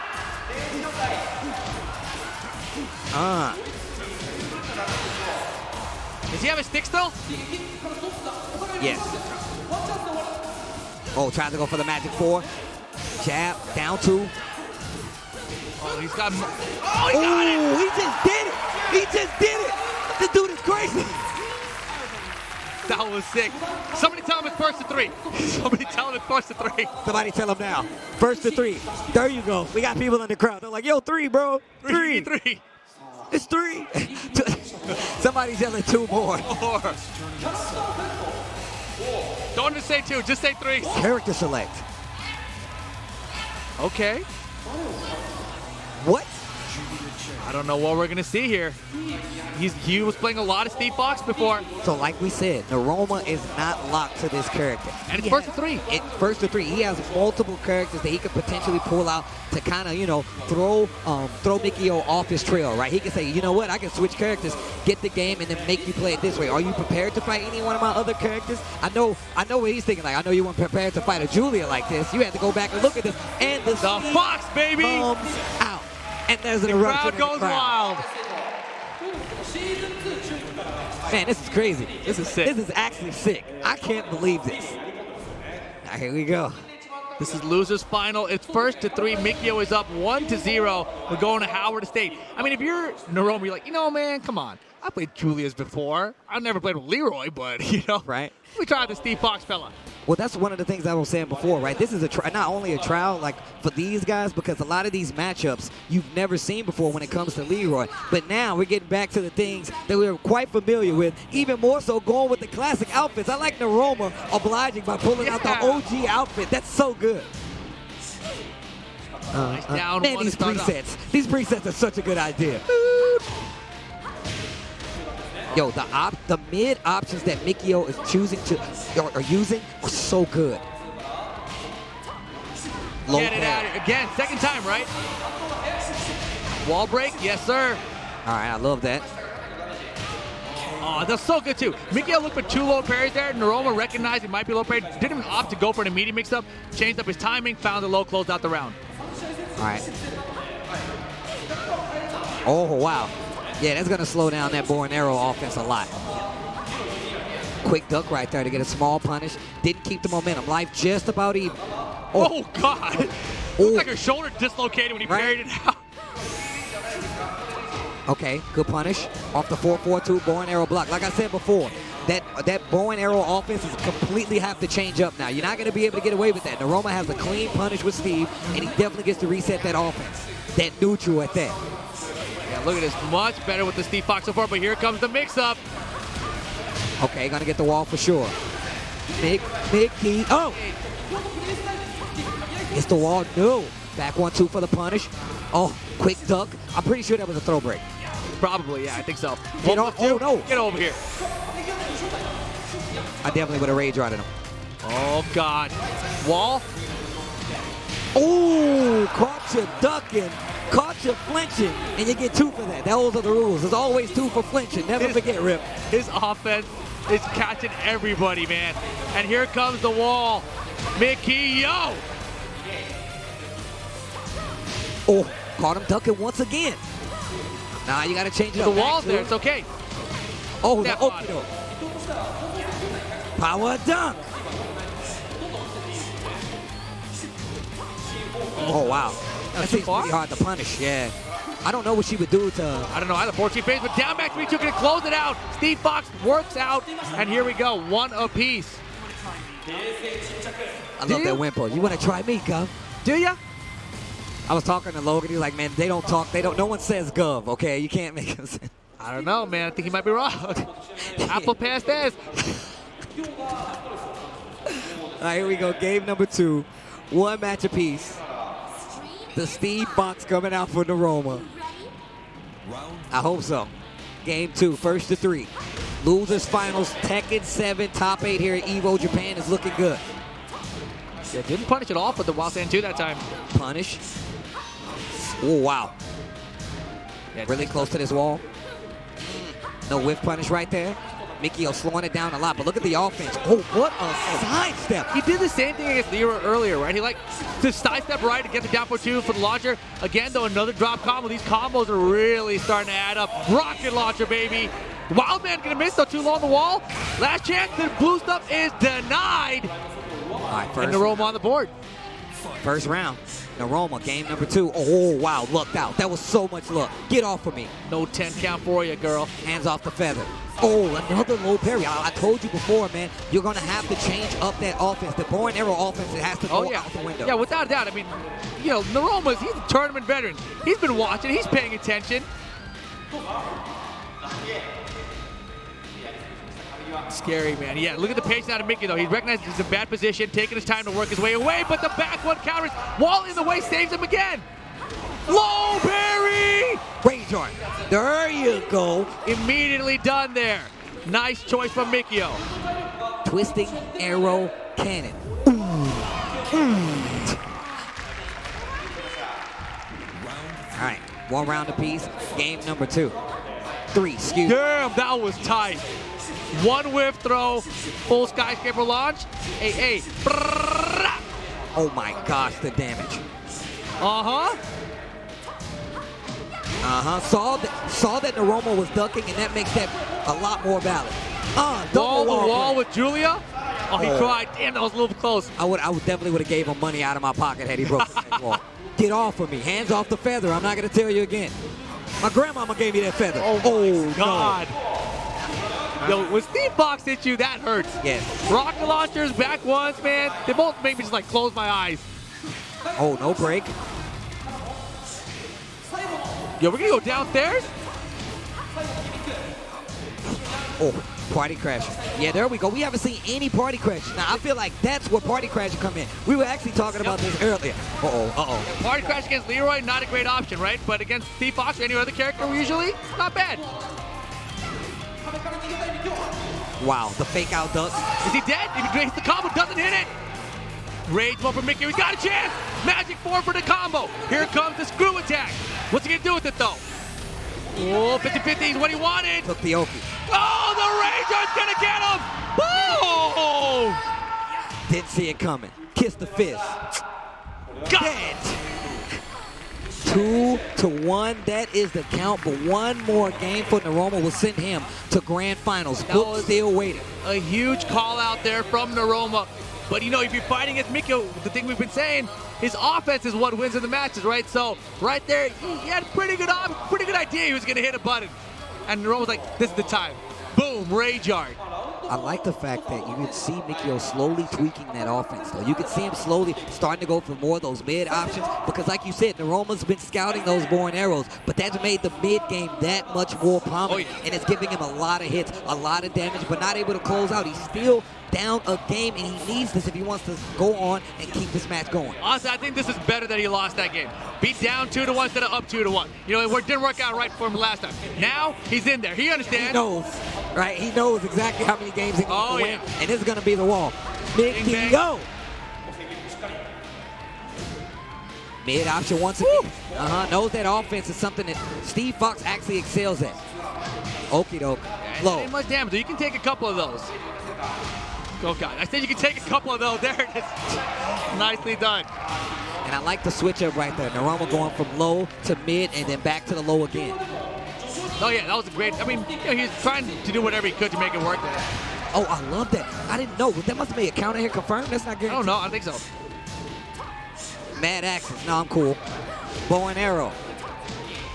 Does he have a stick still? Yes. Oh, tried to go for the magic 4. Jab, down 2. Oh, he's got. Oh, he got it! He just did it! He just did it! This dude is crazy! That was sick. Somebody tell him it's first to 3. Somebody tell him it's first to 3. Somebody tell him now. First to 3. There you go. We got people in the crowd. They're like, yo, 3, bro. 3. 3. It's 3. Somebody's yelling 2 more. 4. Don't just say 2, just say 3. Character select. Okay. What? I don't know what we're gonna see here. He was playing a lot of Steve Fox before. So like we said, Noroma is not locked to this character. And it's first to 3. First to 3. He has multiple characters that he could potentially pull out to kind of, throw Mikio off his trail, right? He can say, you know what, I can switch characters, get the game, and then make you play it this way. Are you prepared to fight any one of my other characters? I know what he's thinking. Like, I know you weren't prepared to fight a Julia like this. You had to go back and look at this. And the Fox, baby! Comes out. And there's an eruption. Crowd goes wild. Man, this is crazy. This is sick. This is actually sick. I can't believe this. Now, here we go. This is losers final. It's 1-3. Mikio is up 1-0. We're going to Howard State. I mean, if you're Noroma, you're like, you know, man, come on. I played Julius before. I've never played with Leroy, but, you know. Right. We tried the Steve Fox fella. Well, that's one of the things I was saying before, right? This is not only a trial like for these guys, because a lot of these matchups you've never seen before when it comes to Leroy. But now we're getting back to the things that we're quite familiar with, even more so going with the classic outfits. I like Noroma obliging by pulling out the OG outfit. That's so good. Nice down Man, one these to start presets. These presets are such a good idea. Yo, the mid options that Mikio is choosing to or using are so good. Low Get it out of here. Again, second time, right? Wall break, yes, sir. All right, I love that. Oh, that's so good, too. Mikio looked for 2 low parries there. Noroma recognized he might be low parried. Didn't even opt to go for an immediate mix-up. Changed up his timing, found the low, closed out the round. All right. Oh, wow. Yeah, that's going to slow down that bow and arrow offense a lot. Quick duck right there to get a small punish. Didn't keep the momentum. Life just about even. Oh, God. Looked like her shoulder dislocated when he parried it out. Okay, good punish. Off the 4-4-2 bow and arrow block. Like I said before, that bow and arrow offense is completely have to change up now. You're not going to be able to get away with that. Noroma has a clean punish with Steve, and he definitely gets to reset that offense. That neutral at that. Yeah, look at this. Much better with the Steve Fox so far, but here comes the mix-up. Okay, going to get the wall for sure. Mickey. Oh! Gets the wall. No. Back 1-2 for the punish. Oh, quick duck. I'm pretty sure that was a throw break. Probably, yeah, I think so. Get on. Oh, no. Get over here. I definitely would have rage routed him. Oh, God. Wall. Oh, caught you ducking. Caught you flinching, and you get 2 for that. Those are the rules. There's always 2 for flinching. Never forget, Rip. His offense is catching everybody, man. And here comes the wall. Mikio. Oh, caught him ducking once again. Nah, you got to change it The up. wall's there. It's okay. Oh, Step the on. okey-doke. Power dunk. Oh, wow. That too seems far? pretty hard to punish, yeah. I don't know what she would do to... I don't know, either 14 phase, but down back 3-2 can close it out. Steve Fox works out, and here we go, 1 apiece. I love that wimple. You want to try me, Gov? Do ya? I was talking to Logan. He's like, man, they don't talk. No one says Gov, okay? You can't make him say... I don't know, man. I think he might be wrong. Apple past this. All right, here we go. Game number 2. 1 match apiece. The Steve Fox coming out for Noroma. I hope so. Game 2, 1-3. Losers finals, Tekken 7, top 8 here at EVO Japan is looking good. Yeah, didn't punish it off with the Wasan 2 that time. Punish. Oh, wow. Yeah, Really close to this wall. No whiff punish right there. Mikio slowing it down a lot, but look at the offense. Oh, what a sidestep. He did the same thing against Leroy earlier, right? He liked to sidestep right to get the down for 2 for the launcher. Again, though, another drop combo. These combos are really starting to add up. Rocket launcher, baby. Wildman gonna miss, though, too low on the wall. Last chance, the blue stuff is denied. All right, And Noroma on the board. First round. Noroma, game number 2. Oh, wow, lucked out. That was so much luck. Get off of me. No 10 count for you, girl. Hands off the feather. Oh, another low parry. I told you before, man, you're going to have to change up that offense. The bow and arrow offense, it has to go out the window. Yeah, without a doubt. I mean, you know, Noroma's, he's a tournament veteran. He's been watching. He's paying attention. Scary, man. Yeah, look at the patience out of Mikio, though. He recognizes he's in a bad position, taking his time to work his way away, but the back one counters. Wall in the way saves him again. Low parry! Rage art. There you go. Immediately done there. Nice choice from Mikio. Twisting arrow cannon. All right, 1 round apiece. Game number 2. 3, excuse me. Damn, that was tight. 1 whiff throw, full skyscraper launch. Hey. Oh my gosh, the damage. Uh-huh. Saw that Noroma was ducking, and that makes that a lot more valid. Wall Double to wall with Julia. Oh, he cried. Damn, that was a little close. I definitely would have gave him money out of my pocket had he broken that wall. Get off of me. Hands off the feather. I'm not going to tell you again. My grandmama gave me that feather. Oh God. Yo, when Steve Fox hits you, that hurts. Yes. Rocket launchers, back ones, man. They both make me just like close my eyes. Oh, no break. Yo, we're gonna go downstairs? Oh, party crasher. Yeah, there we go. We haven't seen any party crashers. Now, I feel like that's where party crasher come in. We were actually talking about this earlier. Party crash against Leroy, not a great option, right? But against Steve Fox or any other character, usually, not bad. Wow, the fake out duck. Is he dead? If he breaks the combo, doesn't hit it. Rage one for Mikio. He's got a chance. Magic 4 for the combo. Here comes the screw attack. What's he gonna do with it though? Oh, 50-50 is what he wanted. Took the Oki. Oh, the Rager's gonna get him. Boom! Didn't see it coming. Kiss the fist. Got Dead. 2-1. That is the count. But one more game for Noroma will send him to grand finals. Book still waiting. a huge call out there from Noroma. But, you know, if you're fighting against Mikio, the thing we've been saying, his offense is what wins in the matches, right? So right there, he had a pretty good idea he was going to hit a button. And Noroma was like, this is the time. Boom, Rage Yard. I like the fact that you could see Mikio slowly tweaking that offense, though. You could see him slowly starting to go for more of those mid options because, like you said, Noroma's been scouting those bow and arrows, but that's made the mid game that much more prominent, and it's giving him a lot of hits, a lot of damage, but not able to close out. He's still down a game, and he needs this if he wants to go on and keep this match going. Honestly, I think this is better that he lost that game. Beat down 2-1 instead of up 2-1. You know, it didn't work out right for him last time. Now, he's in there. He understands. He knows, right? He knows exactly how many games he needs to win, and this is going to be the wall. Mikio. Mid option once again. Knows that offense is something that Steve Fox actually excels at. Okie doke. Low. Ain't much damage. You can take a couple of those. Oh, God. I said you can take a couple of those. There it is. Nicely done. And I like the switch up right there. Noroma going from low to mid and then back to the low again. Oh, yeah. That was a great. I mean, you know, he's trying to do whatever he could to make it work there. Oh, I love that. I didn't know. That must have been a counter here confirmed. That's not guaranteed. I don't know. I don't think so. Mad axes. No, I'm cool. Bow and arrow.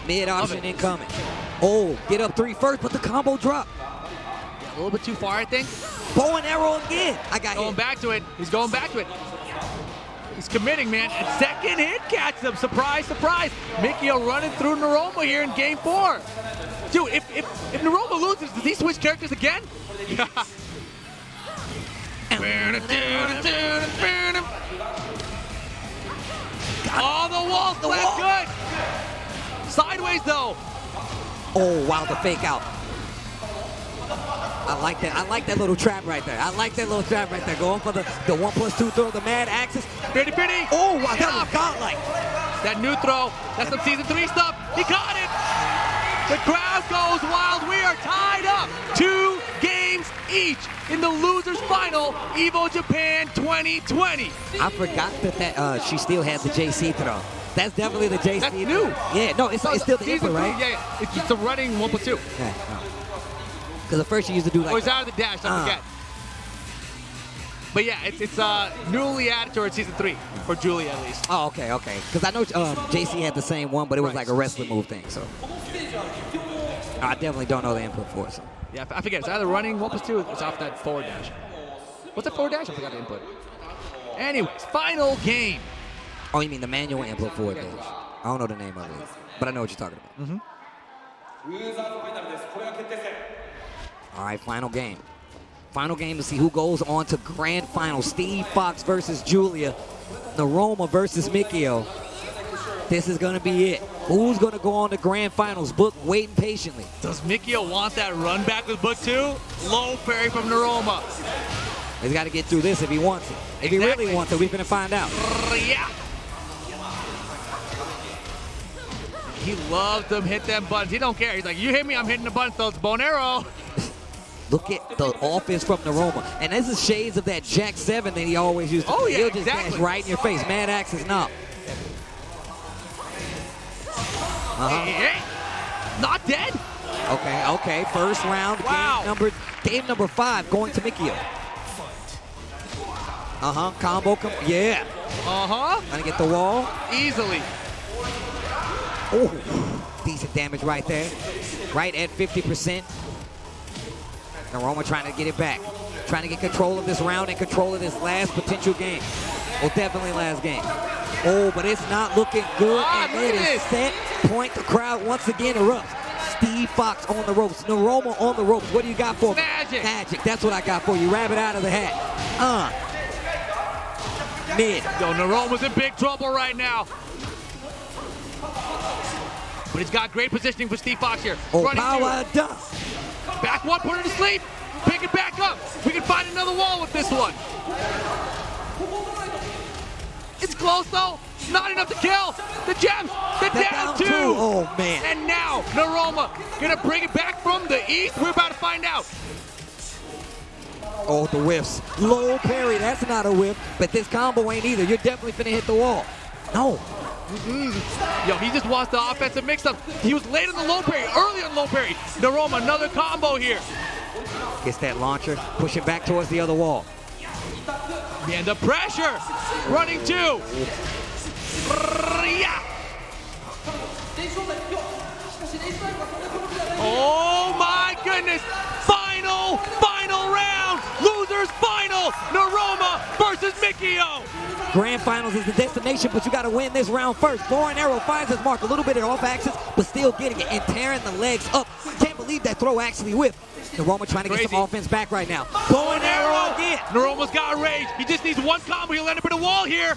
Mid option incoming. Oh, get up 3 first, but the combo drop. Yeah, a little bit too far, I think. Bow and arrow again. I got going hit. back to it. He's going back to it. He's committing, man. And second hit catches him. Surprise, surprise. Mikio running through Noroma here in game 4. Dude, if Noroma loses, does he switch characters again? Oh, the wall's left good. Sideways, though. Oh, wow, the fake out. I like that. I like that little trap right there. I like that little trap right there. Going for the 1+2 throw, the mad axis. Pretty. Oh, wow, that was godlike. That new throw, that's some Season 3 stuff. He caught it. The crowd goes wild. We are tied up. 2 games each in the losers final, Evo Japan 2020. I forgot that she still had the JC throw. That's definitely the JC. That's new. Yeah, no, it's still the input, right? Yeah, it's just a running 1+2. Yeah, because at first you used to do like. Oh, it's out of the dash. I forget. But yeah, it's newly added towards Season 3 for Julie at least. Oh, okay. Because I know JC had the same one, but it was like a wrestling move thing. So I definitely don't know the input for it. So. Yeah, I forget. It's either running 1+2. It's off that forward dash. What's that forward dash? I forgot the input. Anyways, final game. Oh, you mean the manual input for it? Dash. I don't know the name of it, but I know what you're talking about. All right, final game. Final game to see who goes on to grand final. Steve Fox versus Julia. Noroma versus Mikio. This is going to be it. Who's going to go on to grand finals? Book waiting patiently. Does Mikio want that run back with Book 2? Low parry from Noroma. He's got to get through this if he wants it. If he really wants it, we're going to find out. Yeah. He loves them hit them buttons. He don't care. He's like, you hit me, I'm hitting the button, so it's bow and arrow. Look at the offense from Noroma. And this is shades of that Jack 7 that he always used to do. Yeah, He'll just dash right in your face. Mad axes, no. Hey. Not dead. Okay. First round, wow. game number 5 going to Mikio. Combo, yeah. Trying to get the wall. Easily. Oh, decent damage right there. Right at 50%. Noroma trying to get it back. Trying to get control of this round and control of this last potential game. Well, definitely last game. Oh, but it's not looking good. And it is set point. The crowd once again erupts. Steve Fox on the ropes. Noroma on the ropes. What do you got for me? Magic. Magic. That's what I got for you. Rabbit out of the hat. Mid. Yo, Noroma's in big trouble right now. But he's got great positioning for Steve Fox here. Oh, Running power through. dump. Back one, put her to sleep. Pick it back up. We can find another wall with this one. It's close though. Not enough to kill. The gems. They're down two. Oh man. And now Noroma gonna bring it back from the east. We're about to find out. Oh, the whiffs. Low parry. That's not a whiff. But this combo ain't either. You're definitely finna hit the wall. No. Yo, he just wants the offensive mix-up. He was late on the low parry, early on low parry. Noroma, another combo here. Gets that launcher, pushing back towards the other wall. And the pressure. Running two. Yeah. Oh my goodness. Final round. Losers final. Noroma versus Mikio. Grand Finals is the destination, but you got to win this round first. Bow and arrow finds his mark a little bit off axis, but still getting it and tearing the legs up. Can't believe that throw actually whipped. Noroma trying to get some offense back right now. Bow and arrow again. Noroma's got rage. He just needs one combo. He'll end up in a wall here.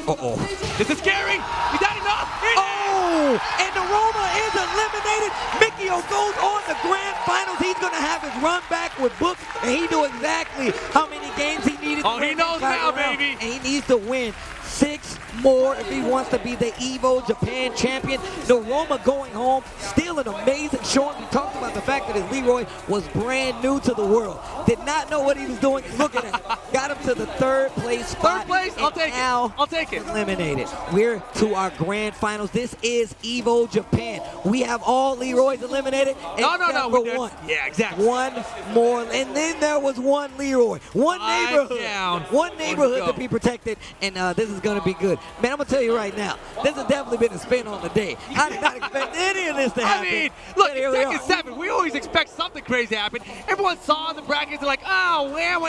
Uh-oh. This is scary. Is that enough? Oh, and Noroma is eliminated. Mikio goes on the Grand Finals. He's going to have his run back with books, and he knew exactly how many games he needed to win. Oh, he knows now, baby. And he needs to win 6 more if he wants to be the Evo Japan champion. Noroma going home, still an amazing showing. We talked about the fact that his Leroy was brand new to the world. Did not know what he was doing. Look at him. Got him to the 3rd place spot. 3rd place? I'll take it. I'll take it. Eliminated. We're to our Grand Finals. This is Evo Japan. We have all Leroys eliminated. No, for one. Yeah, exactly. One more, and then there was one Leroy. One neighborhood. Down. One neighborhood to be protected, and this is going to be good. Man, I'm going to tell you right now, this has definitely been a spin on the day. I did not expect any of this to happen. I mean, look, But here we second are. 7, we always expect something crazy to happen. Everyone saw the brackets, they're like, oh, where.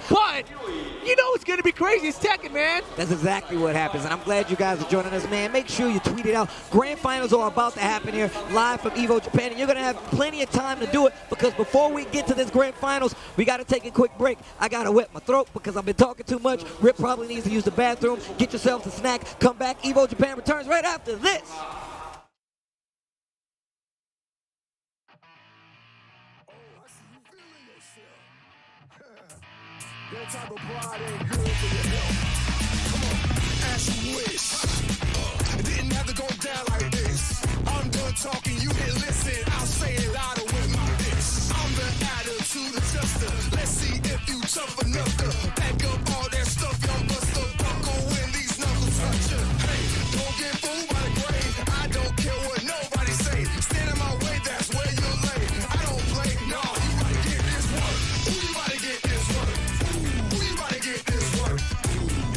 But, you know it's going to be crazy. It's Tekken, man. That's exactly what happens, and I'm glad you guys are joining us, man. Make sure you tweet it out. Grand Finals are about to happen here, live from Evo Japan, and you're going to have plenty of time to do it, because before we get to this Grand Finals, we got to take a quick break. I got to wet my throat because I've been talking too much. Rip probably needs to use the bathroom. Get yourselves a snack. Come back. Evo Japan returns right after this. That type of pride ain't good for your health. Come on, as you wish. It didn't have to go down like this. I'm done talking, you can listen. I'll say it louder with my fist. I'm the attitude adjuster. Let's see if you tough enough to back up all that stuff. Young buster buckle when these knuckles touch you. Hey, don't get fooled by the grade. I don't care what nobody say. Stand in my way, that's where you're lay. I don't play, no, you gotta get this work. Who you about to get this work? Who you about to get this work?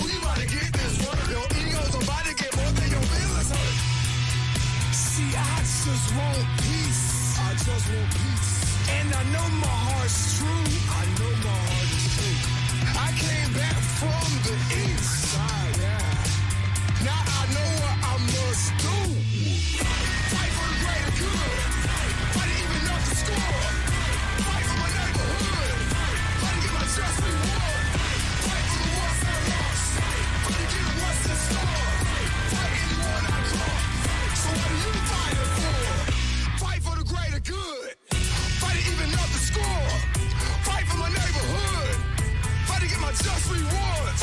Who you about to get this work? Your ego's about to get more than your feelings hurt. See, I just want peace. I just want peace. And I know my heart's true. I know my heart is true. I came back from the east side, yeah. Now I know what I must do. Fight for the greater good. Fight to even up the score. Fight for my neighborhood. Fight to get my just reward. Fight for the ones I lost. Fight to get what's in store. Fight anyone I cross. So what are you fighting for? Fight for the greater good. Fight to even up the score. Fight for my neighborhood. Fight to get my just rewards.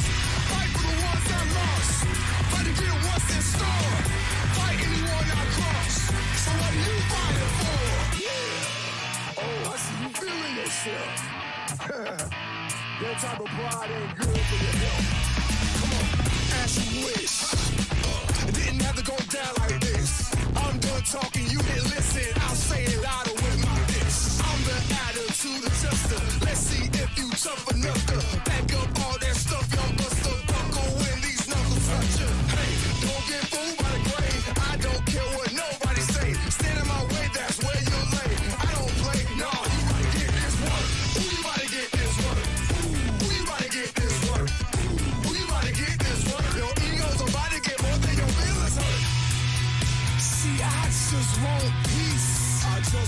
Fight for the ones I lost. Fight to get what's in store. Fight anyone I cross. So what are you fighting for? Yeah. Oh, I see you feeling yourself. That type of pride ain't good for your health. Come on, as you wish. It didn't have to go down like this. I'm done talking, you can listen. I'll say it louder with my fist. I'm the attitude adjuster. Let's see if you tough enough to back up all that stuff.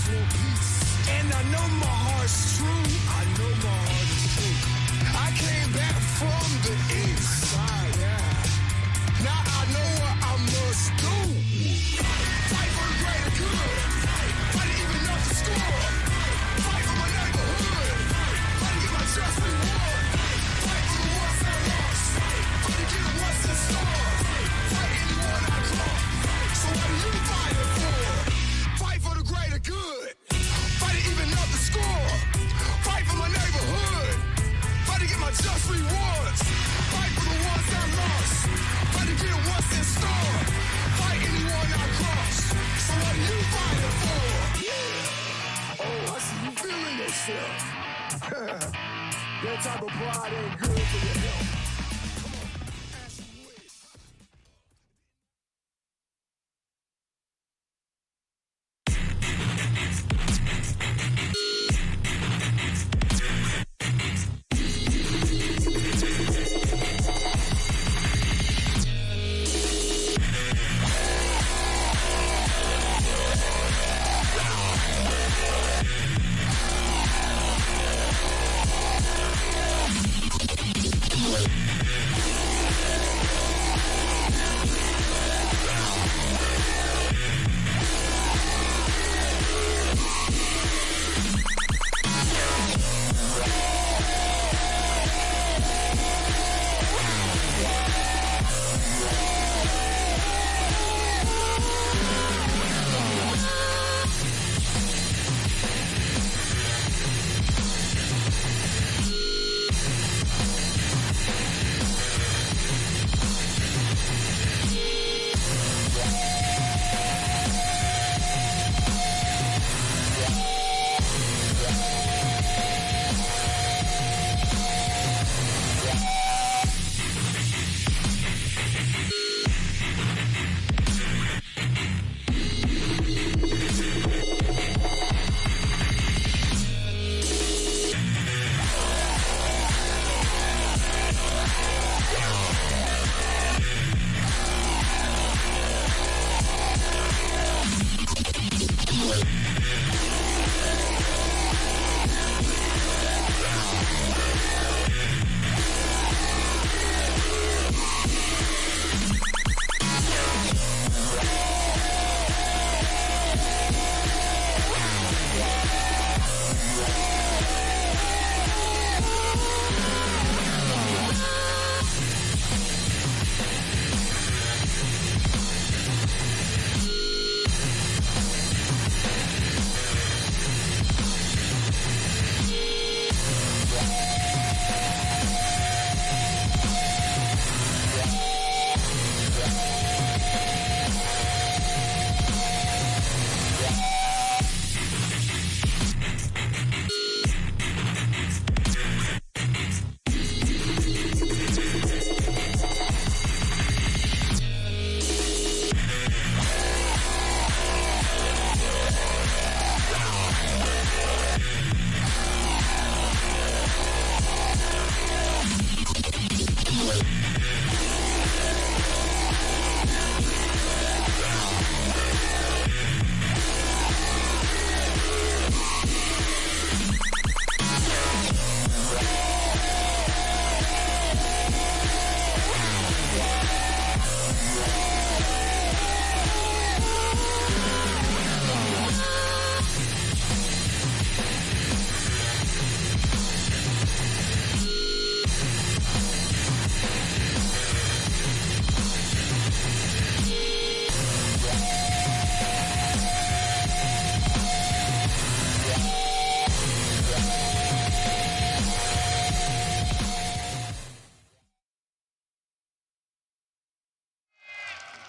just want peace. And I know my heart's true. I know my heart is true. I came back from the east side, yeah. Now I know what I must do. Fight for the greater good. Fight to even up the score. Fight for my neighborhood. Fight to get my just reward. Fight for the ones I lost. Fight to get what's in store. Fight anyone I cross. So what are you fighting for? Fight for the greater good. Fight to even up the score. Fight for my neighborhood. Fight to get my just rewards. Fight for the ones I lost. Fight to get what's in store. Fight anyone I cross. So what are you fighting for? Yeah. Oh, I see you feeling yourself. That type of pride ain't good for your health. Come on, ask you wish.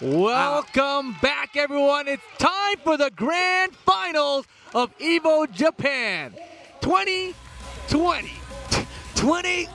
Welcome back, everyone. It's time for the grand finals of EVO Japan 2020. 2020.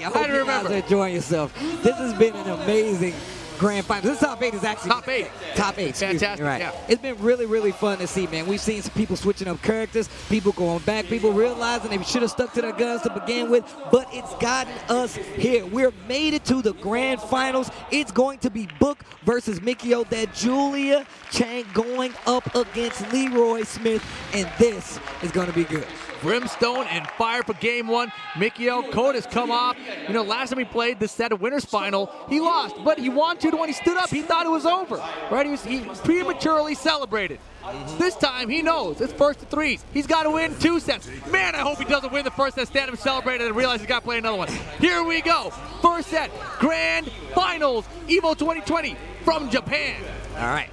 I hope you guys are enjoying yourself. This has been an amazing grand final. This top 8 is actually Top 8. Top 8. excuse me, Fantastic, right. yeah. It's been really, really fun to see, man. We've seen some people switching up characters, people going back, people realizing they should have stuck to their guns to begin with, but it's gotten us here. We're made it to the grand finals. It's going to be Book versus Mikio, that Julia Chang going up against Leroy Smith, and this is going to be good. Brimstone and fire for game 1. Mikio, coat has come off. You know, last time he played this set of winners final, he lost, but he won 2 to 1. He stood up. He thought it was over, right? He prematurely celebrated. This time, he knows it's first to 3s. He's got to win 2 sets. Man, I hope he doesn't win the first set, stand up and celebrate, and realize he's got to play another one. Here we go. First set, grand finals, EVO 2020 from Japan. All right.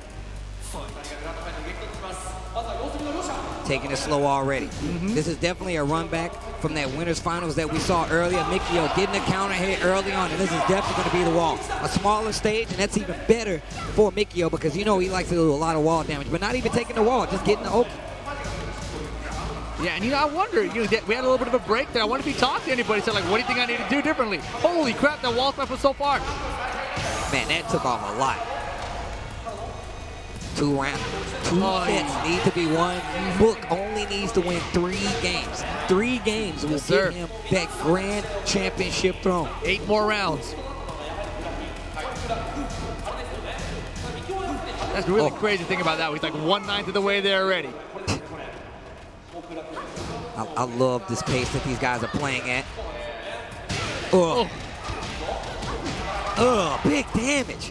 Taking it slow already. This is definitely a run back from that winners finals that we saw earlier. Mikio getting a counter hit early on, and this is definitely going to be the wall. A smaller stage, and that's even better for Mikio because you know he likes to do a lot of wall damage, but not even taking the wall, just getting the oki. Yeah, and you know, I wonder, we had a little bit of a break there. I wonder if he talked to anybody, said like, what do you think I need to do differently? Holy crap, that wall stuff was so far. Man, that took off a lot. 2 rounds. 2 sets need to be won. Book only needs to win 3 games. 3 games will give him that grand championship throne. 8 more rounds. That's the really crazy thing about that. He's like 1/9 of the way there already. I love this pace that these guys are playing at. Big damage.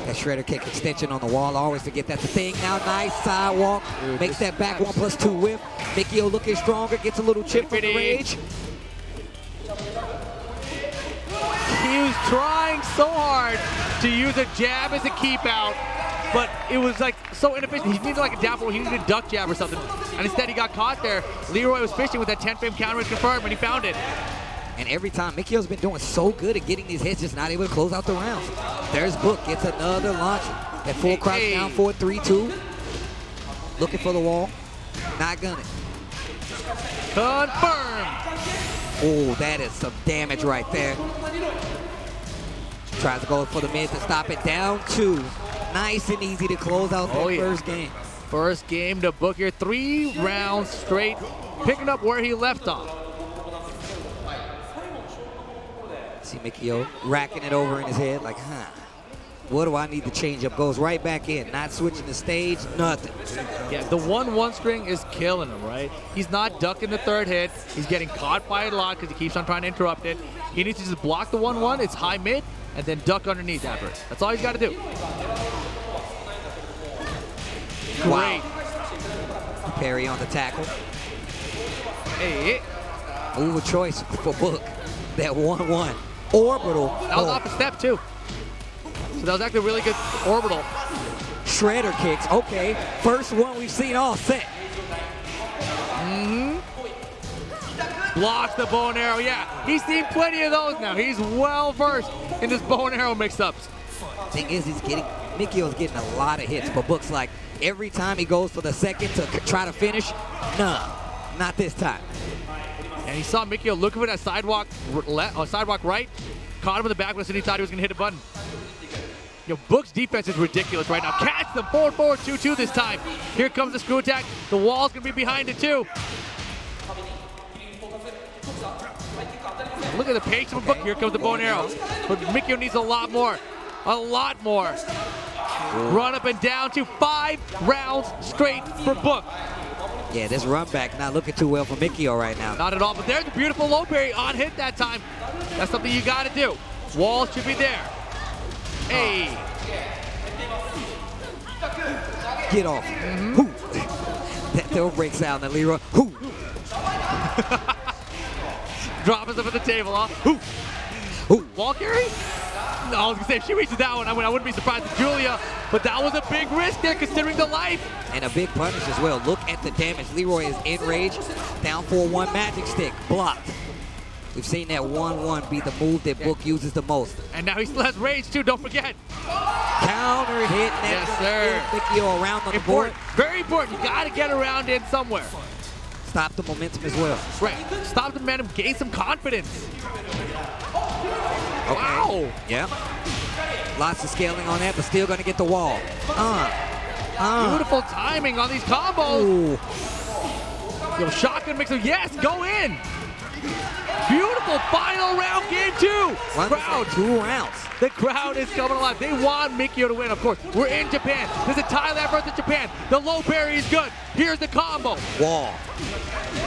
That shredder kick extension on the wall. I always forget that's the thing. Now nice sidewalk. Makes that back 1+2 whip. Mikio looking stronger. Gets a little chip from the rage. He was trying so hard to use a jab as a keep out, but it was like so inefficient. He needed like a down, he needed a duck jab or something. And instead he got caught there. Leroy was fishing with that 10-frame counter and confirmed, and he found it. And every time, Mikio's been doing so good at getting these hits, just not able to close out the rounds. There's Book, gets another launch. That full crouch down 4-3-2. Looking for the wall. Not gonna. Confirmed. Oh, that is some damage right there. Tries to go for the mid to stop it. Down 2. Nice and easy to close out that first game. First game to Book here. 3 rounds straight, picking up where he left off. See Mikio racking it over in his head like, what do I need to change up? Goes right back in, not switching the stage, nothing. Yeah, the 1-1 string is killing him, right? He's not ducking the 3rd hit. He's getting caught by it a lot because he keeps on trying to interrupt it. He needs to just block the 1-1, it's high mid, and then duck underneath after it. That's all he's got to do. Great. Parry on the tackle. Hey. Move of choice for Book. That 1-1. Orbital. That was off the step, too. So that was actually a really good orbital. Shredder kicks. Okay. First one we've seen all set. Blocks the bow and arrow. Yeah, he's seen plenty of those now. He's well versed in this bow and arrow mix-ups. Thing is, Mikio's getting a lot of hits, but Book's like, every time he goes for the second to try to finish, nah, not this time. And he saw Mikio looking for that sidewalk right, caught him in the back and he thought he was going to hit a button. You know, Book's defense is ridiculous right now. Catch them, forward, 2-2 this time. Here comes the screw attack. The wall's going to be behind it too. Look at the pace of Book. Here comes the bow and arrow. But Mikio needs a lot more. A lot more. Run up and down to 5 rounds straight for Book. Yeah, this run back not looking too well for Mikio right now. Not at all, but there's a beautiful low parry on hit that time. That's something you got to do. Wall should be there. Hey. Get off. That throw breaks out and Leroy. Drop us up at the table, huh? Wall carry? No, I was gonna say if she reaches that one, I wouldn't be surprised if Julia, but that was a big risk there considering the life. And a big punish as well. Look at the damage. Leroy is in rage. Down 4-1 magic stick. Blocked. We've seen that 1-1 be the move that Book uses the most. And now he still has rage too, don't forget. Counter hit. Yes, sir. Mikio around on the board. Very important. You gotta get around in somewhere. Stop the momentum as well. Right. Stop the momentum, gain some confidence. Okay. Wow. Oh! Yeah. Lots of scaling on that, but still going to get the wall. Beautiful timing on these combos. Ooh. Yo, shotgun mix. Yes, go in. Beautiful final round, game 2. Crowd. 2 rounds. The crowd is coming alive. They want Mikio to win, of course. We're in Japan. This is Thailand versus Japan. The low parry is good. Here's the combo. Wall.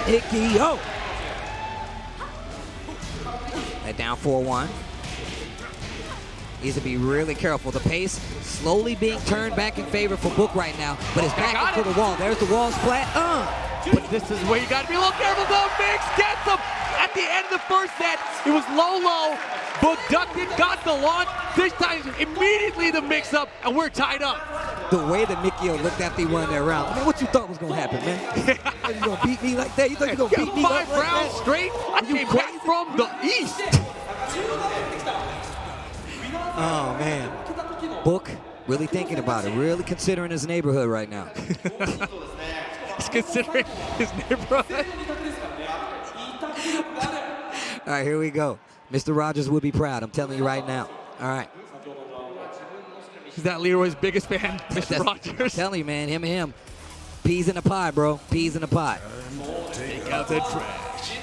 Mikio. That down 4-1. Needs to be really careful. The pace slowly being turned back in favor for Book right now, but it's back into the wall. There's the wall splat. But this is where you got to be a little careful, though. Mix gets him. At the end of the first set, it was low. Book ducked it, got the launch. This time, immediately the mix-up, and we're tied up. The way that Mikio looked after he won that round. I mean, what you thought was going to happen, man? You going to beat me like that? You thought you were going to beat me like that? 5 rounds straight? I came back from the east. Oh, man. Book really thinking about it, really considering his neighborhood right now. He's considering his neighborhood. All right, here we go. Mr. Rogers will be proud. I'm telling you right now. All right. Is that Leroy's biggest fan, Mr. Rogers? I'm telling you, man, him. Peas in a pie, bro. Peas in a pie. Take out the trash.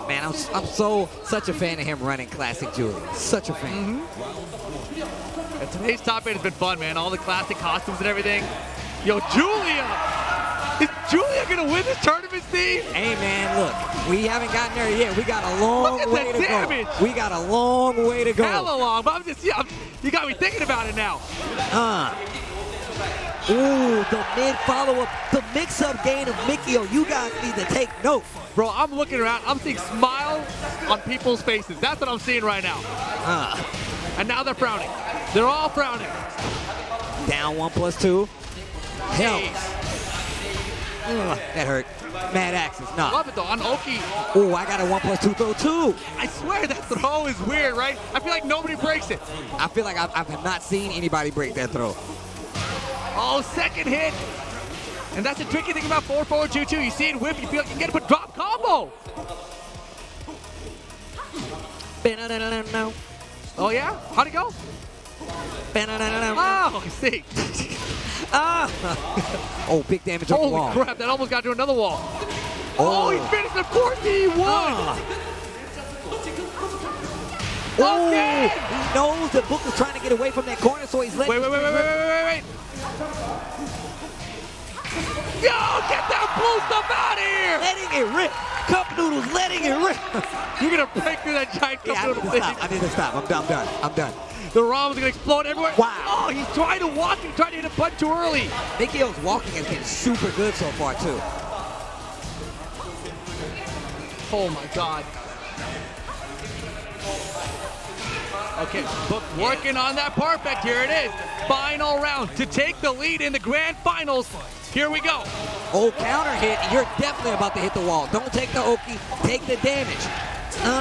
Man, I'm such a fan of him running Classic Julia. Such a fan. And today's top 8 has been fun, man. All the classic costumes and everything. Yo, Julia! Is Julia gonna win this tournament, Steve? Hey, man, look. We haven't gotten there yet. We got a long way to damage. go. We got a long way to go. Hella long, but you got me thinking about it now. Ooh, the mid follow-up, the mix-up game of Mikio. You guys need to take note. Bro, I'm looking around. I'm seeing smiles on people's faces. That's what I'm seeing right now. And now they're frowning. They're all frowning. Down 1+2. Hell. That hurt. Mad Axis. Nah. Love it though. On Oki. Ooh, I got a 1+2 throw too. I swear that throw is weird, right? I feel like nobody breaks it. I feel like I have not seen anybody break that throw. Oh, second hit. And that's the tricky thing about 4-4-2-2. You see it whip, you feel like you can get a drop combo. Oh yeah? How'd it go? Oh, see. Oh, big damage on the wall. Holy crap, that almost got to another wall. Oh, he finished. Of course he won. Okay. He knows that Book is trying to get away from that corner, so he's letting. Wait. Yo, get that blue stuff out of here! Letting it rip. Cup noodles letting it rip. You're gonna break through that giant cup noodle thing. I need to stop. I'm done. The ramen's gonna explode everywhere. Wow. Oh, he's trying to walk and trying to hit a punch too early. Mikio's walking has been super good so far too. Oh my God. Okay, Book working on that perfect. Here it is. Final round to take the lead in the grand finals. Here we go. Oh, counter hit. You're definitely about to hit the wall. Don't take the Oki. Take the damage.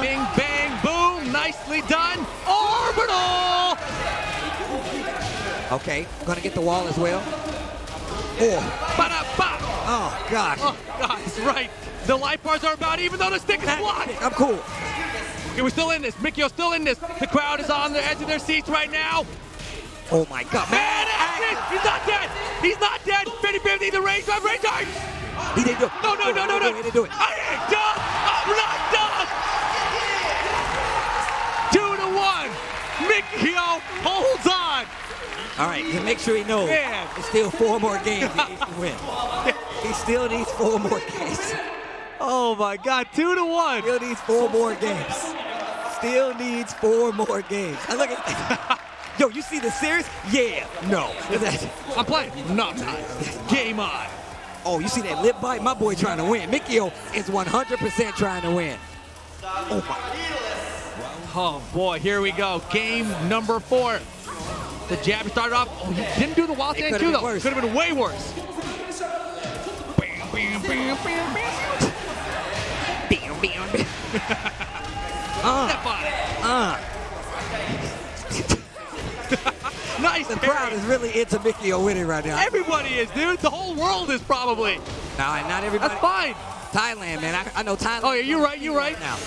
Bing, bang, boom. Nicely done. Orbital. Okay, gonna get the wall as well. Oh. Ba-da-ba. Oh, gosh. Oh, God, that's right. The life bars are about even though the stick is blocked. I'm cool. Okay, we're still in this. Mikio's still in this. The crowd is on the edge of their seats right now. Oh my God. Man, he's not dead. He's not dead. 50-50, the range drive, range drive. He didn't do it. No. He didn't do it. I ain't done. I'm not done. 2-1. Mikio holds on. All right, to make sure he knows. Man. There's still 4 more games he needs to win. He still needs 4 more games. Oh my God, 2-1. Still needs 4 more games. Still needs 4 more games. And look at yo, you see the series? Yeah. No. I'm playing. No, I'm not. Game on. Oh, you see that lip bite? My boy trying to win. Mikio is 100% trying to win. Oh my. Oh boy, here we go. Game number 4. The jab started off. Oh, he didn't do the wild stand too, though. Could have been way worse. Bam, bam, bam, bam. Step on it. Nice. The crowd is really into Mikio winning right now. Everybody is, dude. The whole world is probably. No, not everybody. That's fine. Thailand, man. I know Thailand. Oh, yeah, you're right. Now.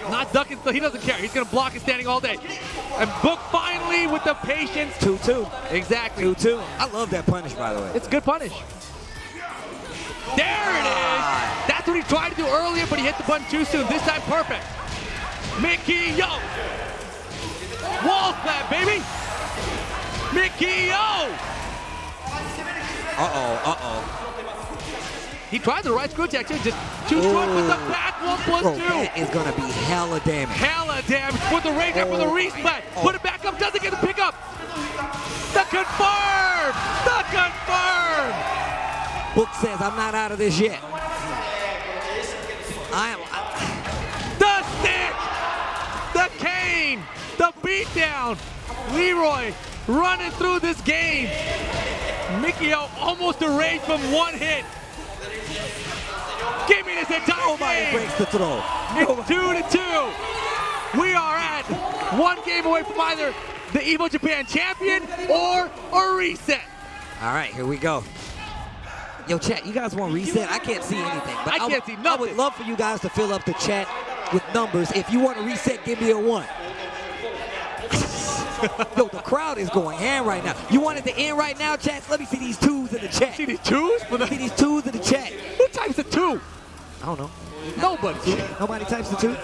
Not ducking, so he doesn't care. He's going to block and standing all day. And Book finally with the patience. 2-2. Exactly. 2-2. I love that punish, by the way. It's a good punish. There it is. That's what he tried to do earlier, but he hit the button too soon. This time, perfect. Mikio. Wall slap, baby. Mikio. Uh-oh. He tried the right screw attack too, just too short with the back 1+2. Bro, that is gonna be hella damage. Hella damage with the range up with the resplat. Put it back up, doesn't get the pickup. The confirm! The confirm! Book says I'm not out of this yet. The stick! The cane! The beatdown! Leroy running through this game. Mikio almost erased from one hit. Give me this entire Nobody game. breaks the throw. It's 2-2. We are at one game away from either the Evo Japan champion or a reset. All right, here we go. Yo, chat, you guys want reset? I can't see anything. But I can't see I nothing. would love for you guys to fill up the chat with numbers. If you want to reset, give me a 1. Yo, the crowd is going ham right now. You want it to end right now, chat? Let me see these 2s in the chat. See these 2s? Let me see these 2s in the chat. Who types a 2? I don't know. Nobody. Nobody types the 2?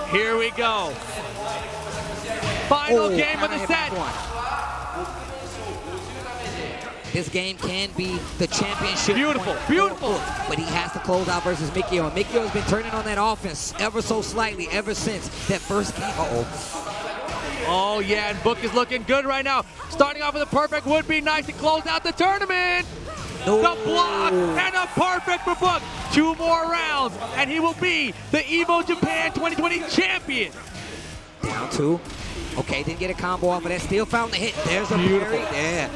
Here we go. Final game of the set. This game can be the championship. Beautiful, point beautiful. for Book, but he has to close out versus Mikio. And Mikio has been turning on that offense ever so slightly ever since that first game. Oh, yeah, and Book is looking good right now. Starting off with a perfect would be nice to close out the tournament. No. The block and a perfect for Book. 2 more rounds, and he will be the Evo Japan 2020 champion. Down 2. Okay, didn't get a combo off of that. Still found the hit. There's a Beautiful. parry. Yeah.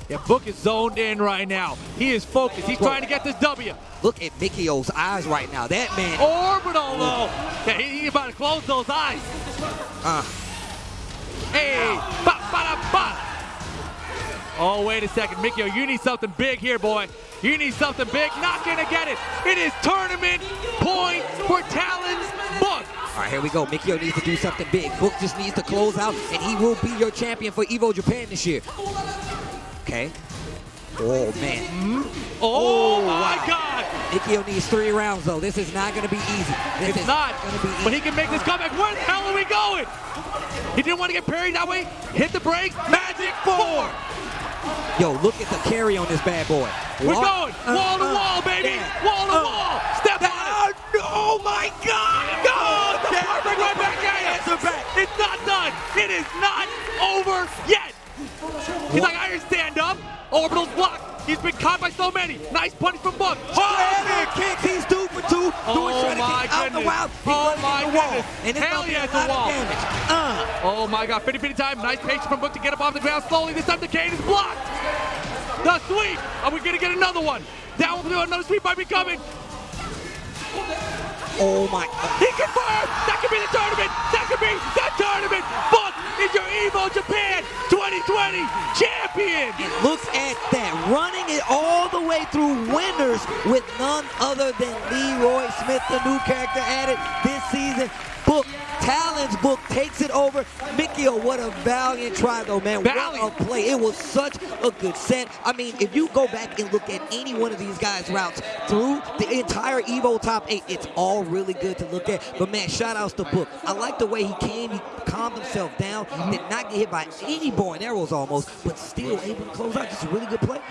Yeah, Book is zoned in right now. He is focused. He's trying to get this W. Look at Mikio's eyes right now. That man. Orbital, though. Yeah, he's about to close those eyes. Hey, ba-ba-da-ba. Oh, wait a second. Mikio, you need something big here, boy. You need something big. Not going to get it. It is tournament point for Talon's Book. All right, here we go. Mikio needs to do something big. Book just needs to close out, and he will be your champion for Evo Japan this year. Okay. Oh, man. Oh, my wow. God. Mikio needs 3 rounds, though. This is not going to be easy. This It's is not, going to be easy. but he can make this comeback. Where the hell are we going? He didn't want to get parried that way. Hit the brakes. Magic 4. Yo, look at the carry on this bad boy. We're going wall to wall, baby. Yeah. Wall to wall. Step on it. Oh, my God. Go. The perfect right back at you. It's not done. It is not over yet. He's like, I stand up. Orbital's blocked. He's been caught by so many. Nice punch from Book. Oh, kicks. He's 2 for 2. Oh, my goodness. Oh, my goodness. And it's Hell going to be yeah, a it's a lot wall. of damage. Oh my God, 50-50 time. Nice patience from Book to get up off the ground slowly. This time the cane is blocked. The sweep. Are we going to get another one? Down with another sweep might be coming. Oh, my. He confirmed. That could be the tournament. That could be the tournament. Book is your Evo Japan 2020 champion. And look at that. Running it all the way through winners with none other than Leroy Smith, the new character added this season. Book. Talon's Book takes it over. Mikio, what a valiant try, though, man. Valiant. What a play. It was such a good set. I mean, if you go back and look at any one of these guys' routes through the entire Evo top 8, it's all really good to look at. But, man, shout-outs to Book. I like the way he came. He calmed himself down. Did not get hit by any bow and arrows almost, but still able to close out. Just a really good play.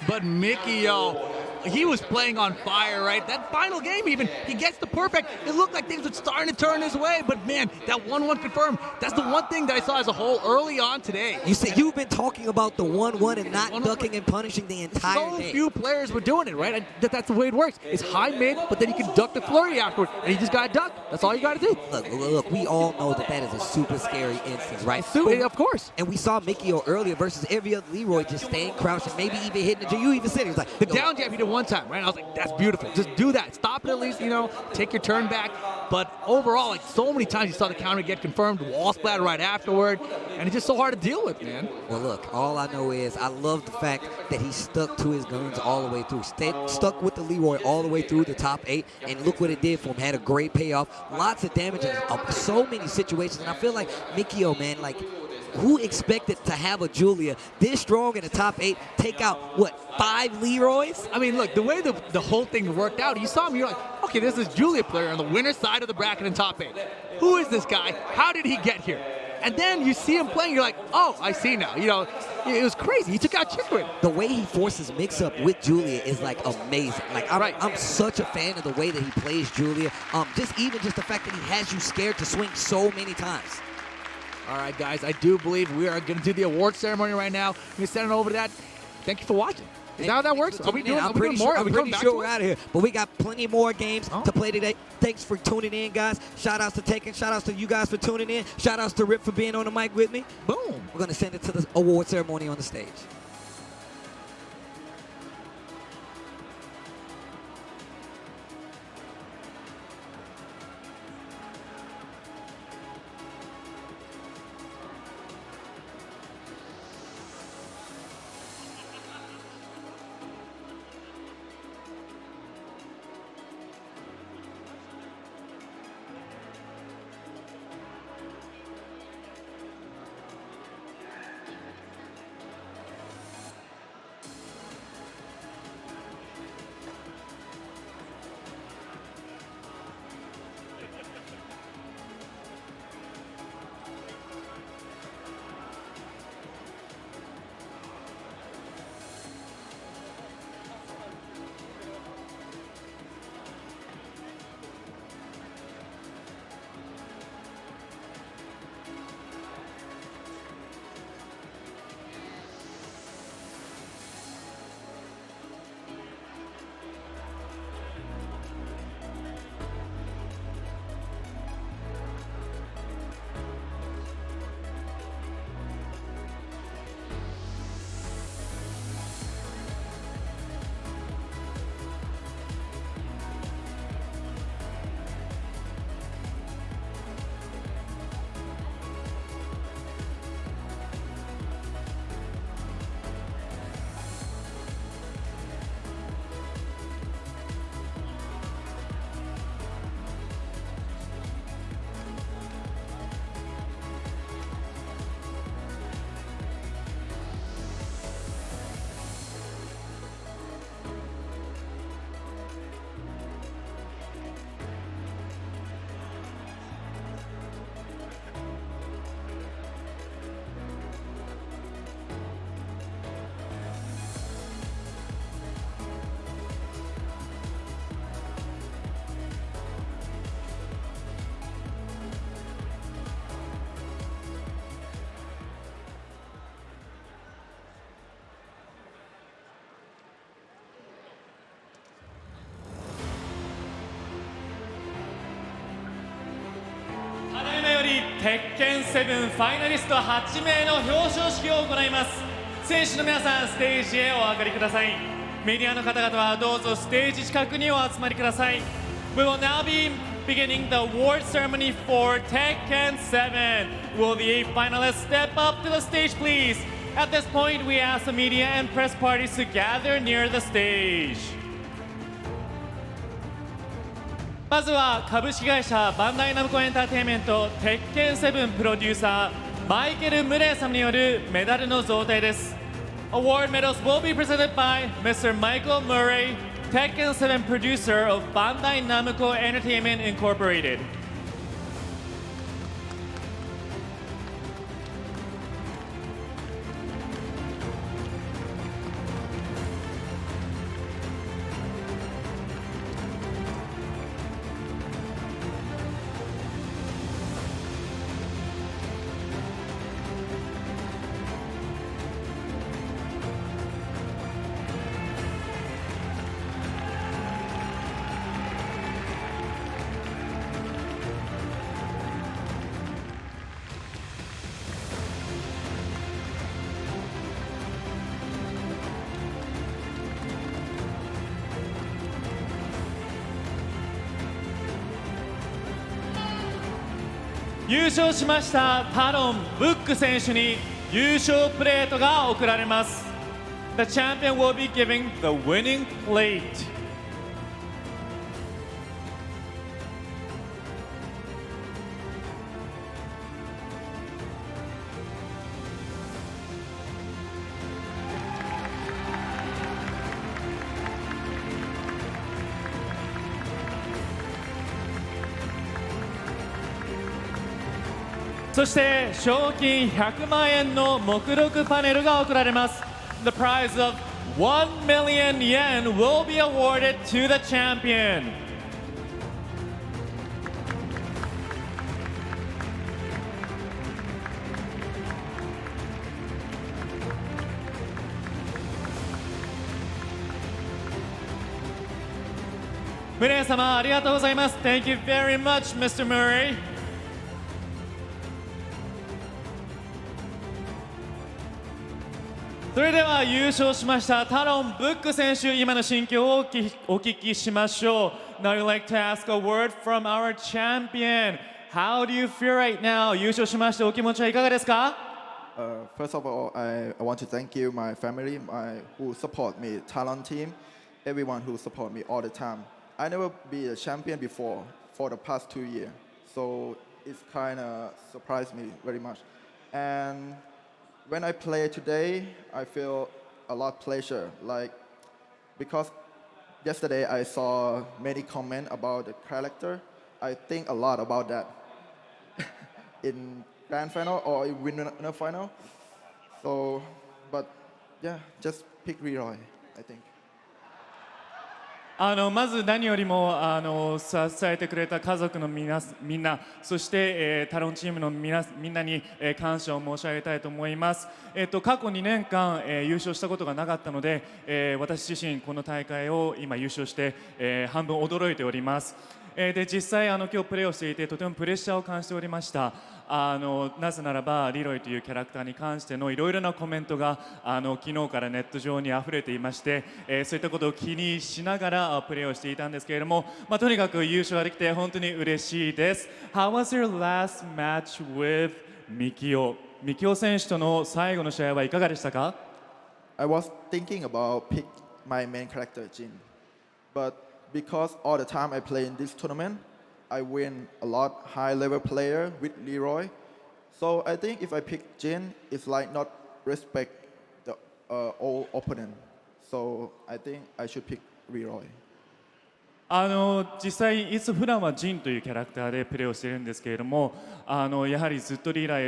But Mikio, he was playing on fire, right? That final game even, he gets the perfect. It looked like things were starting to turn his way, but man, that 1-1 confirmed. That's the one thing that I saw as a whole early on today. You said you've been talking about the 1-1 and not ducking and punishing the entire So day. few players were doing it, right? That's the way it works. It's high mid, but then you can duck the flurry afterward, and you just got to duck. That's all you got to do. Look, we all know that is a super scary instance, right? Of course. And we saw Mikio earlier versus every other Leroy just staying crouched and maybe even hitting the you even said it was like the down jab he did one time, right? I was like, that's beautiful. Just do that. Stop it at least, take your turn back. But overall, like so many times you saw the counter get confirmed, wall splatter right afterward, and it's just so hard to deal with, man. Well, look, all I know is I love the fact that he stuck to his guns all the way through. Stuck with the Leroy all the way through the top 8, and look what it did for him. Had a great payoff. Lots of damage in so many situations, and I feel like Mikio, man, like, who expected to have a Julia this strong in the top 8 take out, what, 5 Leroys? I mean, look, the way the whole thing worked out, you saw him, you're like, okay, this is Julia player on the winner's side of the bracket in top 8. Who is this guy? How did he get here? And then you see him playing, you're like, oh, I see now. You know, it was crazy. He took out Chikurin. The way he forces mix-up with Julia is, like, amazing. Like, I'm such a fan of the way that he plays Julia. Just the fact that he has you scared to swing so many times. All right, guys, I do believe we are going to do the award ceremony right now. I'm going to send it over to that. Thank you for watching. Is that how that works? Are we doing more? I'm pretty sure we're out of here. But we got plenty more games to play today. Thanks for tuning in, guys. Shout-outs to Taken. Shout-outs to you guys for tuning in. Shout-outs to Rip for being on the mic with me. Boom. We're going to send it to the award ceremony on the stage. 鉄拳7ファイナリスト8名の表彰式を行います。選手の皆さん、ステージへお上がりください。メディアの方々はどうぞステージ近くにお集まりください。We will now be beginning the award ceremony for Tekken 7. Will the 8 finalists step up to the stage, please? At this point, we ask the media and press parties to gather near the stage. まずは株式会社バンダイナムコエンターテインメント鉄拳7プロデューサーマイケル・ムレイ様によるメダルの贈呈です。Award medals will be presented by Mr. Michael Murray, Tekken 7 producer of Bandai Namco Entertainment Incorporated. 優勝しましたタロン・ブック選手に優勝プレートが贈られます。The champion will be giving the winning plate. そして賞金100万円の目録パネルが贈られます。The prize of 1 million yen will be awarded to the champion. ムレイ様ありがとうございます。Thank you very much, Mr. Murray. それでは優勝しましたタロン・ブック選手、今の心境をお聞きしましょう。Now we'd like to ask a word from our champion. How do you feel right now? 優勝しましてお気持ちはいかがですか？ First of all, I want to thank you, my family, who support me, talent team, everyone who support me all the time. I never be a champion before for the past 2 years, so it's kind of surprised me very much. And when I play today, I feel a lot of pleasure, because yesterday I saw many comments about the character. I think a lot about that in grand final or in winner final. So, but yeah, just pick Leroy, I think. まず何よりも支えてくれた家族のみんな、そして、タロンチームのみんなに、感謝を申し上げたいと思います。過去2年間、優勝したことがなかったので、私自身この大会を今優勝して、半分驚いております。で実際今日プレーをしていてとてもプレッシャーを感じておりました。なぜならばリロイというキャラクターに関してのいろいろなコメントが昨日からネット上にあふれていまして、そういったことを気にしながらプレーをしていたんですけれども、とにかく優勝ができて本当に嬉しいです。How was your last match with Mikio? ミキオ選手との最後の試合はいかがでしたか？ I was thinking about pick my main character, Jin, but because all the time I play in this tournament, I win a lot high level player with Leroy. So I think if I pick Jin, it's like not respect the old opponent. So I think I should pick Leroy. 実際普段はジンというキャラクターでプレーをしているんですけれども、やはりずっとリロ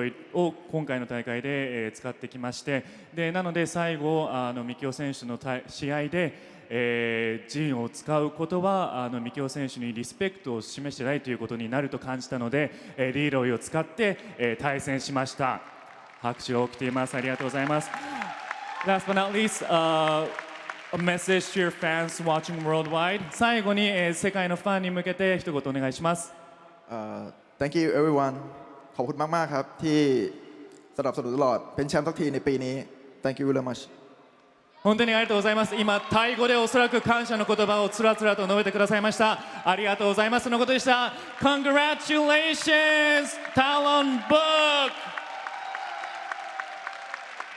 イを今回の大会で、使ってきまして、でなので最後ミキオ選手の試合で、ジンを使うことはミキオ選手にリスペクトを示してないということになると感じたので、リロイを使って、対戦しました。拍手が起きています。ありがとうございます。Last but not least, a message to your fans watching worldwide. 最後に、世界のファンに向けて一言お願いします。Thank you everyone. ขอบคุณมากๆครับที่สนับสนุนตลอดเป็นแชมป์ทุกทีในปีนี้ Thank you very much. 本当にありがとうございます。今タイ語でおそらく感謝の言葉をつらつらと述べてくださいました。ありがとうございますのことでした。Congratulations, Talon Book!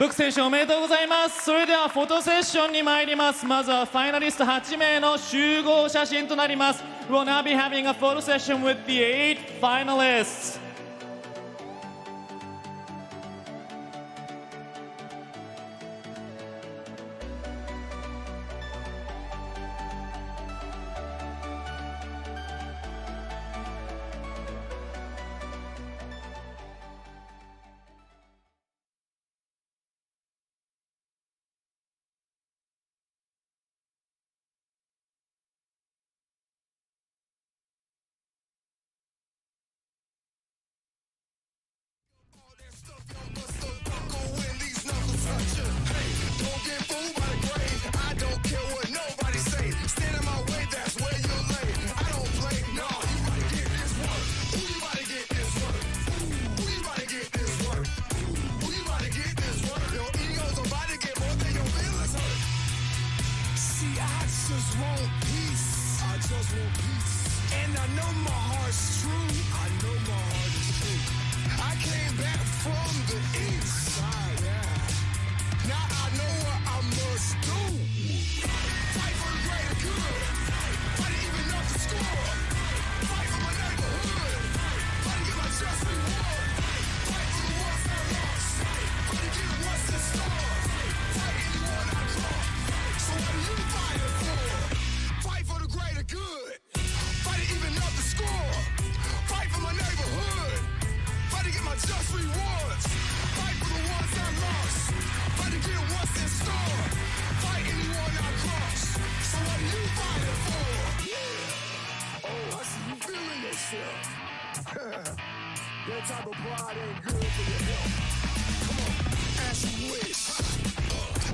ブック選手おめでとうございます。それではフォトセッションに参ります。まずはファイナリスト8名の集合写真となります。We will now be having a photo session with the 8 finalists. just rewards. Fight for the ones I lost. Fight to get what's in store. Fight anyone I cross. So what are you fighting for? Yeah. Oh, I see you feeling yourself. That type of pride ain't good for your health. Come on, as you wish.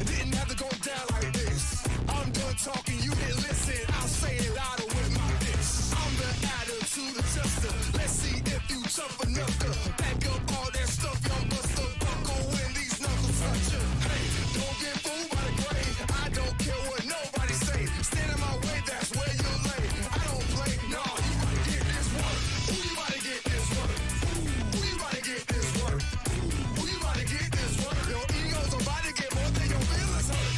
It didn't have to go down like this. I'm done talking, you didn't listen. I'll say it louder with my bitch. I'm the attitude adjuster. Let's see if you tough enough to back up all that stuff. Young buster buckle when these knuckles touch you. Hey, don't get fooled by the grade. I don't care what nobody say. Stand in my way, that's where you lay. I don't play, no, you gotta get this work. Who you about to get this work? Who you about to get this work? Who you about to get this work? Your ego's about to get more than your feelings hurt.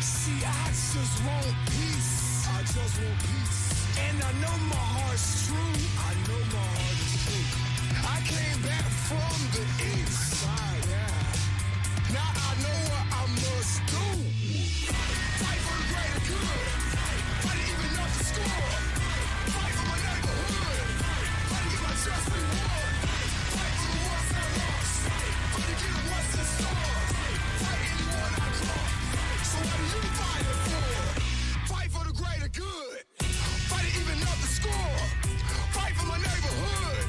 See, I just want peace. I just want peace. And I know my heart's true. I know my heart is true. I came back from the east side, yeah. Now I know what I must do. Fight for the greater good. Fight to even up the score. Fight for my neighborhood. Fight to get my just reward. Fight for the ones I lost. Fight to get what's in store. Fight anyone I cross. So what are you fighting for? Fight for the greater good. Fight to even up the score. Fight for my neighborhood.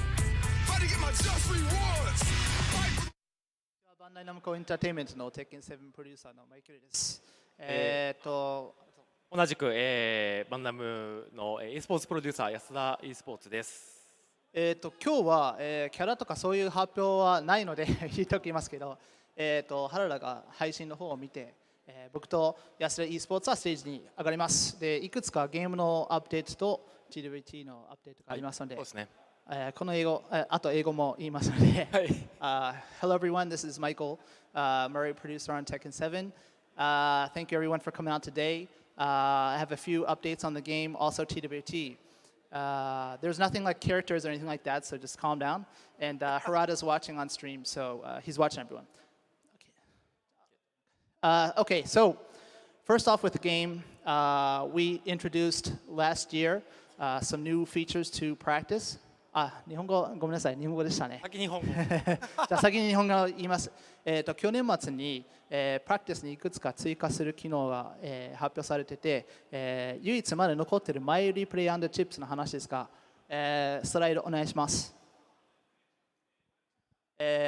Fight to get my just rewards. Fight for バンダイナムコエンターテインメントの鉄拳7プロデューサーのマイケルです。同じく、バンダムの e スポーツプロデューサー安田 e スポーツです。今日は、キャラとかそういう発表はないので言っておきますけど、原田が配信の方を見て、僕と安田 e スポーツはステージに上がります。で、いくつかゲームのアップデートと GWT のアップデートがありますので、そうですね。この英語、あと英語も言いますので、Hello everyone, this is Michael, Murray, producer on Tekken 7. Thank you everyone for coming out today. I have a few updates on the game, also TWT. There's nothing like characters or anything like that, so just calm down. And Harada's watching on stream, so he's watching everyone. Okay, so first off with the game, we introduced last year some new features to practice. 日本語ごめんなさい、日本語でしたね。先に日本語。じゃあ先に日本語を言います。去年末に、プラクティスにいくつか追加する機能が、発表されてて、唯一まだ残っているマイリプレイ&チップスの話ですが、スライドお願いします。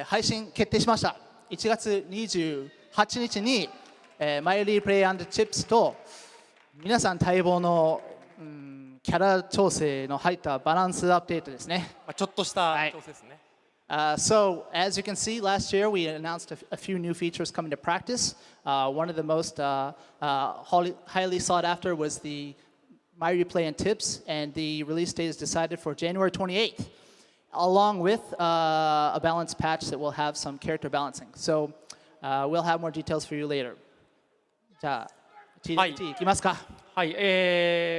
配信決定しました。1月28日に、マイリプレイ&チップスと皆さん待望のキャラ調整の入ったバランスアップデートですね。ちょっとした調整ですね。So, as you can see, last year we announced a few new features coming to practice. One of the most highly sought after was the My Replay and Tips, and the release date is decided for January 28th, along with a balance patch that will have some character balancing. So, we'll have more details for you later. じゃあ、TWT いきますか。はい、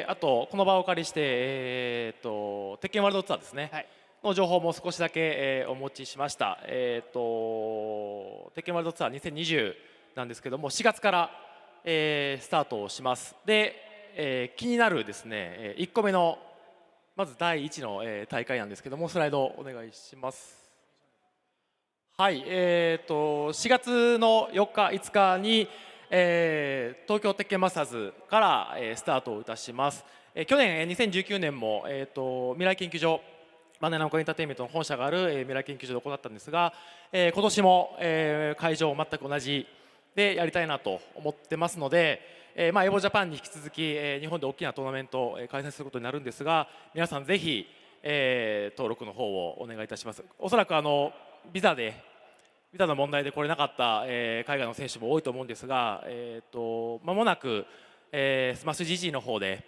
あとこの場をお借りして、鉄拳ワールドツアーですね、はい、の情報も少しだけ、お持ちしました。鉄拳ワールドツアー2020なんですけども、4月から、スタートをします。で、気になるですね、1個目のまず第1の、大会なんですけども、スライドお願いします。はい、4月の4日5日に東京鉄拳マスターズから、スタートをいたします。去年2019年も、未来研究所バンダイナムコエンターテインメントの本社がある、未来研究所で行ったんですが、今年も、会場全く同じでやりたいなと思ってますので、エボジャパンに引き続き、日本で大きなトーナメントを開催することになるんですが、皆さんぜひ、登録の方をお願いいたします。おそらくビザの問題で来れなかった、海外の選手も多いと思うんですが、間もなく、スマッシュ GG の方で、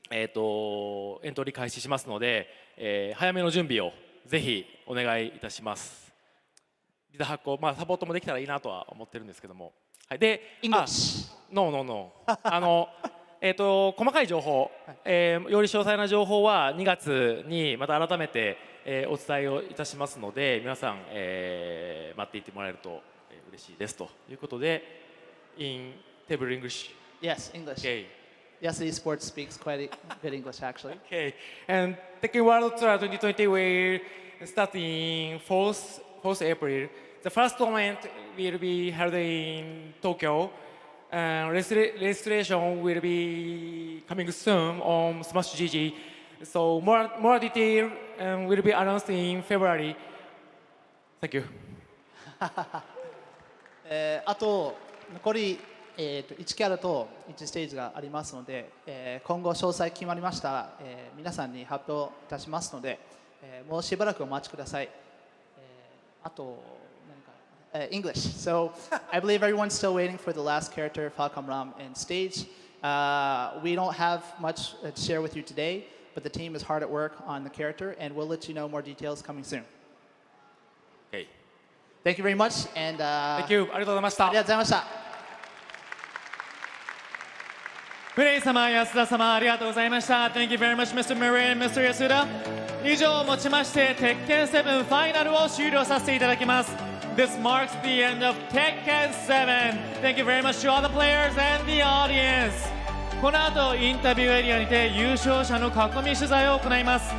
エントリー開始しますので、早めの準備をぜひお願いいたします。ビザ発行、サポートもできたらいいなとは思ってるんですけども、はい、で、No 細かい情報、より詳細な情報は2月にまた改めて、お伝えをいたしますので、皆さん、待っていてもらえると、嬉しいですということで、in table English. Yes, English. Okay. Yes, esports speaks quite good English actually. Okay. And Tekken World Tour 2020 will starting 4th April. The first tournament will be held in Tokyo. Registration will be coming soon on Smash GG. So more detail will be announced in February. Thank you. あと残り、1キャラと1ステージがありますので、今後詳細決まりましたら、皆さんに発表いたしますので、もうしばらくお待ちください。あと何か、English. So I believe everyone's still waiting for the last character, Falcon Ram, and stage. We don't have much to share with you today, but the team is hard at work on the character, and we'll let you know more details coming soon. Okay. Thank you very much, and Thank you. ありがとうございました。ありがとうございました。フレイ様、安田様、ありがとうございました。Thank you very much, Mr. Murray and Mr. Yasuda。以上をもちまして、鉄拳7ファイナルを終了させていただきます。This marks the end of Tekken 7. Thank you very much to all the players and the audience. この後、インタビューエリアにて優勝者の囲み取材を行います。